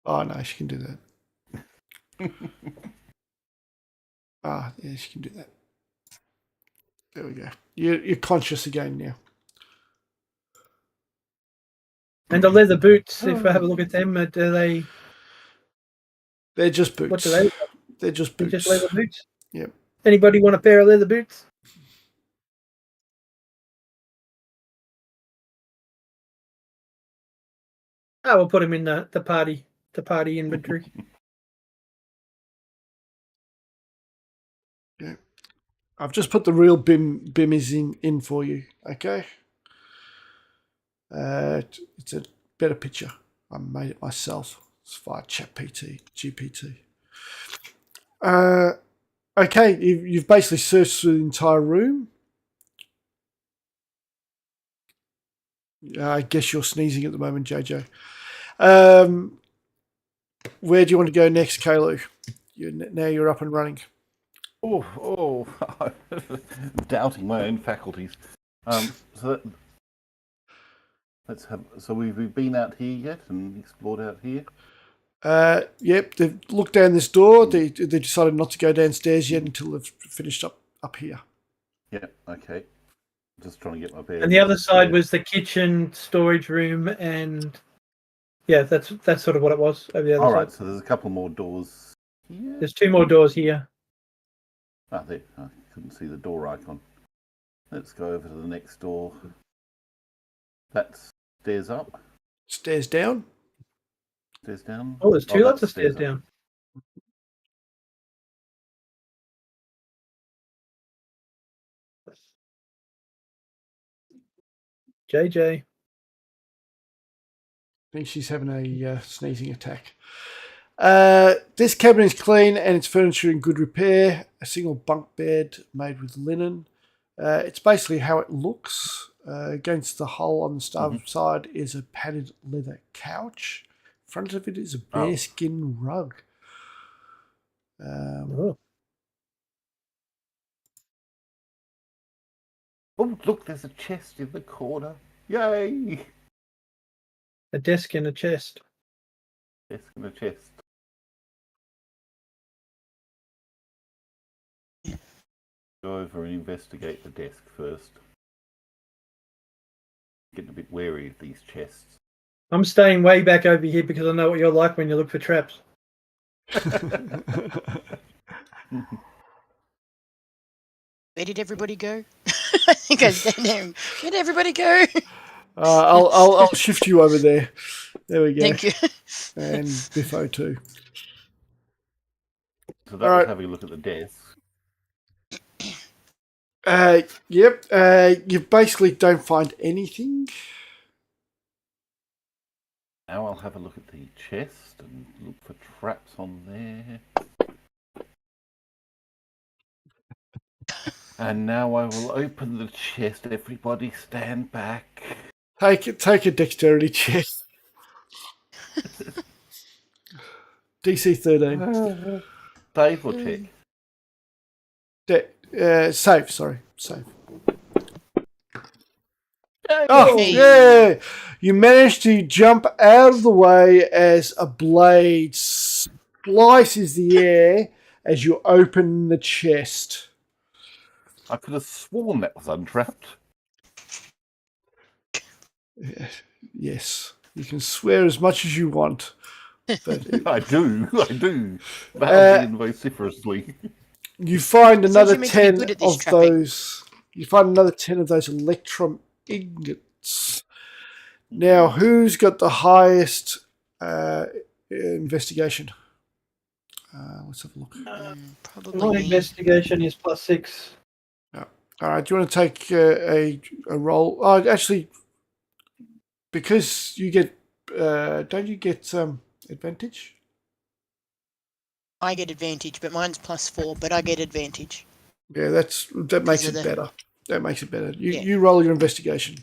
Oh no, she can do that. Yeah, she can do that. There we go. You're conscious again now. And the leather boots, if I have a look at them, do they... They're just boots. What do they... They're just They're boots. just leather boots? Yep. Anybody want a pair of leather boots? Oh, we'll put them in the party inventory. Yeah. I've just put the real BIM in for you. Okay. It's a better picture. I made it myself. It's via GPT. Okay, you've basically searched through the entire room. I guess you're sneezing at the moment, JJ. Where do you want to go next, Kalu? Now you're up and running. Oh, doubting my own faculties. So we've been out here yet and explored out here. Yep, they've looked down this door. They decided not to go downstairs yet until they've finished up here. Yeah, okay. Just trying to get my bearings. And the other side was the kitchen, storage room, and yeah, that's sort of what it was over the other All side. right, so there's a couple more doors here. There's 2 more doors here. There. I couldn't see the door icon. Let's go over to the next door. That's stairs up. Stairs down. Stairs down. Oh, there's 2 lots that's of stairs up. down. JJ. I think she's having a sneezing attack. This cabinet is clean and its furniture in good repair. A single bunk bed made with linen. It's basically how it looks. Against the hull on the starboard side is a padded leather couch. In front of it is a bearskin rug. Oh, Oh, look, there's a chest in the corner. Yay! a desk and a chest. Desk and a chest. Go over and investigate the desk first. Getting a bit wary of these chests. I'm staying way back over here because I know what you're like when you look for traps. Where did everybody go? I think I stand there. Where did everybody go? I'll shift you over there. There we go. Thank you. And Biffo too. So that All was right. having a look at the desk. Yep. You basically don't find anything. Now I'll have a look at the chest and look for traps on there. And now I will open the chest. Everybody stand back. Take a dexterity check. DC 13. Save or check? Save. Sorry, save. Yay! Oh, Hey. yeah! You managed to jump out of the way as a blade slices the air as you open the chest. I could have sworn that was untrapped. Yes, you can swear as much as you want, but I do. Loudly and vociferously. you find Says another you're meant to be 10 good at this of trapping. those. You find another 10 of those electrum ingots. Now, who's got the highest investigation? Let's have a look. My Probably me. investigation is +6. All right, do you want to take a roll? Oh, actually, because you get, don't you get advantage? I get advantage, but mine's +4, but I get advantage. Yeah, that makes of it the- better. That makes it better. Yeah. You roll your investigation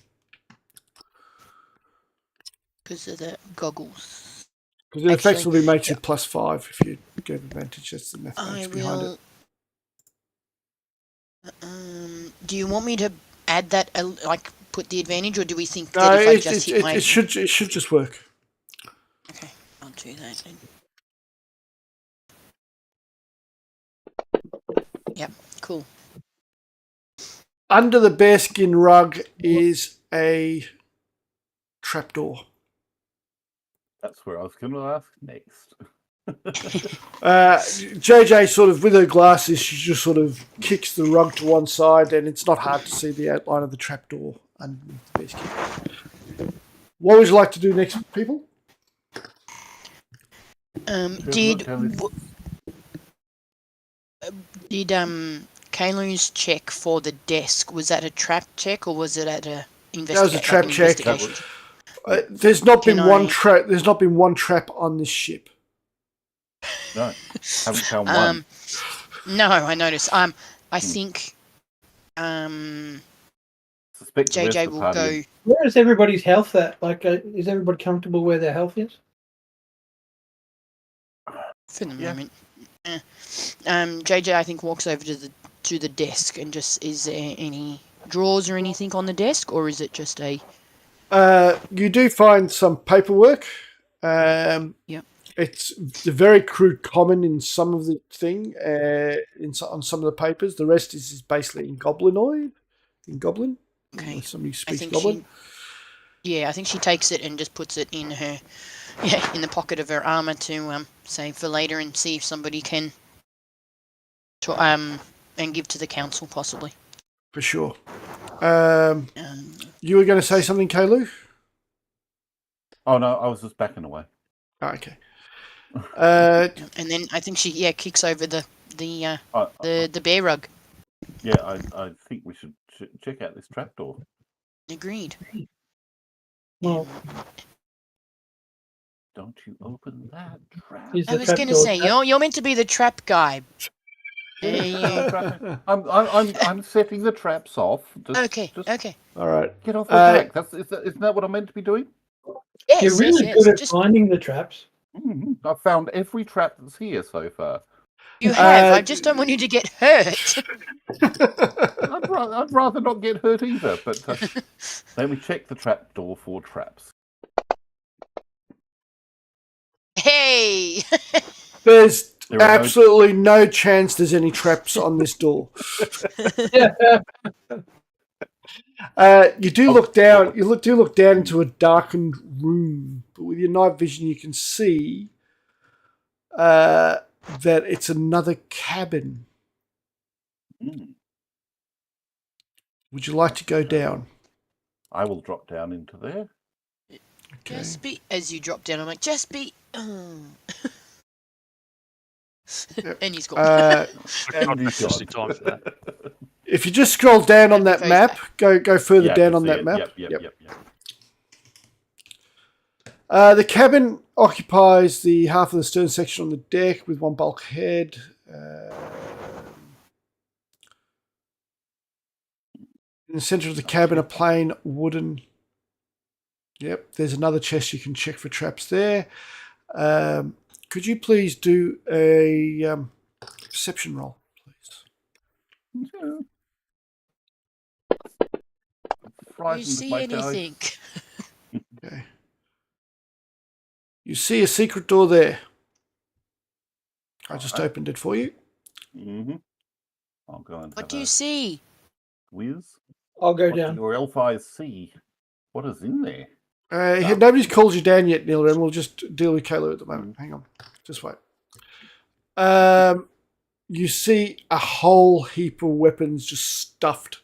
Because of the goggles. because it Actually, effectively makes it +5 if you get advantage. That's the I mathematics behind will. it. Do you want me to add that, like, put the advantage, or do we think No, that if I just hit my... it should just work. Okay, I'll do that then. Yep, cool. Under the bearskin rug is a trapdoor. That's where I was going to ask next. JJ sort of, with her glasses, she just sort of kicks the rug to one side, and it's not hard to see the outline of the trapdoor underneath the bearskin. What would you like to do next, people? Did Kaylu's check for the desk, was that a trap check, or was it at a That was a trap check. There's not been one trap. There's not been one trap on this ship. No, haven't found one. No, I noticed. I think Suspect the rest JJ of the will party go. is- Where is everybody's health at? Like, is everybody comfortable where their health is? For the Yeah. moment. JJ, I think, walks over to the desk and just, is there any drawers or anything on the desk, or is it just a... You do find some paperwork. Yep. It's very crude common in some of the thing, on some of the papers. The rest is basically in Goblin. Okay. Unless somebody I speaks think Goblin. I think she takes it and just puts it in her, in the pocket of her armor to save for later and see if somebody can, and give to the council possibly. For sure. You were going to say something, Kaylu? Oh no, I was just backing away. Oh, okay. And then I think she kicks over the bear rug. Yeah, I think we should check out this trapdoor. Agreed. Well, Don't you open that trap? is I the was going to trapdoor say trapped? you're meant to be the trap guy. I'm setting the traps off. Okay. Just Okay. All right. get off the back. Isn't that what I'm meant to be doing? Yes. You're really yes, good at Just finding the traps. I've found every trap that's here so far. You have. I just don't want you to get hurt. I'd rather not get hurt either, but let me check the trap door for traps. Hey! There's There are absolutely no chance there's any traps on this door. You do look down. You do look down into a darkened room, but with your night vision, you can see that it's another cabin. Mm. Would you like to go down? I will drop down into there. Okay. Just be... As you drop down, I'm like, just be... Yep. And he's gone. Not just in time for that. If you just scroll down on that Face map, go further Yeah, I down can on see that it. map. Yep. The cabin occupies the half of the stern section on the deck with one bulkhead. In the center of the cabin, a plain wooden. Yep, there's another chest you can check for traps there. Could you please do a perception roll, please? Do you see anything? Okay. You see a secret door there. I just opened it for you. Mm-hmm. I'll go and What have do you a see? whiz. I'll go What do down. your elf eyes see? What is in there? Nobody's called you down yet, Neil, and we'll just deal with Kayla at the moment. Hang on. Just wait. You see a whole heap of weapons just stuffed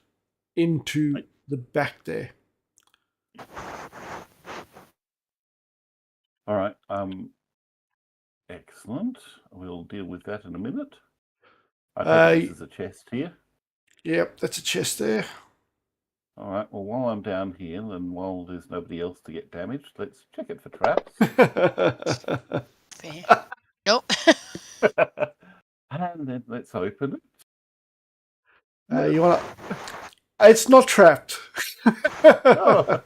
into the back there. All right. Excellent. We'll deal with that in a minute. I think this is a chest here. Yep, that's a chest there. All right. Well, while I'm down here, and while there's nobody else to get damaged, let's check it for traps. Fair. Nope. And then let's open it. You want to? It's not trapped. Oh.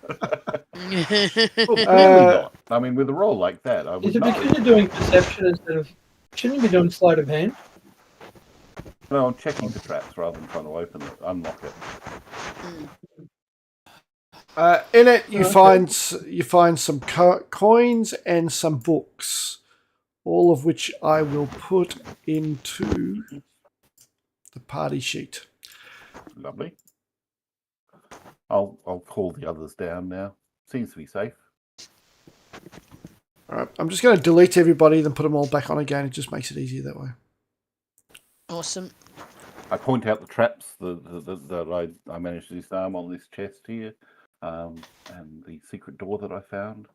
Well, clearly not. I mean, with a roll like that, I would Is it know. because you're doing perception instead of... Shouldn't you be doing sleight of hand? No, I'm checking for traps rather than trying to open it, unlock it. In it, you Okay. find some coins and some books, all of which I will put into the party sheet. Lovely. I'll call the others down now. Seems to be safe. All right, I'm just going to delete everybody, then put them all back on again. It just makes it easier that way. Awesome. I point out the traps that I managed to disarm on this chest here, and the secret door that I found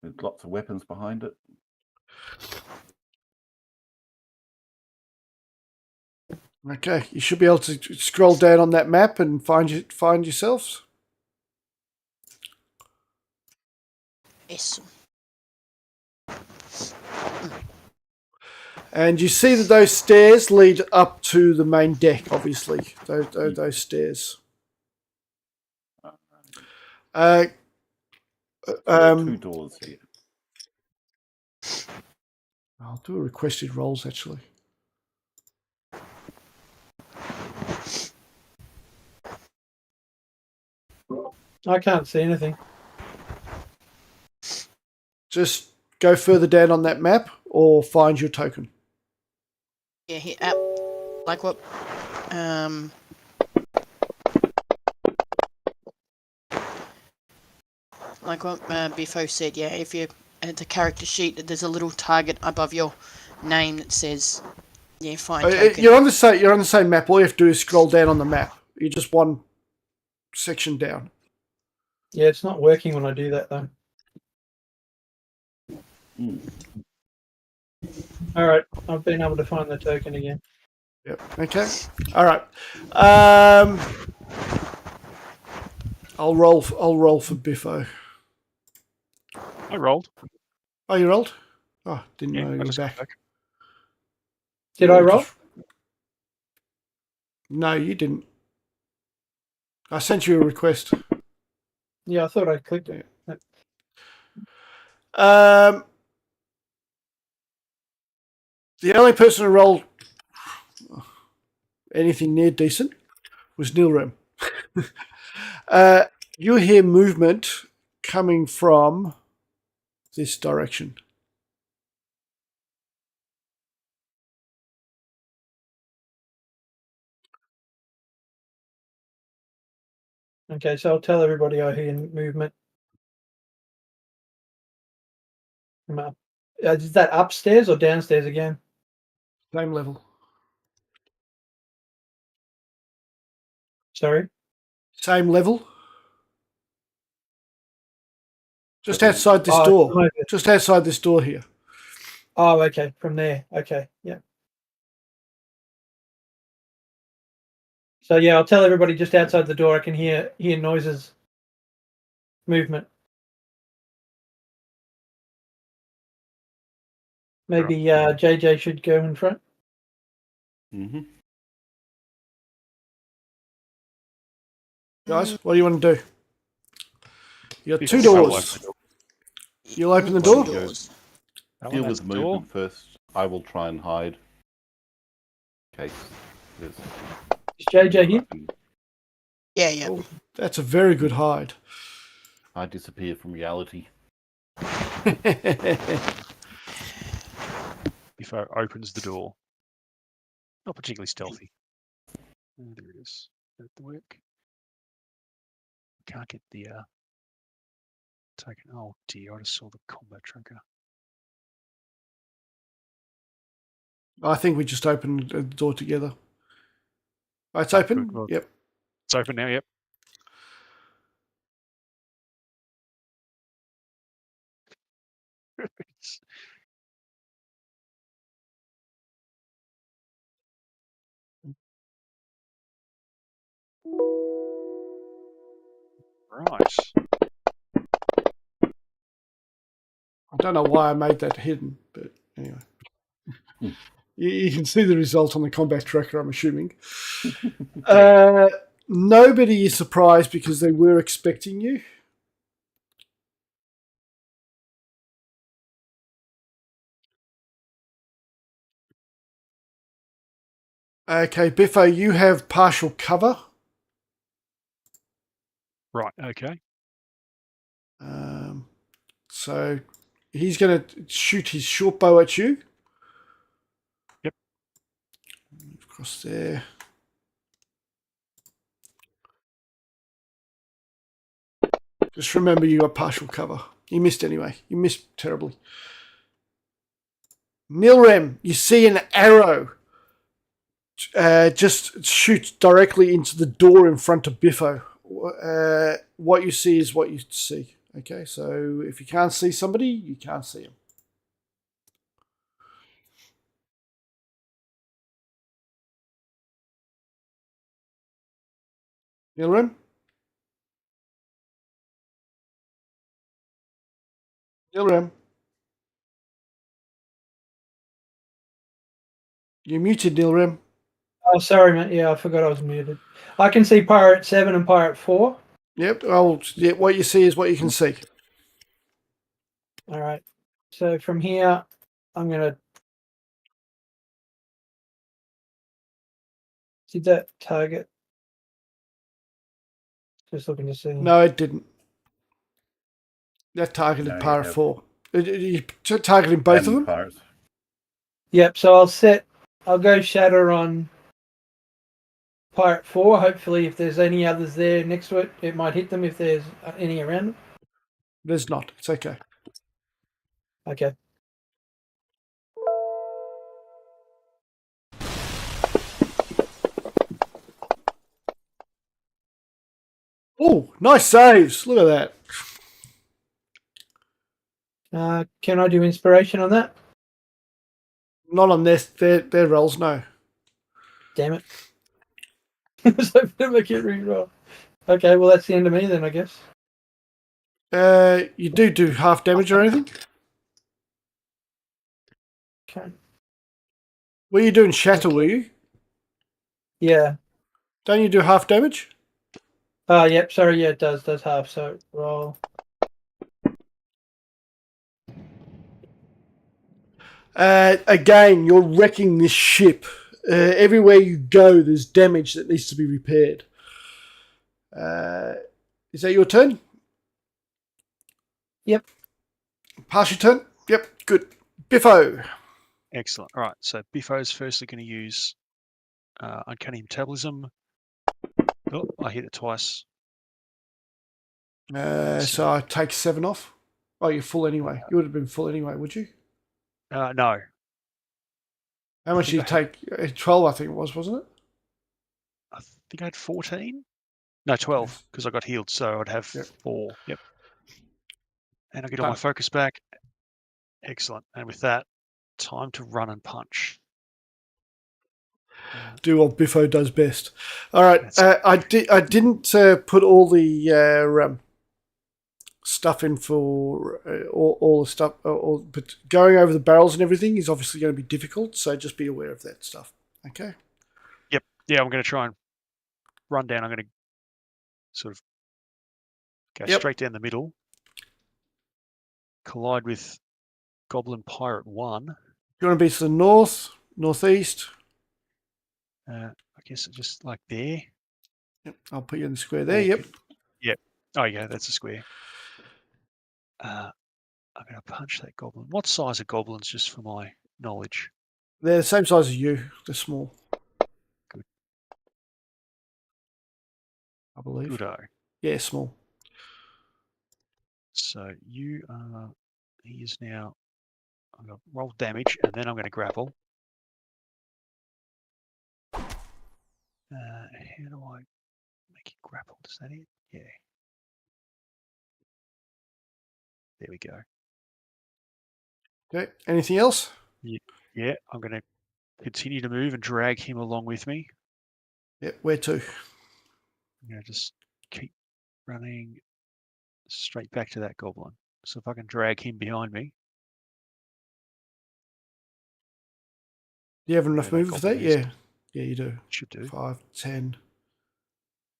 with lots of weapons behind it. Okay, you should be able to scroll down on that map and find yourselves. Yes. And you see that those stairs lead up to the main deck, obviously. Those stairs. There are two doors here. I'll do a requested rolls, actually. I can't see anything. Just go further down on that map or find your token. Yeah, here, like what, Biffo said, yeah, if you, at the character sheet, there's a little target above your name that says, yeah, find token. You're on the same map. All you have to do is scroll down on the map. You're just one section down. Yeah, it's not working when I do that, though. All right, I've been able to find the token again. Yep. Okay. All right. I'll roll for Biffo. I rolled. Oh, you rolled? Oh, didn't Yeah, know you I were just got back. Did I roll? No, you didn't. I sent you a request. Yeah, I thought I clicked it. The only person who rolled anything near decent was Nilrim. You hear movement coming from this direction. Okay, so I'll tell everybody I hear movement. Is that upstairs or downstairs again? Same level. Sorry. Same level. Just outside this Oh, door. from over- Just outside this door here. Oh, okay. From there. Okay. Yeah. So yeah, I'll tell everybody just outside the door. I can hear noises, movement. Maybe JJ should go in front. Mm-hmm. Guys, what do you want to do? You got two Before I doors. open You'll open the Two door? doors. that Deal one, with that's the the door. movement first. I will try and hide. Okay. There's Is JJ here? Yeah, yeah. Oh, that's a very good hide. I disappear from reality. Before opens the door. Not particularly stealthy. Oh, there it is. That the work. Can't get the token. Oh dear, I just saw the combat tracker. I think we just opened the door together. Oh, it's Oh, open? good. Well, Yep. It's open now, yep. It's- right. I don't know why I made that hidden, but anyway. Hmm. You can see the result on the combat tracker, I'm assuming. Yeah. Nobody is surprised because they were expecting you. Okay, Biffo, you have partial cover. Right, okay. So he's going to shoot his short bow at you. Yep. Across there. Just remember you got partial cover. You missed anyway. You missed terribly. Nilrem, you see an arrow just shoots directly into the door in front of Biffo. What you see is what you see. Okay, so if you can't see somebody, you can't see him. Nilrem? Nilrem? You're muted, Nilrem. Oh, sorry, mate. Yeah, I forgot I was muted. I can see Pirate 7 and Pirate 4. Yep, well, yeah, what you see is what you can see. All right. So from here, I'm going to... Did that target? Just looking to see. No, it didn't. That targeted No, you Pirate have- 4. You targeting both of And them? pirates. Yep, so I'll go Shatter on Pirate 4. Hopefully, if there's any others there next to it, it might hit them if there's any around them. There's not. It's okay. Okay. Oh, nice saves. Look at that. Can I do Inspiration on that? Not on their rolls, no. Damn it. So I can't re-roll. Okay, well, that's the end of me then, I guess. You do half damage or anything? Okay. Were you doing shatter, were you? Yeah. Don't you do half damage? Oh, yep. Sorry. Yeah, it does half. So roll. Again, you're wrecking this ship. Everywhere you go, there's damage that needs to be repaired. Is that your turn? Yep. Pass your turn? Yep, good. Biffo. Excellent. All right, so Biffo's firstly going to use Uncanny Metabolism. Oh, I hit it twice. So I take 7 off. Oh, you're full anyway. You would have been full anyway, would you? No. How much did you take? 12, I think it was, wasn't it? I think I had 14. No, 12, because I got healed, so I'd have 4. Yep. And I get all my focus back. Excellent. And with that, time to run and punch. Do what Biffo does best. All right. I didn't put all the stuff in for all the stuff, but going over the barrels and everything is obviously going to be difficult. So just be aware of that stuff. Okay. Yep. Yeah, I'm going to try and run down. I'm going to sort of go straight down the middle, collide with Goblin Pirate 1. You want to be to the north, northeast? I guess just like there. Yep. I'll put you in the square there. Yep. Yep. Oh, yeah, that's a square. I'm going to punch that goblin. What size are goblins, just for my knowledge? They're the same size as you. They're small. Good. I believe. Good-o. Yeah, small. So he is now, I'm going to roll damage, and then I'm going to grapple. How do I make it grapple? Is that it? Yeah. There we go. Okay. Anything else? Yeah, I'm going to continue to move and drag him along with me. Yep. Where to? I'm going to just keep running straight back to that goblin. So if I can drag him behind me. Do you have enough movement for that? Yeah. Yeah, you do. Should do. 5, 10,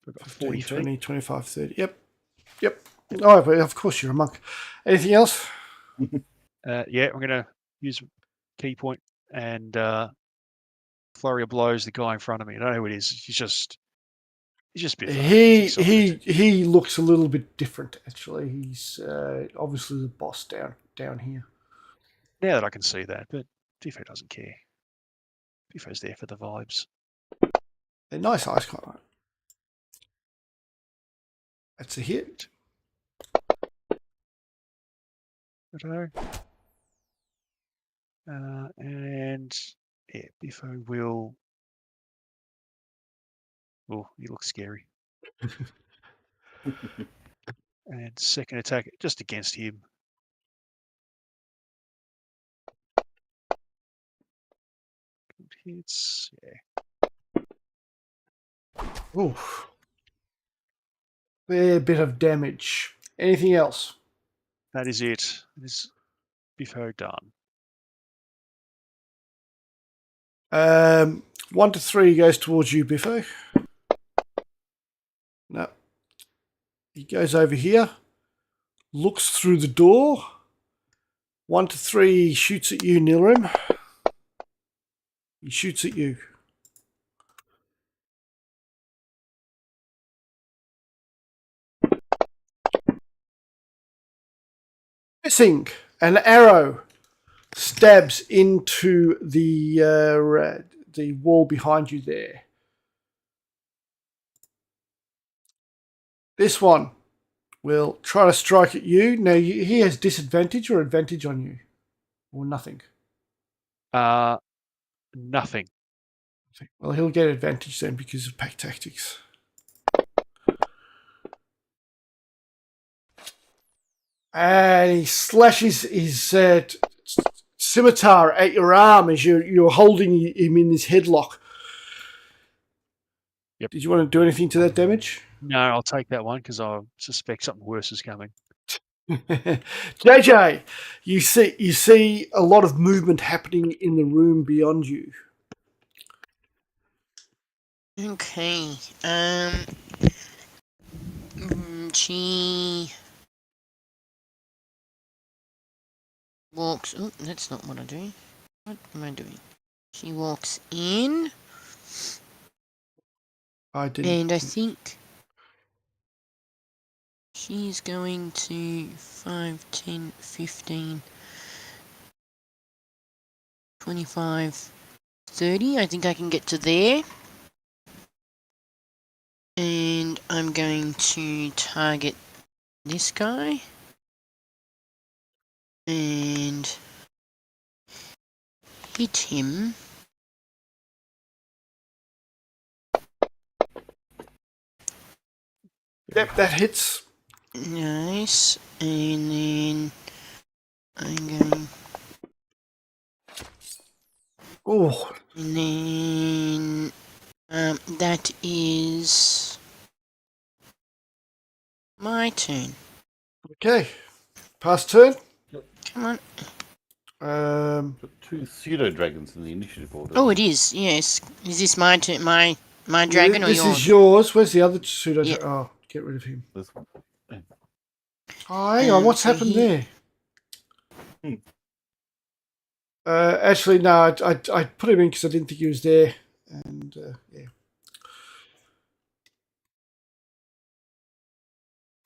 We've got 15, 40 20, feet. 25, 30. Yep. Oh, but of course you're a monk. Anything else? Yeah, I'm going to use key point and flurry of blows the guy in front of me. I don't know who it is. He's just Biffo. He looks a little bit different actually. He's obviously the boss down here. Now that I can see that, but Biffo doesn't care. Biffo's there for the vibes. A nice ice color. That's a hit. And yeah, Biffo will. Oh, he looks scary. And second attack just against him. Good hits. Yeah. Oof. Fair bit of damage. Anything else? That is it. It is Biffo done. 1 to 3 goes towards you, Biffo. No. He goes over here. Looks through the door. 1 to 3 shoots at you, Nilrim. He shoots at you. Missing. An arrow stabs into the wall behind you there. This one will try to strike at you. Now, he has disadvantage or advantage on you? Or nothing? Nothing. Well, he'll get advantage then because of pack tactics. And he slashes his scimitar at your arm as you're holding him in this headlock. Yep. Did you want to do anything to that damage? No, I'll take that one because I suspect something worse is coming. JJ, you see a lot of movement happening in the room beyond you. Okay. She walks. Oh, that's not what I do. What am I doing? She walks in, I didn't. and I think she's going to 5, 10, 15, 25, 30. I think I can get to there. And I'm going to target this guy. And hit him. Yep, that hits. Nice. And then I'm going. Oh, And then that is my turn. okay. Pass turn. Come on. Got 2 pseudo dragons in the initiative order. Oh, it is. Yes. Is this my turn? My dragon or this yours? is yours. Where's the other pseudo? Yeah. Oh, get rid of him. This one. Oh, hang on. What's so happened he- there? Hmm. Actually, no. I put him in because I didn't think he was there, and yeah.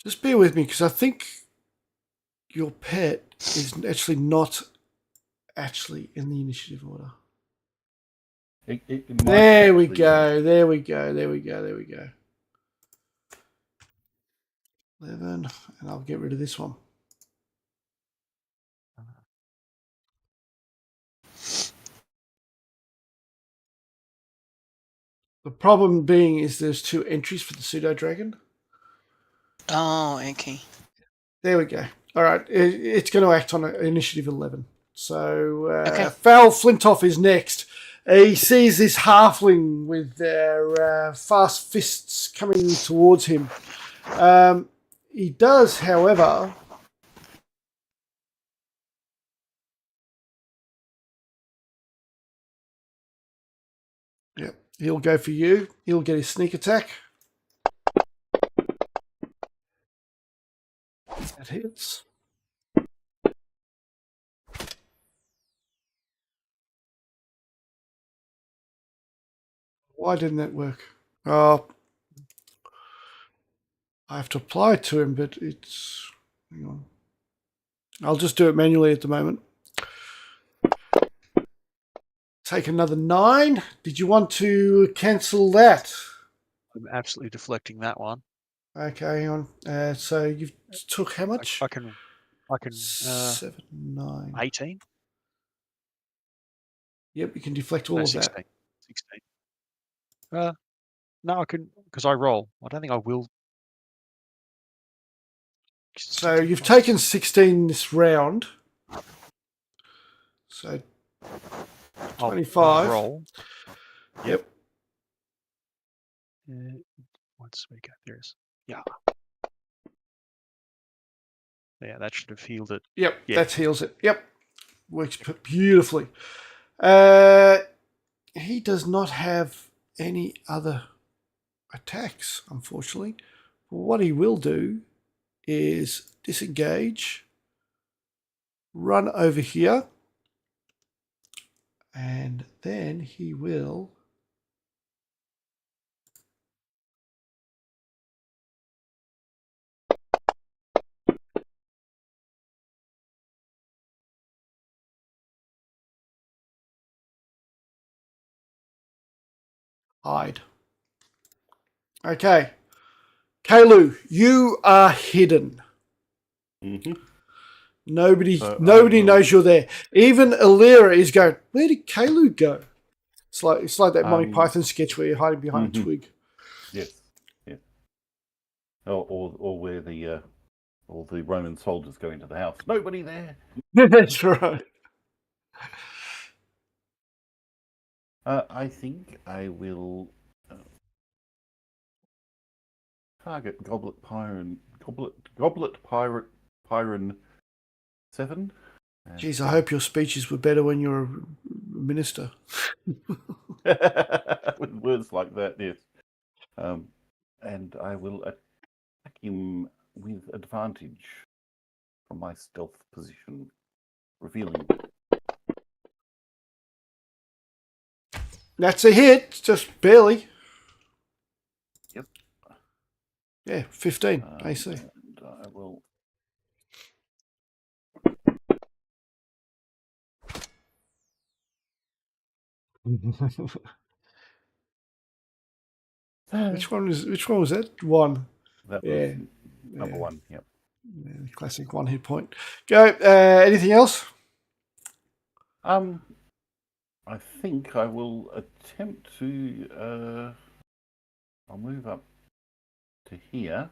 Just bear with me because I think your pet is actually not actually in the initiative order. It might There we actually, go. There we go. There we go. There we go. 11, and I'll get rid of this one. The problem being is there's 2 entries for the pseudo dragon. Oh, okay. There we go. All right, it's going to act on initiative 11. So Okay. Foul Flintoff is next. He sees this halfling with their fast fists coming towards him. He does, however, he'll go for you. He'll get his sneak attack. That hits. Why didn't that work? Oh, I have to apply it to him, but it's... Hang on. I'll just do it manually at the moment. Take another 9. Did you want to cancel that? I'm absolutely deflecting that one. Okay, hang on. So you've took how much? I can 7, 9. 18. Yep, you can deflect all No, of 16. that. 16. No, I can because I roll. I don't think I will. So you've taken 16 this round. So I'll 25. roll. Yep. Once we go, there is. Yeah. Yeah, that should have healed it. Yep, Yeah. that heals it. Yep. Works beautifully. He does not have any other attacks, unfortunately. What he will do is disengage, run over here, and then he will hide. Okay. Kalu, you are hidden. Mm-hmm. Nobody So knows you're there. Even Alira is going, where did Kalu go? It's like that Monty Python sketch where you're hiding behind a twig. Yes. Yeah. Or where the all the Roman soldiers go into the house. Nobody there. That's right. I think I will target Goblet Pyron 7. Jeez, I hope your speeches were better when you were a minister. With words like that, yes. And I will attack him with advantage from my stealth position, revealing That's a hit, just barely. Yep. Yeah, 15 AC. And I will. Which one was that? One. That Yeah. was number one. Yep. Yeah, the classic 1 hit point. Go. Anything else? I think I will attempt to. I'll move up to here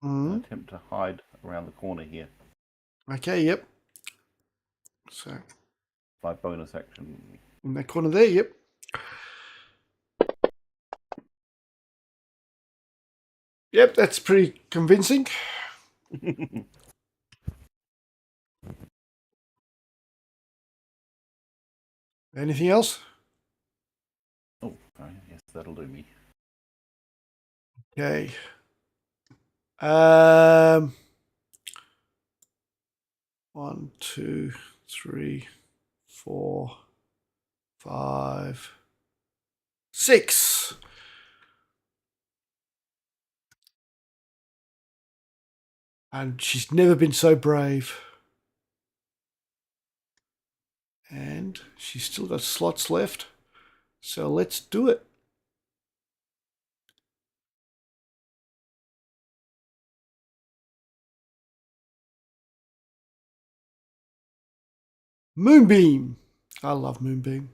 and attempt to hide around the corner here. Okay, yep. So, My bonus action. in that corner there, yep. Yep, that's pretty convincing. Anything else? Oh, yes, that'll do me. Okay. 1, 2, 3, 4, 5, 6. And she's never been so brave. And she's still got slots left. So let's do it. Moonbeam. I love Moonbeam.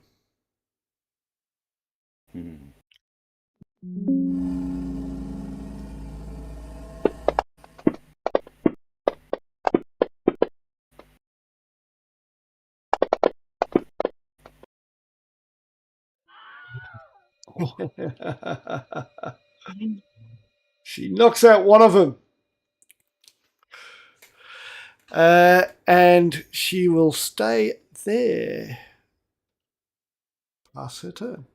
She knocks out one of them. And she will stay there. Pass her turn.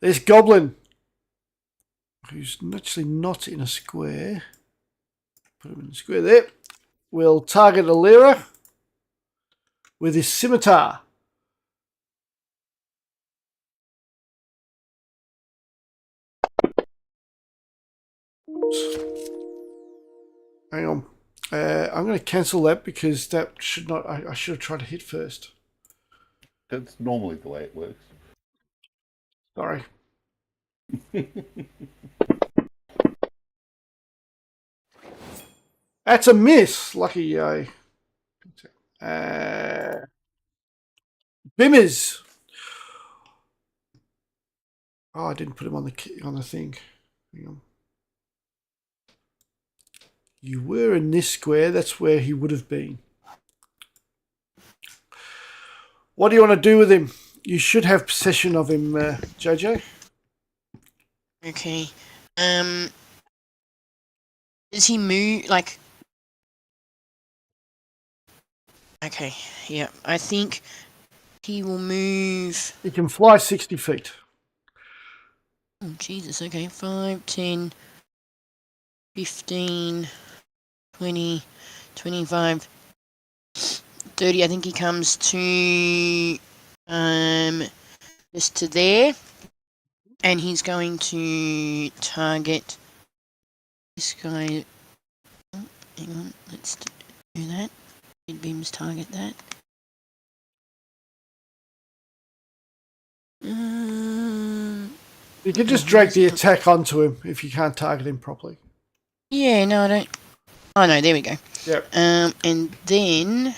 There's Goblin, who's actually not in a square. Put him in a square there. Will target Alira with his scimitar. Oops. Hang on. I'm going to cancel that because that should not. I should have tried to hit first. That's normally the way it works. Sorry. That's a miss. Lucky Bimmers. Oh, I didn't put him on the thing. Hang on. You were in this square. That's where he would have been. What do you want to do with him? You should have possession of him, Jojo. Okay. Does he move, like... Okay, yeah. I think he will move... He can fly 60 feet. Oh, Jesus, okay. 5, 10, 15, 20, 25, 30. I think he comes to... just to there. And he's going to target this guy. Oh, hang on, let's do that. Did beams target that? You can just drag the attack onto him if you can't target him properly. Yeah, no, I don't. Oh no, there we go. Yep. And then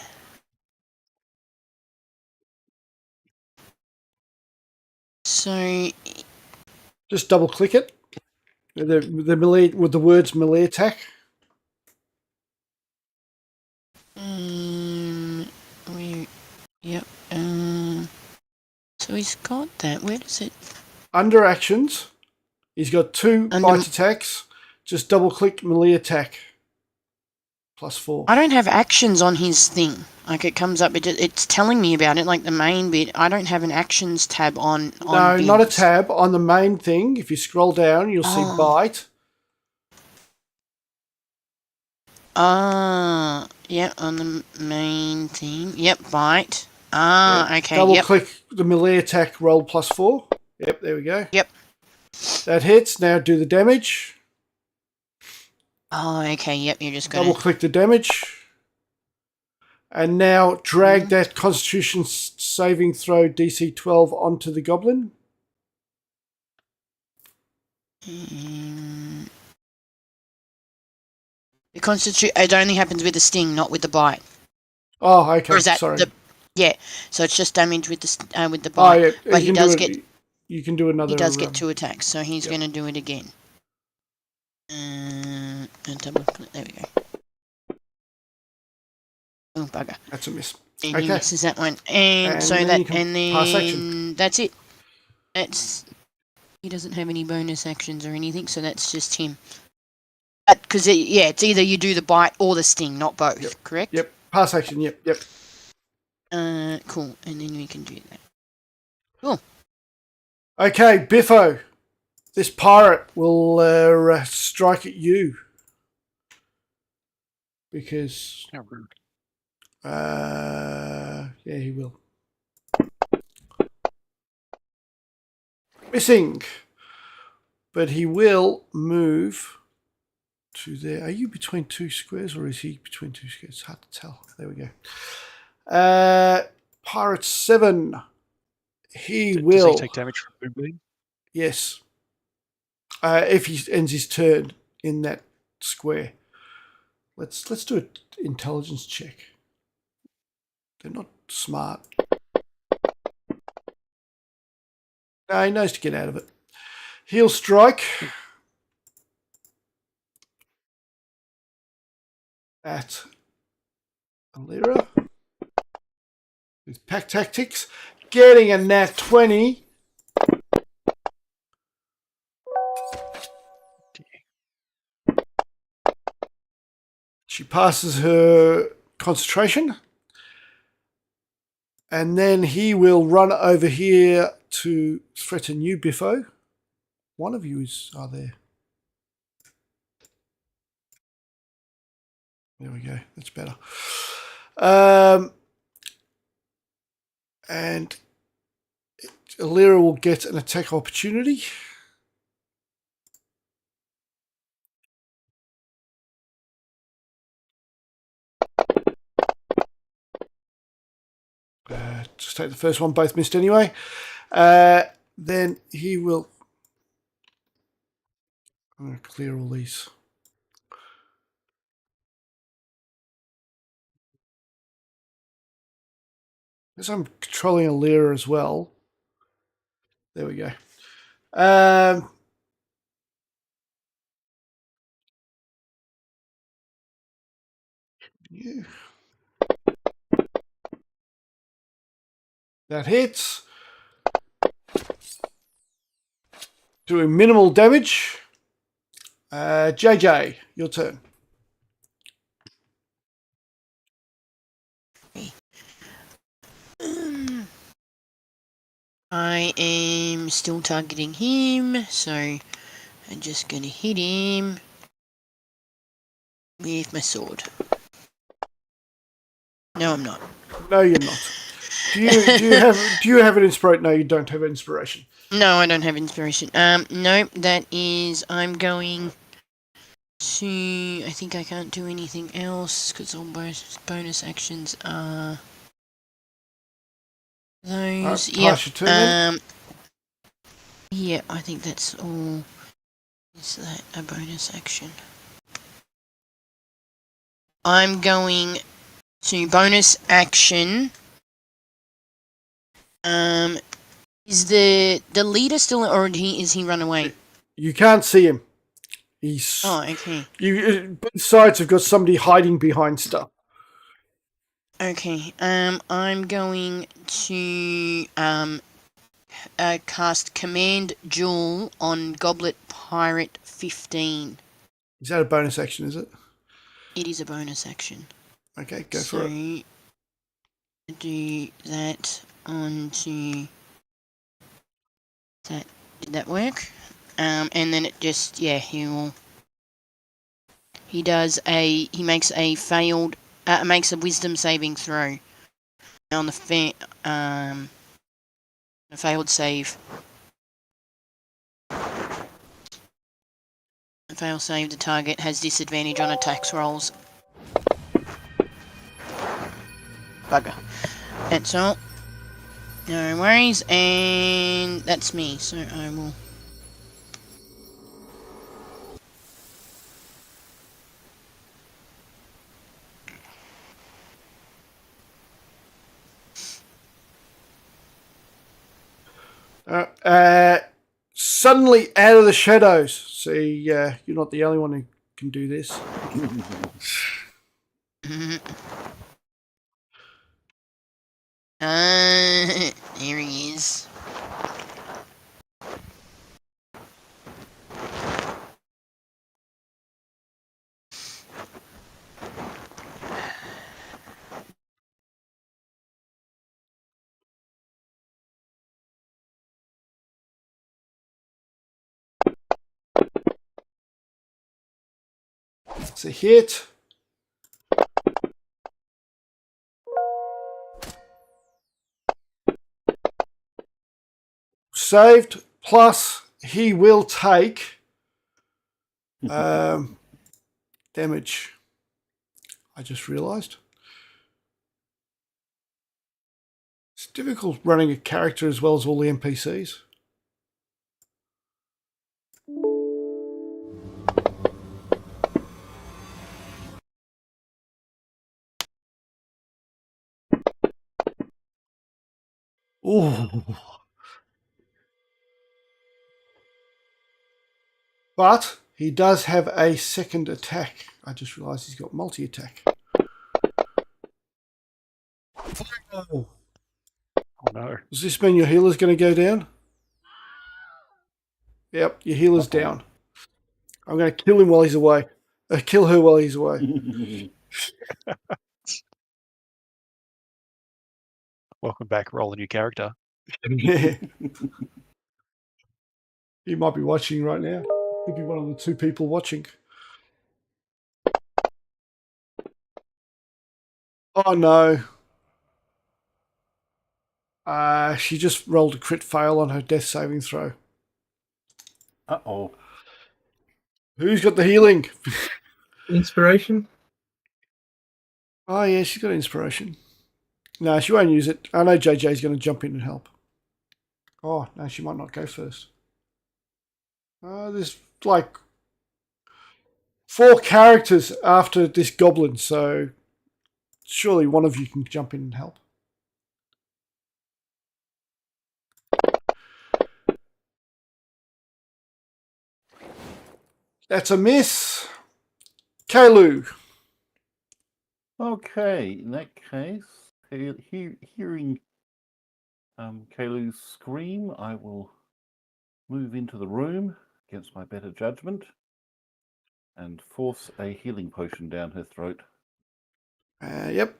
so Just double click it. The melee with the words melee attack. yep. So he's got that. Where does it? Under actions, he's got 2 bite attacks. Just double click melee attack. +4. I don't have actions on his thing. Like it comes up, it's telling me about it, like the main bit. I don't have an actions tab on. No, not a tab. On the main thing, if you scroll down, you'll see bite. Yeah, on the main thing. Yep, bite. Ah, okay. Double Yep. click the melee attack, roll +4. Yep, there we go. Yep. That hits. Now do the damage. Oh, okay. Yep. You're just gonna. Double click the damage. And now drag Mhm. that Constitution saving throw DC 12 onto the goblin. The constitute. It only happens with the sting, not with the bite. Oh, okay. Or is that Sorry. the? Yeah. So it's just damage with the Oh, bite. yeah. But he does get. You can do another. He does get 2 attacks, so he's Yep. going to do it again. And double click. There we go. Oh bugger! That's a miss. And Okay. he misses that one, and so then that, you can and then pass action. that's it. That's he doesn't have any bonus actions or anything, so that's just him. Because it's either you do the bite or the sting, not both. Yep. Correct? Yep. Pass action. Yep. Cool. And then we can do that. Cool. Okay, Biffo. This pirate will strike at you because How rude. yeah, he will. Missing, but he will move to there. Are you between 2 squares or is he between 2 squares? It's hard to tell. There we go. Pirate 7. He will. Does he take damage from Moonbeam? Yes. If he ends his turn in that square. Let's do an intelligence check. They're not smart. No, he knows to get out of it. He'll strike at Alira with pack tactics, getting a nat 20. She passes her concentration. And then he will run over here to threaten you, Biffo. One of you are there. There we go. That's better. And Alira will get an attack opportunity. Just take the first one. Both missed anyway. Then he will... I'm going to clear all these. Because I'm controlling Alira as well. There we go. Yeah. That hits. Doing minimal damage. JJ, your turn. I am still targeting him, so I'm just going to hit him with my sword. No, I'm not. No, you're not. Do you have an inspiration? No, you don't have an inspiration. No, I don't have inspiration. No, that is, I'm going to, I think I can't do anything else because all bonus actions are those. Right, pass your turn then. Yeah, I think that's all. Is that a bonus action? I'm going to bonus action. Is the leader still, or is he run away? You can't see him. He's. Oh, okay. Both sides have got somebody hiding behind stuff. Okay. I'm going to cast Command Jewel on Goblet Pirate 15. Is that a bonus action? Is it? It is a bonus action. Okay, go for it. Do that onto that. Did that work? And then it just he makes a failed makes a wisdom saving throw. on the a failed save. A failed save, the target has disadvantage on attacks rolls. Bugger. That's all. No worries, and that's me, so I will... Suddenly out of the shadows. See, you're not the only one who can do this. Here he is. It's a hit. Saved, plus he will take damage. I just realised. It's difficult running a character as well as all the NPCs. Ooh. But he does have a second attack. I just realised he's got multi-attack. Oh. Oh no. Does this mean your healer's going to go down? Yep, your healer's down. I'm going to kill him while he's away. Kill her while he's away. Welcome back, roll a new character. Yeah. He might be watching right now. Could be one of the two people watching. Oh no. She just rolled a crit fail on her death saving throw. Uh-oh. Who's got the healing? Inspiration? Oh yeah, she's got inspiration. No, she won't use it. I know JJ's going to jump in and help. Oh, no, she might not go first. There's like 4 characters after this goblin, so surely one of you can jump in and help. That's a miss. Kalu. Okay, in that case, hearing Kalu's scream, I will move into the room against my better judgment and force a healing potion down her throat. Yep.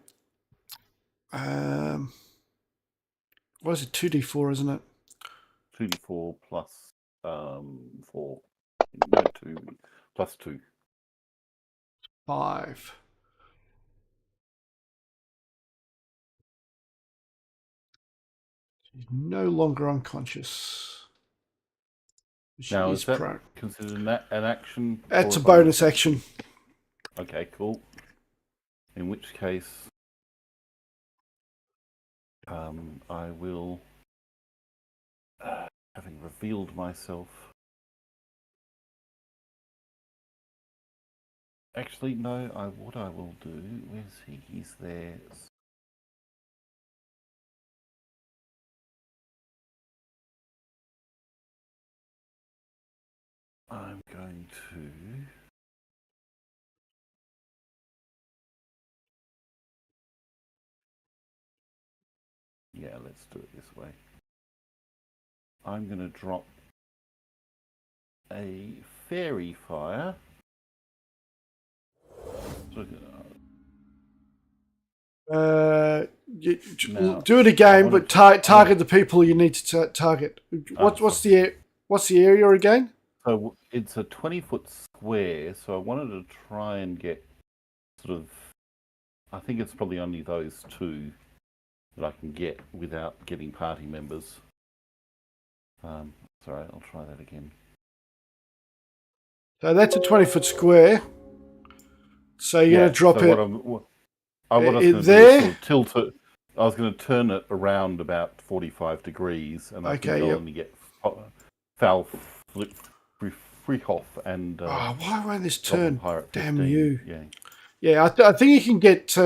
What is it? 2d4, isn't it? 2d4 plus 4. No, 2 plus 2. 5. She's no longer unconscious. She Now, is is that prone. considered an action? That's or a bonus action. Okay, cool. In which case, I will, having revealed myself. Actually, no. What I will do. Where's he? He's there. I'm going to. Yeah, let's do it this way. I'm going to drop a fairy fire. Now, Do it again, but target the people you need to target. What's the area again? So it's a 20-foot square. So I wanted to try and get sort of. I think it's probably only those two that I can get without getting party members. Sorry, I'll try that again. So that's a 20-foot square. So you're going to drop so it what I was going to do there? is sort of tilt it. I was going to turn it around about 45 degrees, and I think I'll only get foul Freehoff and why won't this Goblin turn? Pirate Damn 15. you. Yeah. Yeah, I think you can get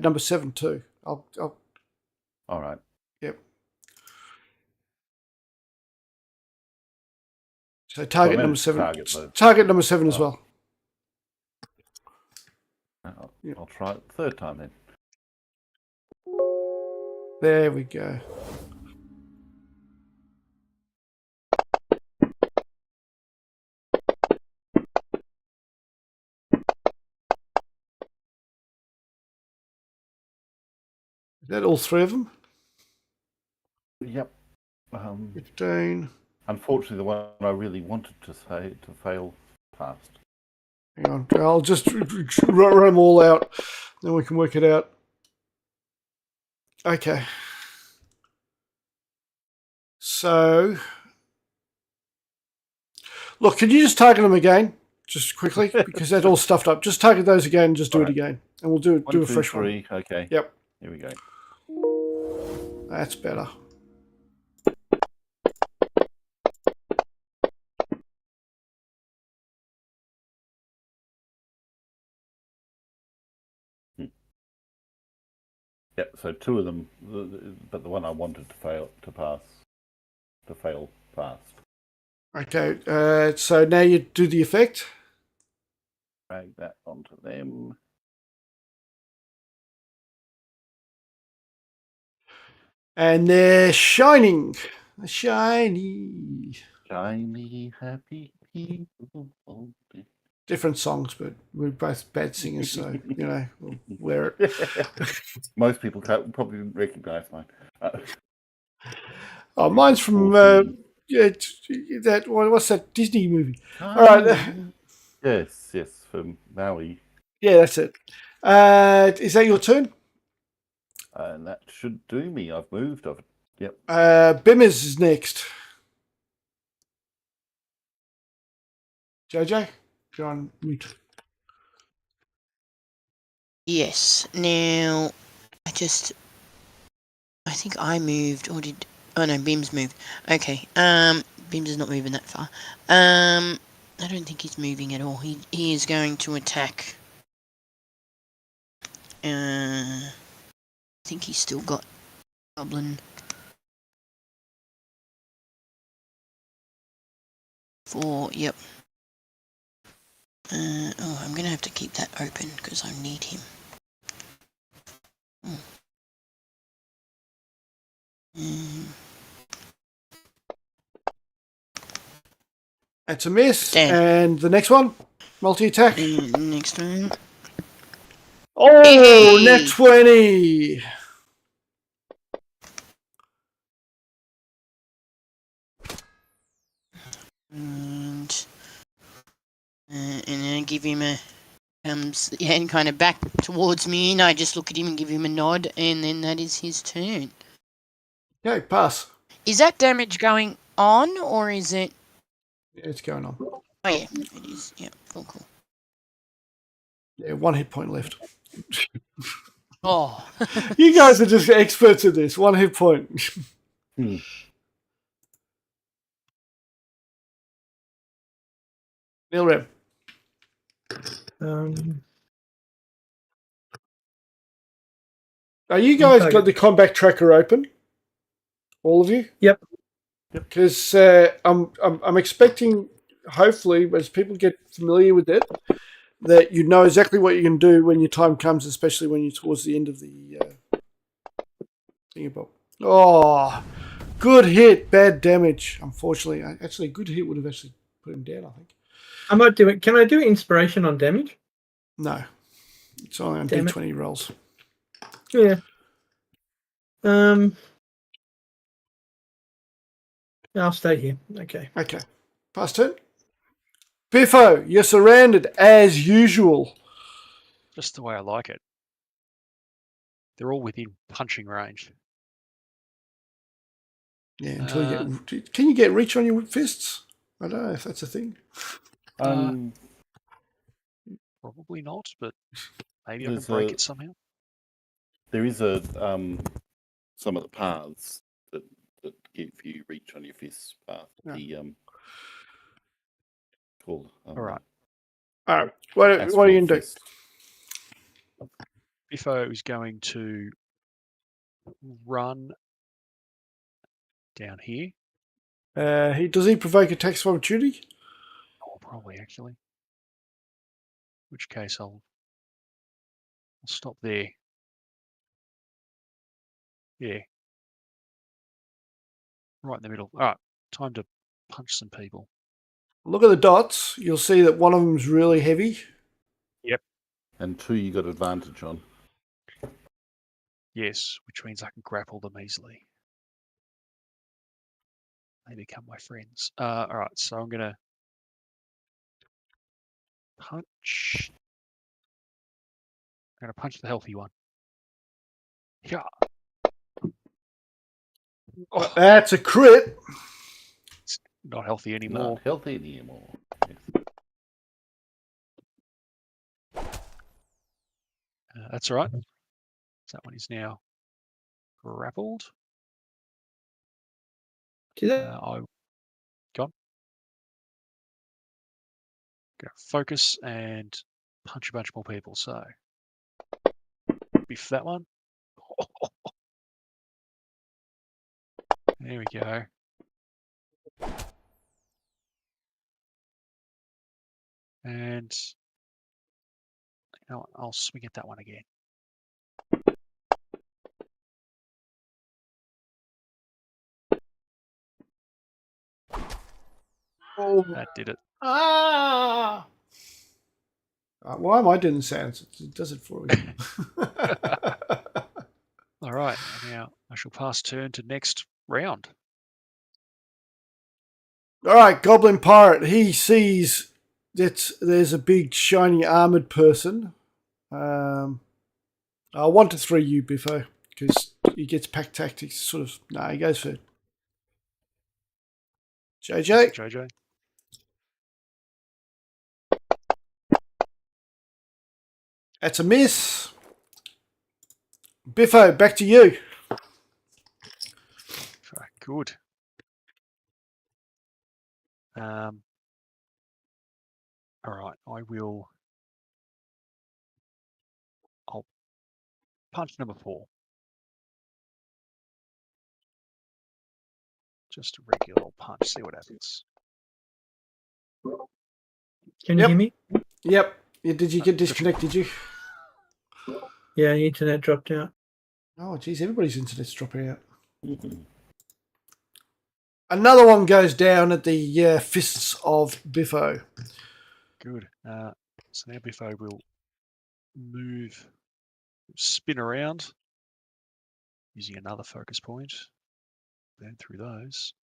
number 7 too. I'll All right. Yep. So target number 7. Target number 7 as well. I'll try it the third time then. There we go. Is that all 3 of them? Yep. 15. Unfortunately, the one I really wanted to fail passed. Hang on. I'll just run them all out. Then we can work it out. Okay. So, look, can you just target them again? Just quickly, because that's all stuffed up. Just target those again and just do it again. And we'll do a fresh 1, 2, 3. one. Okay. Yep. Here we go. That's better. Yep, so 2 of them, but the one I wanted to fail passed. Okay, so now you do the effect. Drag that onto them. And they're shining. Shiny. Shiny, happy people. Different songs, but we're both bad singers, so, we'll wear it. Most people probably didn't recognise mine. Mine's from what's that Disney movie? All right. Yes, from Maui. Yeah, that's it. Is that your turn? And that should do me. I've moved. Yep. Bimmers is next. JJ, go on mute. Yes. Now, I think I moved, or did? Oh no, Bim's moved. Okay. Bim's is not moving that far. I don't think he's moving at all. He is going to attack. I think he's still got Goblin 4. Yep. I'm gonna have to keep that open because I need him. That's a miss. Damn. And the next one, multi-attack. Next one. Oh, Hey! net 20. And then I give him comes and kind of back towards me, and I just look at him and give him a nod, and then that is his turn. Okay, pass. Is that damage going on, or is it? Yeah, it's going on. Oh yeah, it is. Yeah, cool. Yeah, 1 hit point left. Oh. You guys are just experts at this. 1 hit point. Neil Rem. Are you guys got the combat tracker open? All of you? Yep. Because I'm expecting, hopefully, as people get familiar with it, that you know exactly what you can do when your time comes, especially when you're towards the end of the thingy. Oh, good hit, bad damage. Unfortunately, actually, a good hit would have actually put him down, I think. I might do it. Can I do inspiration on damage? No, it's only on D20 rolls. Yeah. I'll stay here. Okay. Okay. Pass turn. Biffo, you're surrounded as usual. Just the way I like it. They're all within punching range. Yeah, until you get... Can you get reach on your fists? I don't know if that's a thing. Probably not, but maybe I can There's break a- it somehow. There is a some of the paths that give you reach on your fists path. Yeah. The called All right. All right. What are astral you going to do? fist. Biffo is going to run down here. Does he provoke attacks of opportunity? Oh, probably actually. In which case I'll stop there. Yeah. Right in the middle. All right. Time to punch some people. Look at the dots. You'll see that one of them's really heavy. Yep. And 2 you got advantage on. Yes, which means I can grapple them easily. They become my friends. All right, so I'm going to punch. I'm going to punch the healthy one. Yeah. Oh, That's a crit. it's not healthy anymore. Not healthy anymore. Yes. That's all right. That one is now grappled. I gone. Go focus and punch a bunch more people. So biff that one. There we go. And you know what, I'll swing at that one again. Oh. That did it. Ah! Why am I doing the sounds? It does it for me. All right. Now I shall pass turn to next round. All right, Goblin Pirate. He sees that there's a big, shiny, armoured person. I want to 3 you, Biffo, because he gets pack tactics. Sort of. No, he goes for JJ. JJ. That's a miss. Biffo, back to you. Good. All right. I'll punch number 4. Just a regular old punch. See what happens. Can you hear me? Yep. Yeah, did you get disconnected? Did you? Yeah, the internet dropped out. Oh, geez, everybody's internet's dropping out. Another one goes down at the fists of Biffo. Good. So now Biffo will spin around using another focus point. Burn through those.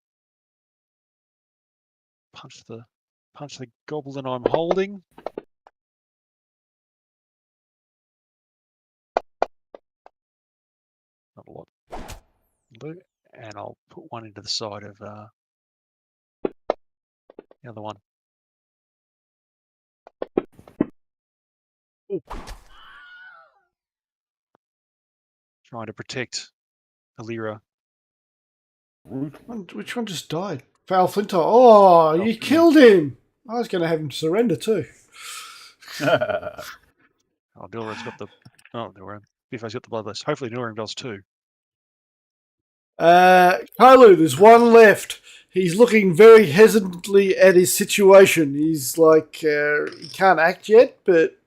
Punch the goblin I'm holding. Not a lot. And I'll put one into the side of the other one. Ooh. Trying to protect Alira. Which one just died? Val Flintoff. Oh, you killed him. I was going to have him surrender too. Oh, Dilrin's got the... Oh, Biffo's got the bloodlust. Hopefully Dilrin does too. Kylu, there's one left. He's looking very hesitantly at his situation. He's like, he can't act yet, but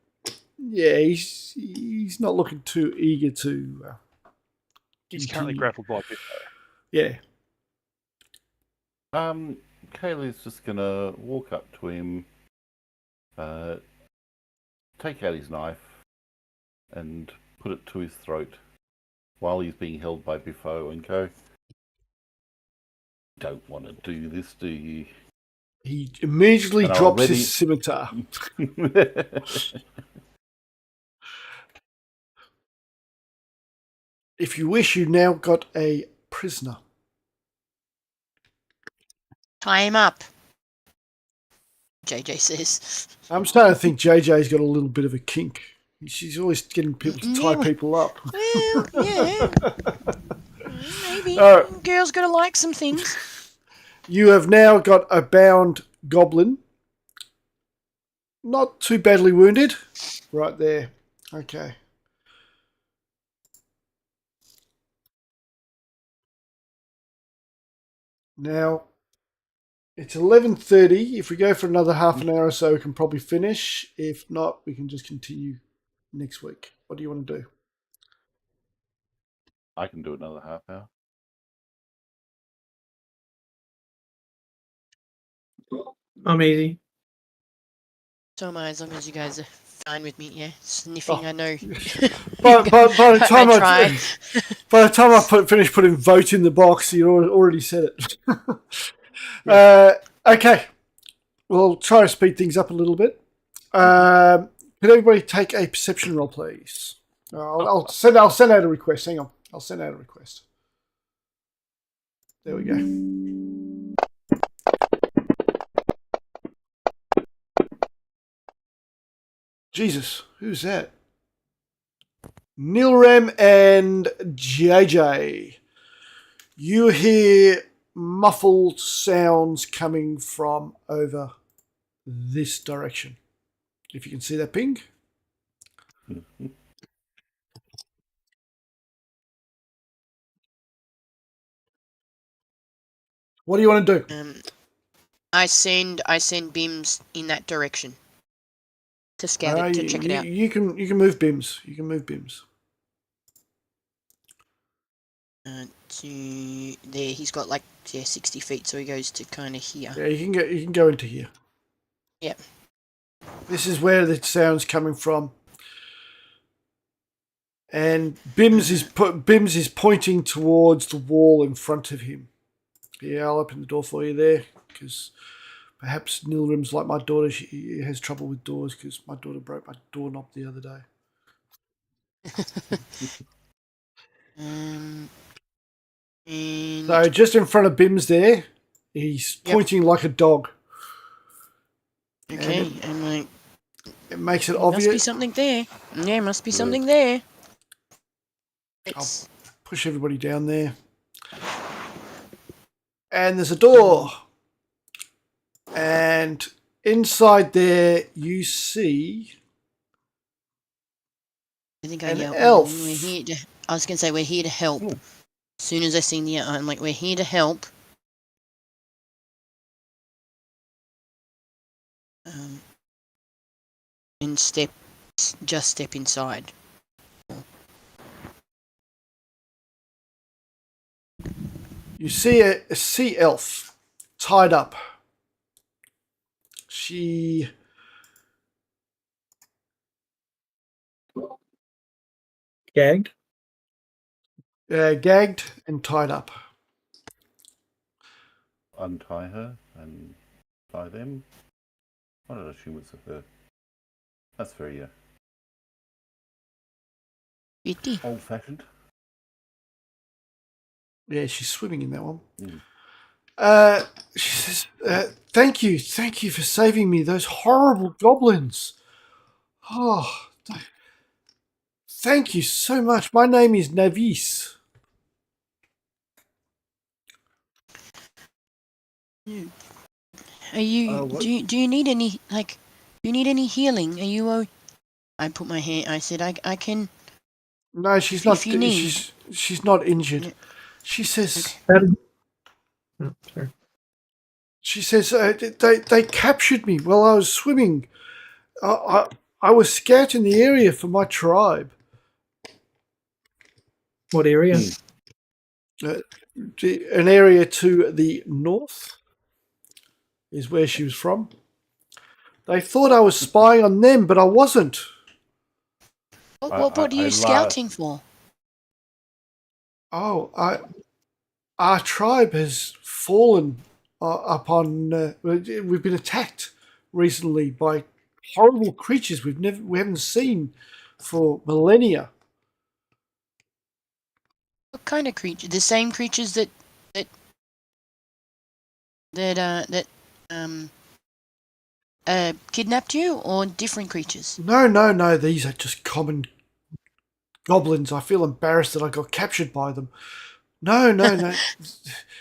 yeah, he's not looking too eager to... He's currently grappled by Biffo. Yeah. Kaylee's just gonna walk up to him, take out his knife, and put it to his throat while he's being held by Biffo and go, "Don't want to do this, do you?" He immediately And drops already- his scimitar. If you wish, you now got a prisoner. Tie him up. JJ says. I'm starting to think JJ's got a little bit of a kink. She's always getting people to tie Yeah, people up. Well, yeah. Maybe. All right. Girls gotta like some things. You have now got a bound goblin. Not too badly wounded. Right there. Okay. Now, it's 11:30. If we go for another half an hour or so, we can probably finish. If not, we can just continue next week. What do you want to do? I can do another half hour. I'm easy. So am I, as long as you guys are fine with me, yeah? Sniffing, I know. By the time I by the time I finish putting vote in the box, you already said it. Okay. We'll try to speed things up a little bit. Can everybody take a perception roll, please? I'll send out a request. Hang on. I'll send out a request. There we go. Jesus, who's that? Nilrem and JJ. You hear muffled sounds coming from over this direction. If you can see that ping. What do you want to do? I send beams in that direction to scout it, to check it out. You can move bims. You can move bims. To there, he's got like 60 feet, so he goes to kind of here. Yeah, you can go into here. Yep. This is where the sound's coming from. And Bims is pointing towards the wall in front of him. Yeah, I'll open the door for you there, because perhaps Nilrim's like my daughter. She has trouble with doors because my daughter broke my doorknob the other day. And So just in front of Bims there, he's pointing like a dog. okay, and like it makes it there obvious. must be something there. Yeah, must be something there. I'll push everybody down there. And there's a door. And inside there you see I think I an yelled. elf. We're here to, I was gonna say we're here to help. As soon as I seen the, I'm like, we're here to help. And just step inside. You see a sea elf tied up. She Gagged. gagged and tied up. Untie her and tie them. I don't assume it's a her. That's very Bitty. old-fashioned. Yeah, she's swimming in that one. Mm. She says, thank you for saving me, those horrible goblins. Oh, thank you so much. My name is Navis. Are you? Do you need any like? Do you need any healing? Are you? I put my hand. I said I can. No, she's not. If you need. She's not injured. She says. Sorry. She says they captured me while I was swimming. I was scouting the area for my tribe. What area? An area to the north is where she was from. They thought I was spying on them, but I wasn't. What are you scouting for? Oh, our tribe has fallen upon. We've been attacked recently by horrible creatures we haven't seen for millennia. What kind of creature? The same creatures that kidnapped you, or different creatures? No. These are just common goblins. I feel embarrassed that I got captured by them. No.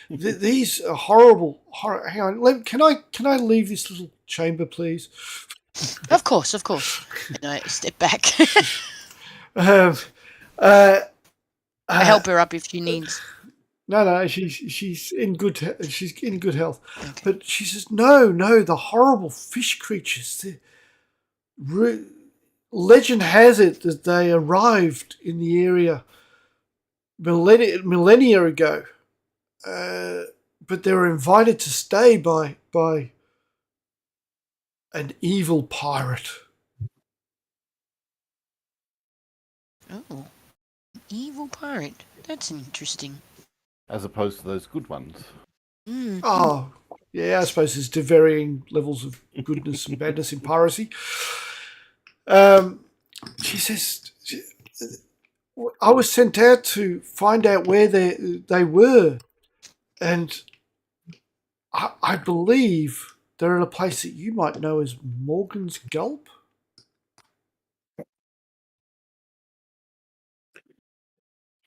These are horrible. Hang on. Can I leave this little chamber, please? Of course. And I step back. Um, I help her up if she needs. No. She's in good health. Okay. But she says, no. The horrible fish creatures. Legend has it that they arrived in the area millennia ago, but they were invited to stay by an evil pirate. Oh, evil pirate. That's interesting. As opposed to those good ones. Mm. Oh, yeah, I suppose there's varying levels of goodness and badness in piracy. She says, I was sent out to find out where they were, and I believe they're in a place that you might know as Morgan's Gulp.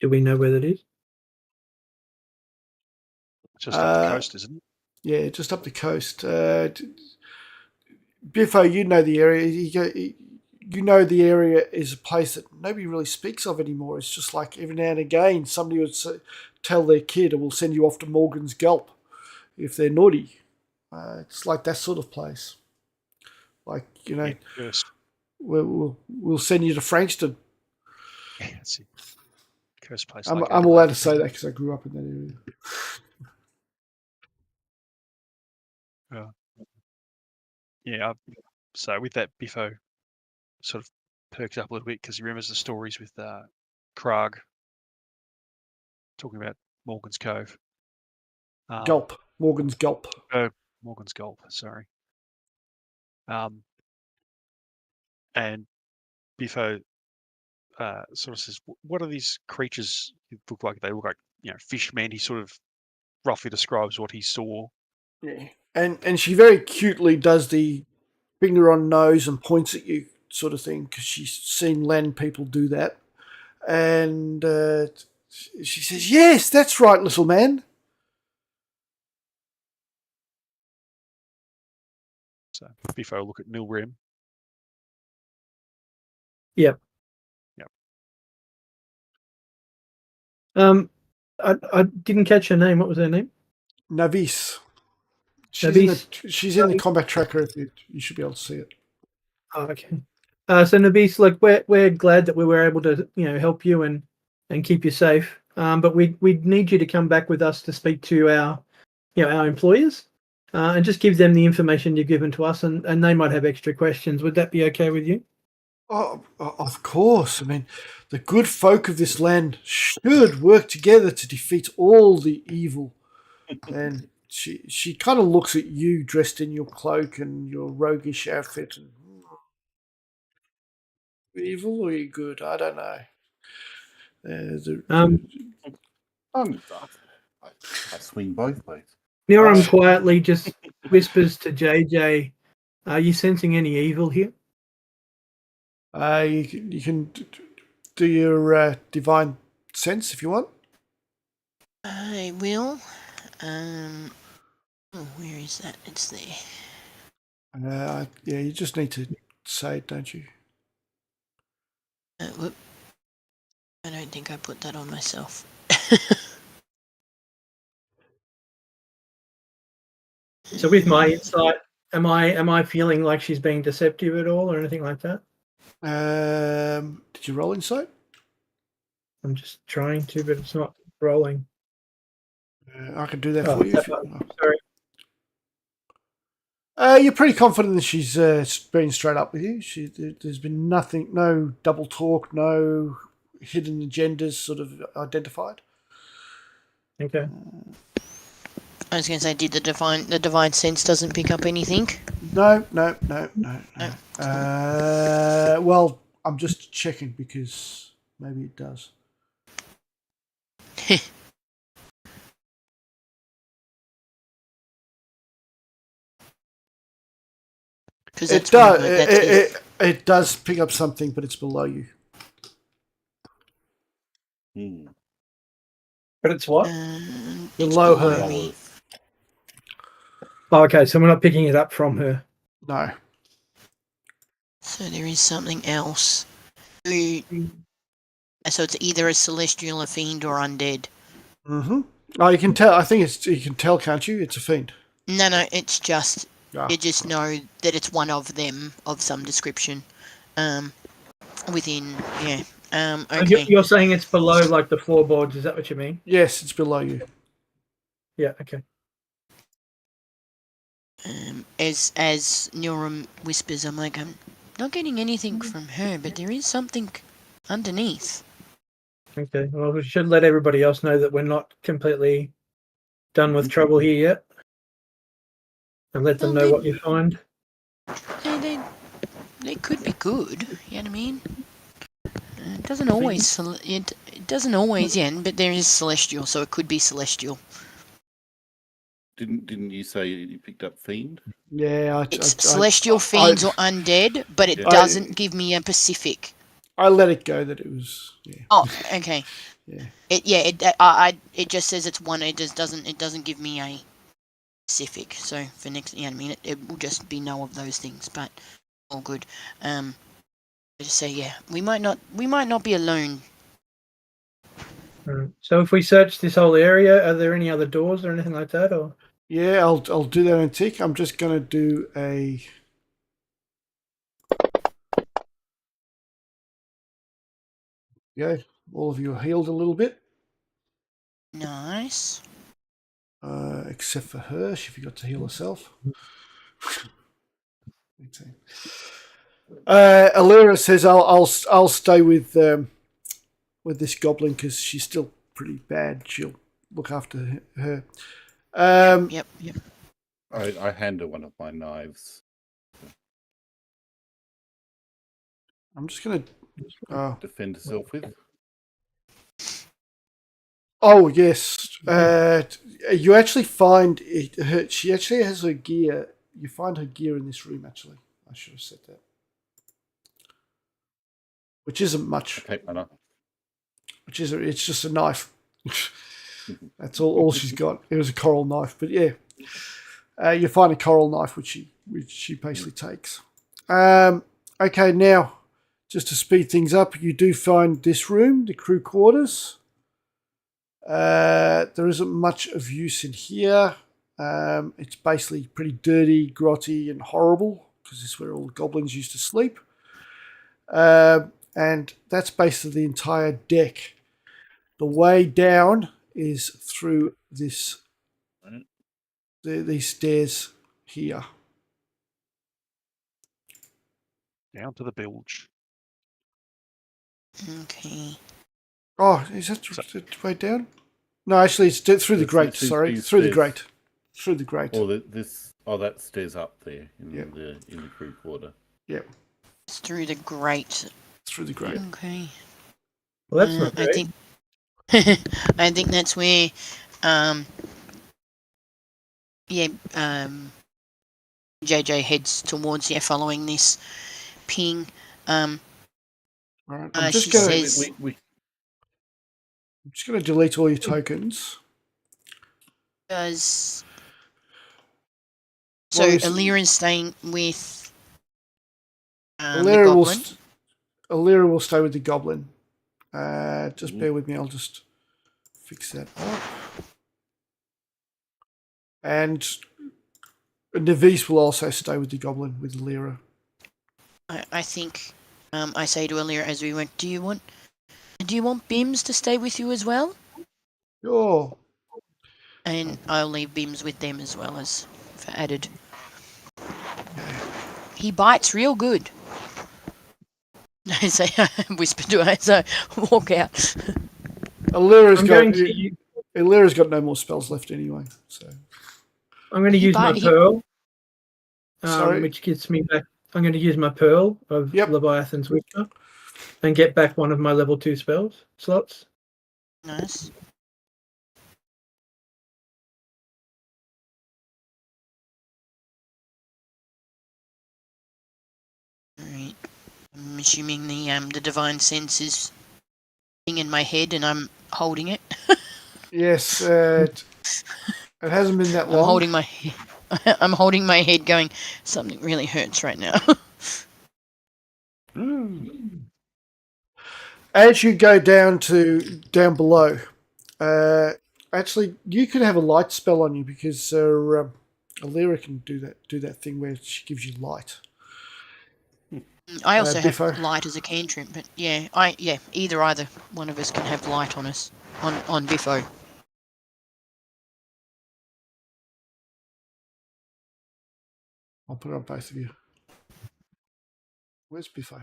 Do we know where that is? Just up the coast, isn't it? Yeah, just up the coast. Biffo, you know the area. You know the area is a place that nobody really speaks of anymore. It's just like every now and again somebody would tell their kid, "We'll send you off to Morgan's Gulp if they're naughty." It's like that sort of place. Like, you know, Yes. we'll send you to Frankston. Yeah, that's it. Cursed place. I'm like allowed to say that because I grew up in that area. Yeah. So with that, Biffo sort of perks up a little bit because he remembers the stories with Krag talking about Morgan's Cove. Gulp. Morgan's Gulp. Morgan's Gulp, sorry. And Biffo sort of says, "What are these creatures look like?" They look like, fishmen. He sort of roughly describes what he saw. Yeah. And she very cutely does the finger on nose and points at you sort of thing because she's seen land people do that. And she says, "Yes, that's right, little man." So Biffo will look at Milrim. Yep. I didn't catch her name. What was her name? Navis. Navis. She's in the combat tracker. If you should be able to see it. Oh, okay. So Navis, like we're glad that we were able to help you and keep you safe. But we need you to come back with us to speak to our our employers and just give them the information you've given to us, and they might have extra questions. Would that be okay with you? Oh, of course. I mean, the good folk of this land should work together to defeat all the evil. And she kind of looks at you dressed in your cloak and your roguish outfit. And, evil or you good? I don't know. I swing both ways. Niram quietly just whispers to JJ, "Are you sensing any evil here?" You can do your divine sense if you want. I will. Where is that? It's there. Yeah, you just need to say it, don't you? Whoop. I don't think I put that on myself. So with my insight, am I feeling like she's being deceptive at all or anything like that? Did you roll insight? I'm just trying to, but it's not rolling. I can do that for you. Sorry. You're pretty confident that she's been straight up with you. There's been nothing, no double talk, no hidden agendas sort of identified. Okay. I was going to say, did the divine sense doesn't pick up anything? No. Well, I'm just checking because maybe it does. Because It does. It does pick up something, but it's below you. Hmm. But it's what? It's Below her. below me. Oh, okay, so we're not picking it up from her. No. So there is something else. So it's either a celestial, a fiend, or undead. Mm-hmm. Oh, you can tell. I think you can tell, can't you? It's a fiend. No, it's just Ah. you just know that it's one of them of some description. Within okay. You're saying it's below like the floorboards, is that what you mean? Yes, it's below you. Yeah, okay. As Nilram whispers, I'm like, I'm not getting anything from her, but there is something underneath. Okay, well, we should let everybody else know that we're not completely done with trouble here yet. And let them know what you find. They could be good, you know what I mean? It doesn't always, it doesn't always, yeah, but there is celestial, so it could be celestial. Didn't you say you picked up fiend? Yeah, It's celestial, fiends, or undead, but it doesn't give me a specific. I let it go that it was. Yeah. Oh, okay. Yeah. It just says it's one. It just doesn't give me a specific. So for next, yeah, I mean, it will just be no of those things, but all good. I just say, yeah, we might not be alone. So if we search this whole area, are there any other doors or anything like that, or? Yeah, I'll do that in a tick. I'm just going to do a. Yeah, all of you are healed a little bit. Nice. Except for her, she forgot to heal herself. Alira says, "I'll stay with this goblin because she's still pretty bad. She'll look after her." Yep. I hand her one of my knives. I'm just going to Defend herself with. Oh yes, you actually find it. She actually has her gear. You find her gear in this room. Actually, I should have said that. Which isn't much. I take my knife. It's just a knife. That's all she's got. It was a coral knife, but yeah, you find a coral knife which she basically takes. Okay, now just to speed things up, you do find this room, the crew quarters. There isn't much of use in here. It's basically pretty dirty, grotty, and horrible because this is where all the goblins used to sleep. And that's basically the entire deck. The way down is through these stairs here. Down to the bilge. Okay. Oh, is that the way down? No, actually, it's through the grate. Sorry, through the grate. Through the grate. Oh, that stairs up there in the crew quarter. Yep. It's through the grate. Through the grate. Okay. Well, that's not great. I think that's where, JJ heads towards, following this ping. All right. I'm she just says, going to delete all your tokens. So Well, Alira's staying with the Alira goblin. Alira will stay with the goblin. Just bear with me. I'll just fix that up. And Navis will also stay with the goblin with Alira. I think I say to Alira as we went, do you want Bims to stay with you as well? Sure. And I'll leave Bims with them as well as for added. He bites real good. I say, whisper to her as I walk out. Alira's got no more spells left anyway. So I'm going to use my pearl, which gets me back. I'm going to use my pearl of Leviathan's Whisper and get back one of my level 2 spells slots. Nice. Alright. I'm assuming the divine sense is in my head and I'm holding it. Yes, it hasn't been that long. I'm holding my head going, something really hurts right now. As you go down below, actually, you could have a light spell on you because Alira can do that thing where she gives you light. I also have Biffo. light as a cantrip, but either one of us can have light on us on Biffo. I'll put it on both of you. Where's Biffo?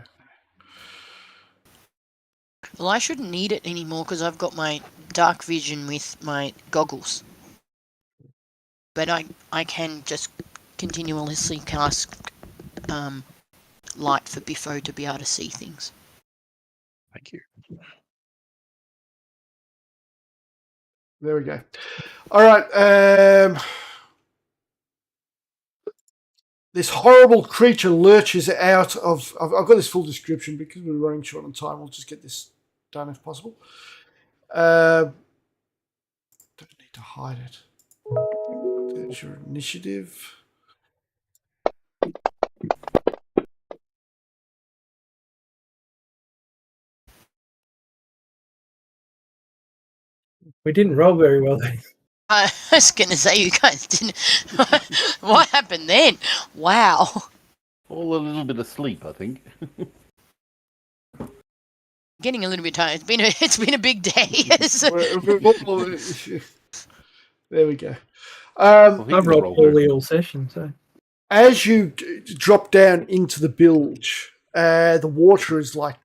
Well, I shouldn't need it anymore because I've got my dark vision with my goggles. But I can just continuously cast light for Biffo to be able to see things. Thank you. There we go. All right. This horrible creature lurches out of... I've got this full description because we're running short on time. We'll just get this done if possible. Don't need to hide it. There's your initiative. We didn't roll very well. I was going to say, you guys didn't... What happened then? Wow. All a little bit of sleep, I think. Getting a little bit tired. It's been a big day. There we go. I've rolled poorly all session, so... As you drop down into the bilge, the water is like,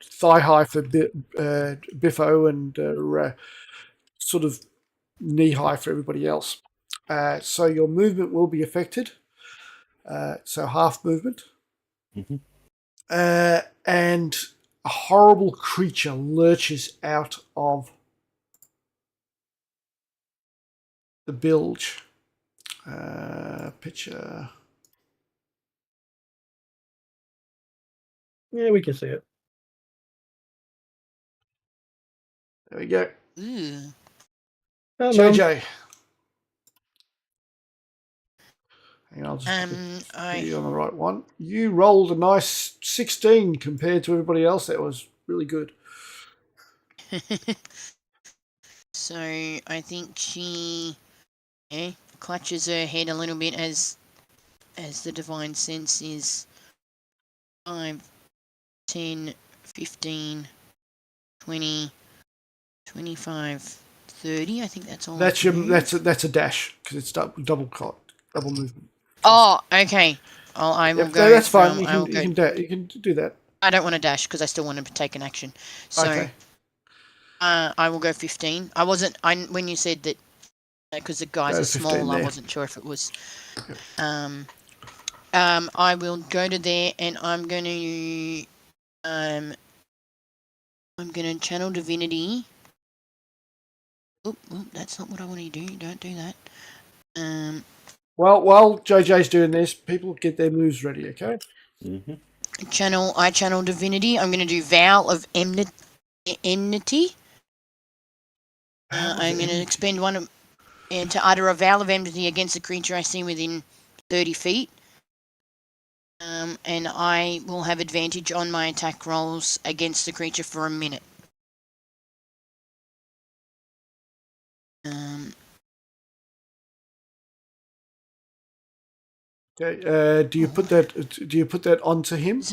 thigh high for Biffo and sort of knee high for everybody else. So your movement will be affected. So half movement. Mm-hmm. And a horrible creature lurches out of the bilge. Picture. Yeah, we can see it. There we go. Ooh. Oh, JJ. Hang on, I'll just put you on the right one. You rolled a nice 16 compared to everybody else. That was really good. So I think she clutches her head a little bit as the divine sense is 5, 10, 15, 20, 25, 30. I think that's all. That's a dash because it's double movement. Oh, okay. I will go. That's fine. You can do that. I don't want to dash because I still want to take an action. So okay. I will go 15. When you said that because the guys are small, I wasn't sure if it was. Yep. I will go to there and I'm going to channel divinity. Oh, that's not what I want to do. Don't do that. Well, while JJ's doing this, people get their moves ready, okay? Mm-hmm. I channel divinity. I'm going to do vow of enmity. I'm going to expend one and to utter a vow of enmity against the creature I see within 30 feet. And I will have advantage on my attack rolls against the creature for a minute. Okay. Do you put that onto him?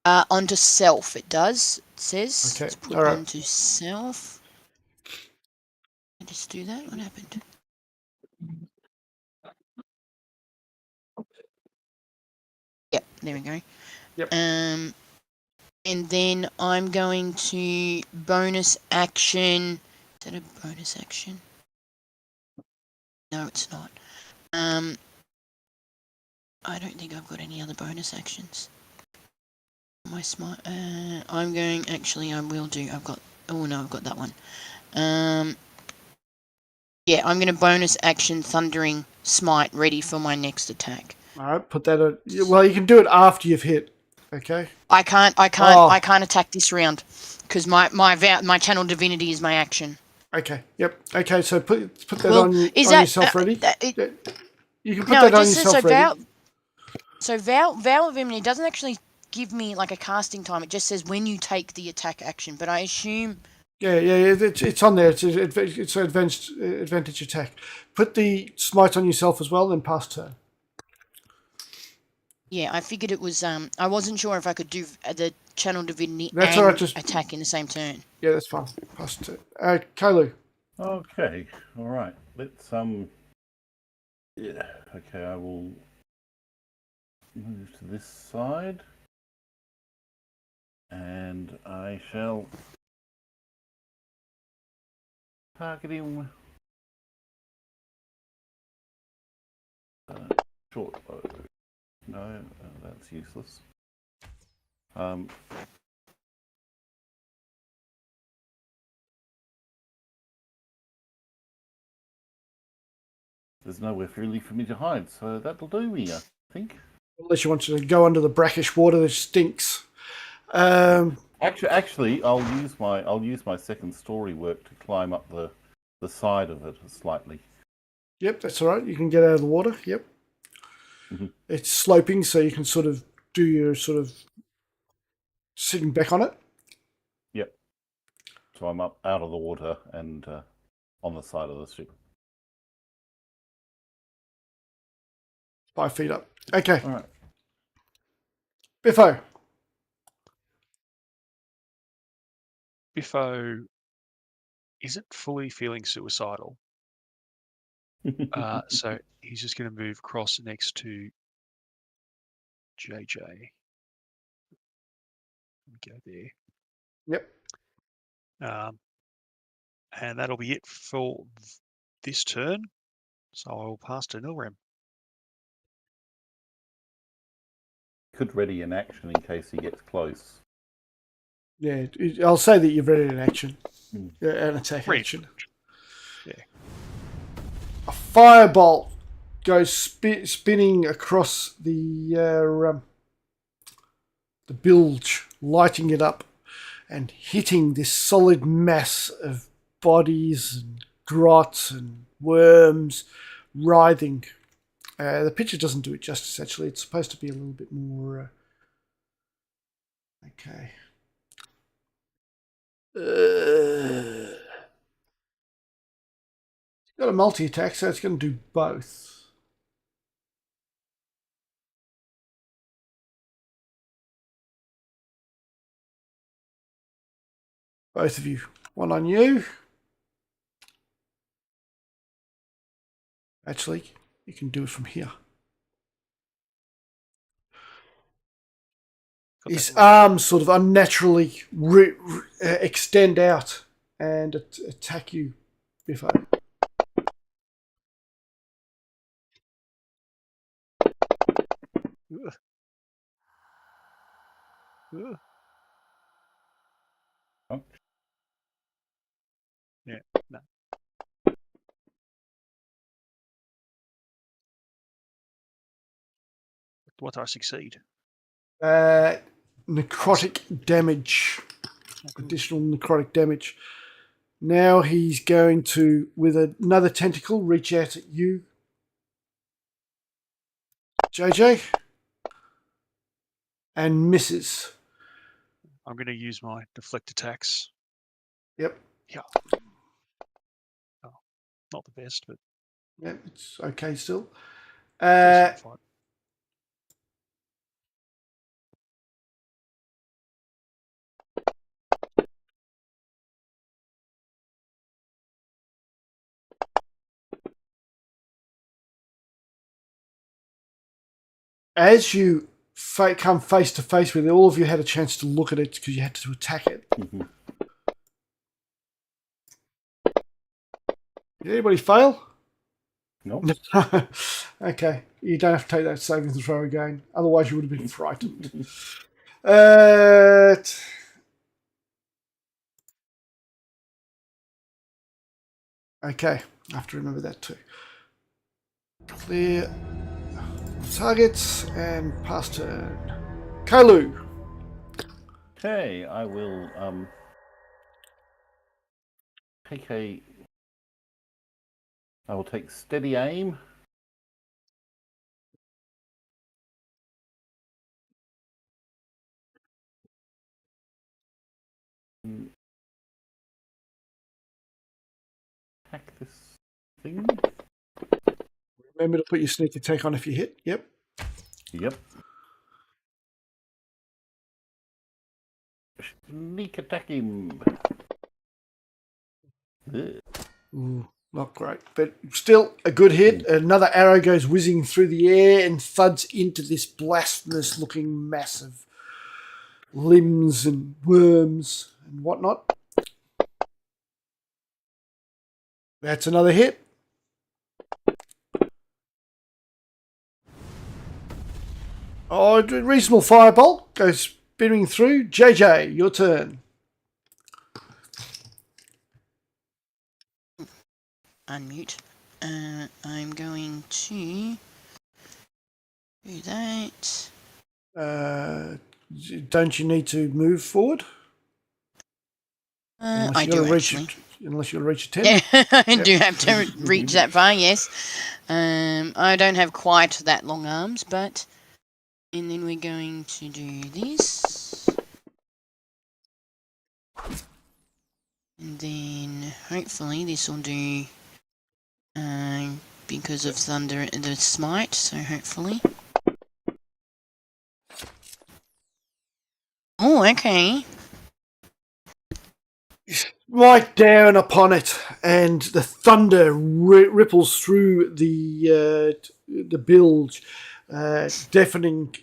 Onto self, it does. It says. Okay. Let's put All right. onto self. I just do that. What happened? Yep. There we go. Yep. And then I'm going to bonus action. Is that a bonus action? No, it's not. I don't think I've got any other bonus actions. My smart. I'm going. Actually, I will do. I've got. Oh no, I've got that one. Yeah, I'm going to bonus action Thundering Smite ready for my next attack. All right, put that on. Well, you can do it after you've hit. Okay. I can't Oh. I can't attack this round because my channel divinity is my action. Okay. Yep. Okay. So put that Well, on is that yourself ready. You can put no? that It on just says yourself ready. Vow of Immunity doesn't actually give me like a casting time. It just says when you take the attack action. But I assume. Yeah. It's on there. It's an advantage attack. Put the smite on yourself as well, then pass turn. Yeah, I figured it was. I wasn't sure if I could do the channel divinity That's and all right, just- attack in the same turn. Yeah, that's fine. Pass turn. Kailu. Okay, all right. Let's Yeah. Okay, I will move to this side, and I shall target him. Short bow. No, that's useless. There's nowhere really for me to hide, so that'll do me, I think. Unless you want to go under the brackish water that stinks. Actually, I'll use my second story work to climb up the side of it slightly. Yep, that's all right. You can get out of the water. Yep. Mm-hmm. It's sloping, so you can sort of do your sort of sitting back on it. Yep. So I'm up out of the water and on the side of the ship. 5 feet up. Okay. All right. Biffo. Biffo isn't fully feeling suicidal. So he's just going to move across next to JJ. Go there. Yep. And that'll be it for this turn. So I will pass to Nilram. Could ready an action in case he gets close. Yeah, I'll say that you've ready an action. Yeah, an attack Ready. action. Yeah. A firebolt goes spinning across the bilge, lighting it up and hitting this solid mass of bodies and grots and worms writhing. The picture doesn't do it justice, actually. It's supposed to be a little bit more... okay. It's got a multi-attack, so it's going to do both. Both of you. One on you. Actually, you can do it from here. His arms sort of unnaturally extend out and attack you, Biffo. Ugh. Ugh. Oh. Yeah, no. What do I succeed? Necrotic damage. Additional necrotic damage. Now he's going to, with another tentacle, reach out at you, JJ, and misses. I'm going to use my deflect attacks. Yep. Yeah. Oh, not the best, but Yep, it's okay still. decent fight. As you come face to face with it, all of you had a chance to look at it because you had to attack it. Mm-hmm. Did anybody fail? Nope. Okay, you don't have to take that saving throw again. Otherwise, you would have been frightened. Okay, I have to remember that too. Clear. targets and pass turn. Kailu. Okay, I will I will take steady aim. Attack this thing. Remember to put your sneak attack on if you hit. Yep. Yep. Sneak attack him. Ugh. Ooh, not great, but still a good hit. Another arrow goes whizzing through the air and thuds into this blasphemous-looking mass of limbs and worms and whatnot. That's another hit. Oh, reasonable firebolt goes spinning through. JJ, your turn. Unmute. I'm going to do that. Don't you need to move forward? I do actually. Unless you'll reach a 10. Yeah, I Yep. do have to reach that far, yes. I don't have quite that long arms, but... And then we're going to do this. And then hopefully this will do... because of thunder, the smite, so hopefully... Oh, okay. Right down upon it, and the thunder ripples through the bilge, deafening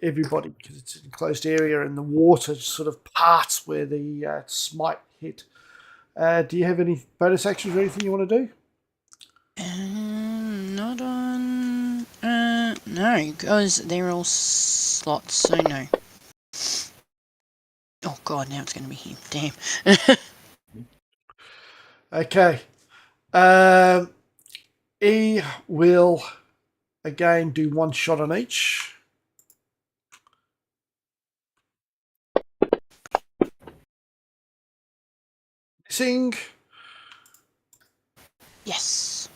everybody because it's an enclosed area, and the water sort of parts where the smite hit. Do you have any bonus actions or anything you want to do? Not on... no, because they're all slots, so no. Oh god, now it's going to be him. Damn. Okay. E will again do one shot on each. Missing. Yes.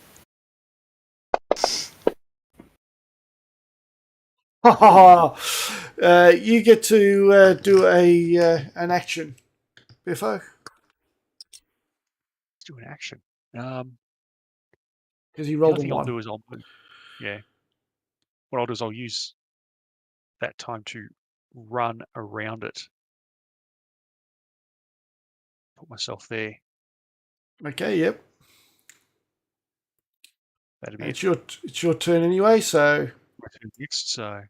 You get to do an action, Biffo. Let's do an action. Because he The rolled other a thing I'll 1. do is I'll move. Yeah. What I'll do is I'll use that time to run around it. Put myself there. Okay, yep. That'll be It's your turn anyway, so my turn next. So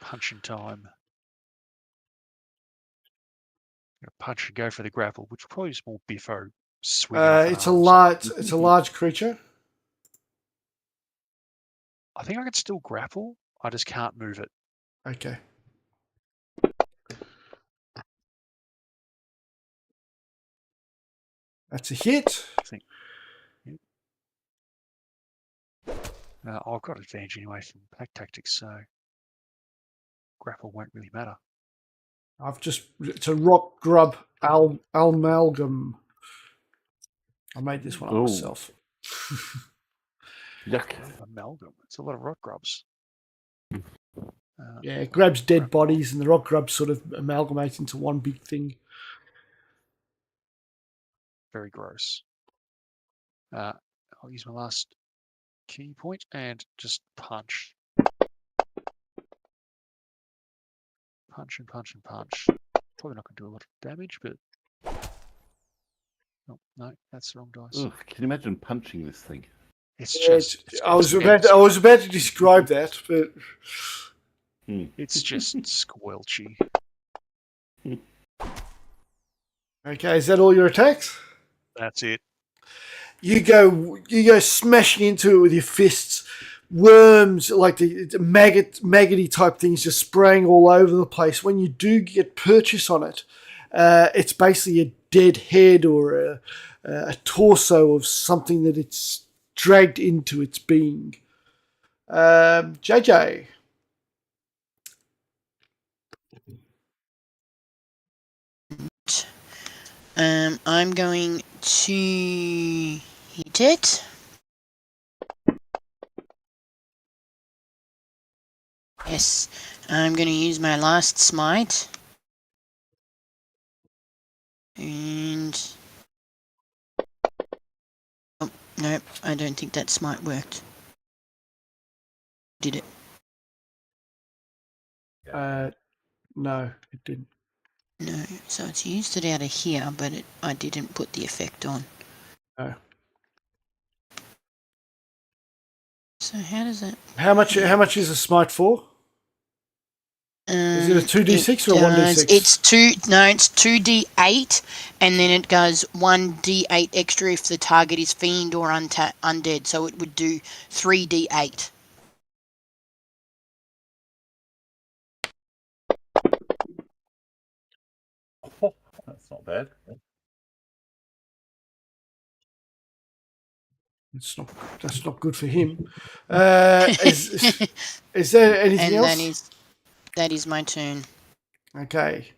punch in time. Gonna punch and go for the grapple, which probably is more Biffo swinging off an it's a arm. large creature. I think I can still grapple. I just can't move it. Okay. That's a hit. I think. Yep. I've got advantage anyway from pack tactics, so grapple won't really matter. It's a rock grub amalgam. I made this one up myself. Yuck. Amalgam. It's a lot of rock grubs. Yeah, it grabs dead bodies, and the rock grubs sort of amalgamate into one big thing. Very gross. I'll use my last key point and just punch. Punch and punch and punch. Probably not going to do a lot of damage, but... Oh, no, that's the wrong dice. Ugh, can you imagine punching this thing? It's Yeah, just... I was about to describe that, but... It's just squelchy. Okay, is that all your attacks? That's it. You go smashing into it with your fists. Worms, like the maggoty type things, just spraying all over the place. When you do get purchase on it, it's basically a dead head or a torso of something that it's dragged into its being. JJ. I'm going to hit it. Yes, I'm going to use my last smite. And... oh, nope, I don't think that smite worked. Did it? No, it didn't. No, so it's used it out of here, but I didn't put the effect on. No. So how does it... How much is a smite for? Is it a 2d6 or a 1d6? It's 2d8, and then it goes 1d8 extra if the target is fiend or undead, so it would do 3d8. Oh, that's not bad. That's not good for him. Is there anything and else? that is my turn. Okay.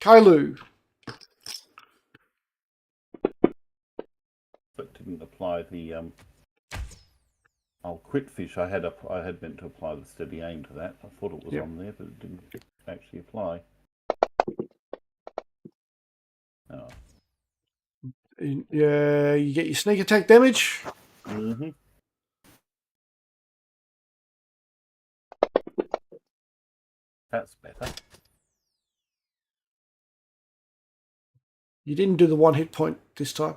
Kailu. But didn't apply the I'll quit fish. I had meant to apply the steady aim to that. I thought it was on there, but it didn't actually apply. Oh. You get your sneak attack damage. Mm-hmm. That's better. You didn't do the 1 hit point this time.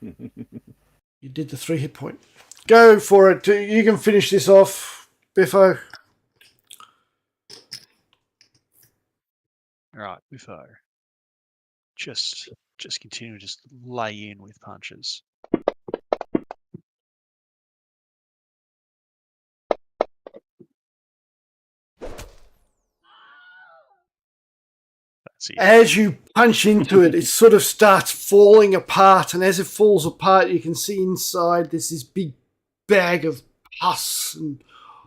You did the 3 hit point. Go for it. You can finish this off, Biffo. All right, Biffo. Just continue to just lay in with punches. That's it. As you punch into it, it sort of starts falling apart, and as it falls apart, you can see inside there's this big bag of pus and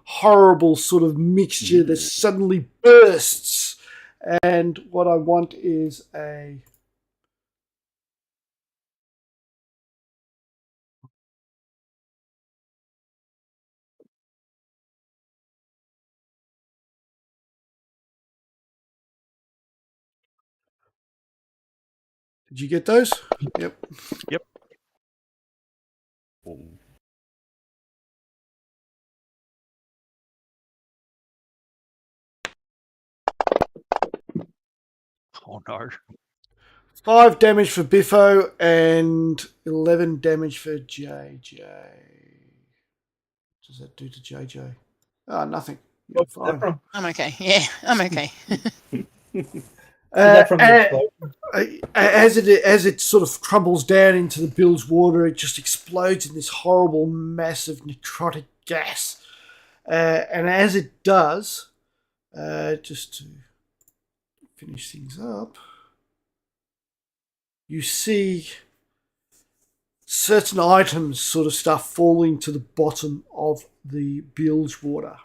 horrible sort of mixture that suddenly bursts. And what I want is a... Did you get those? Yep. Yep. Oh no. 5 damage for Biffo and 11 damage for JJ. What does that do to JJ? Oh, nothing. You're What's that fine. from? I'm okay. Yeah, I'm okay. Is that from the explosion? As it sort of crumbles down into the bilge water, it just explodes in this horrible mass of necrotic gas. And as it does, just to finish things up, you see certain items sort of start falling to the bottom of the bilge water.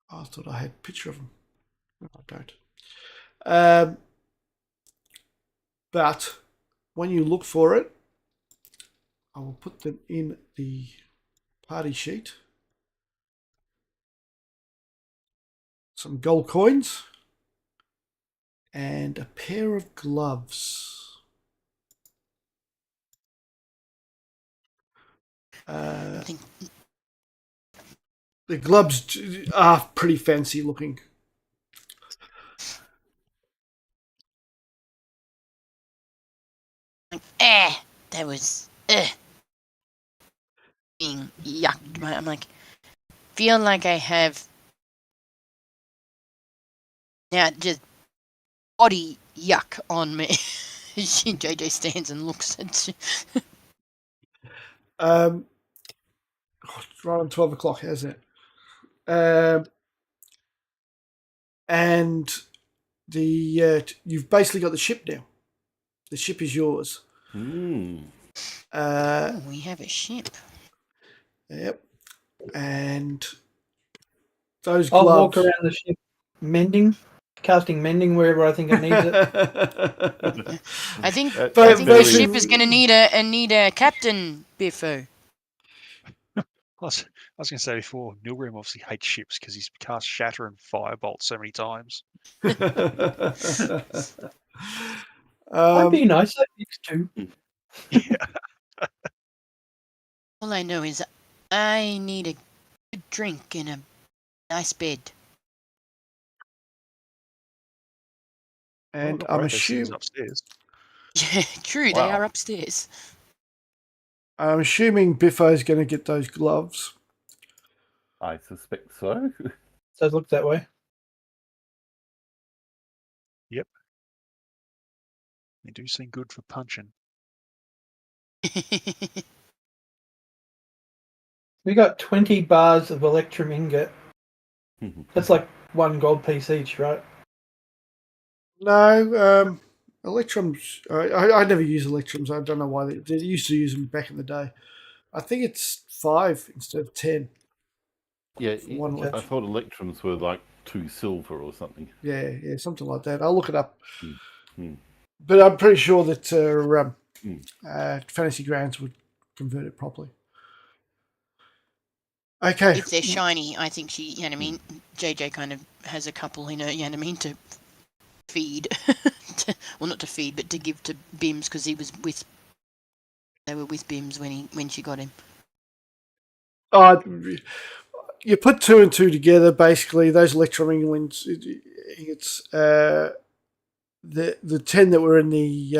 I thought I had a picture of them. No, I don't. But when you look for it, I will put them in the party sheet. Some gold coins and a pair of gloves. The gloves are pretty fancy looking. That was being yucked. I'm like, feel like I have now just body yuck on me. JJ stands and looks at you. It's right on 12 o'clock, how's it? And the you've basically got the ship now. The ship is yours. Oh, we have a ship. Yep. And those I'll gloves. walk around the ship casting mending wherever I think it needs it. I think But I think the they ship should- is going to need a captain, Biffo. I was going to say before, Nilgrim obviously hates ships because he's cast Shatter and Firebolt so many times. I'd be nice. I'd fix too. Yeah. All I know is I need a good drink and a nice bed. and Well, I'm both those things assuming upstairs. Yeah, true. They Wow. are upstairs. Biffo's going to get those gloves. I suspect so. Does look that way. They do seem good for punching. We got 20 bars of electrum ingot. That's like 1 gold piece each, right? No, electrums. I never use electrums. I don't know why they used to use them back in the day. I think it's 5 instead of 10. Yeah, One I electrum. thought electrums were like 2 silver or something. Yeah, something like that. I'll look it up. Hmm. But I'm pretty sure that Fantasy Grounds would convert it properly. Okay. If they're shiny, I think she, JJ kind of has a couple in her, to feed. Well, not to feed, but to give to Bims because they were with Bims when she got him. You put 2 and 2 together, basically, those electrum ingots, it's the 10 that were in the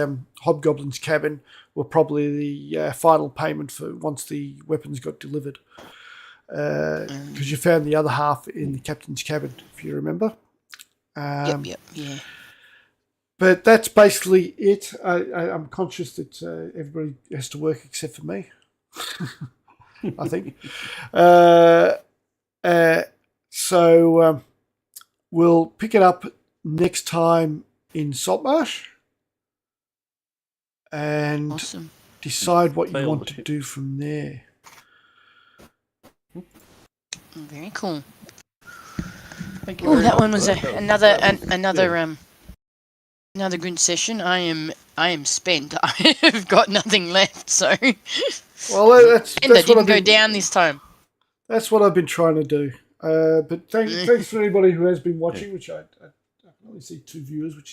Hobgoblin's cabin were probably the final payment for once the weapons got delivered. Because you found the other half in the captain's cabin, if you remember. Yeah. But that's basically it. I'm conscious that everybody has to work except for me, I think. So we'll pick it up next time in Saltmarsh and Awesome. decide what you Sail want the to ship. do from there. Very cool. Thank you Oh, very that much one for was that. another good session. I am spent. I have got nothing left. So, Well, that's and I what didn't I've go been, down this time. That's what I've been trying to do. But thanks for anybody who has been watching, which I only see 2 viewers, which is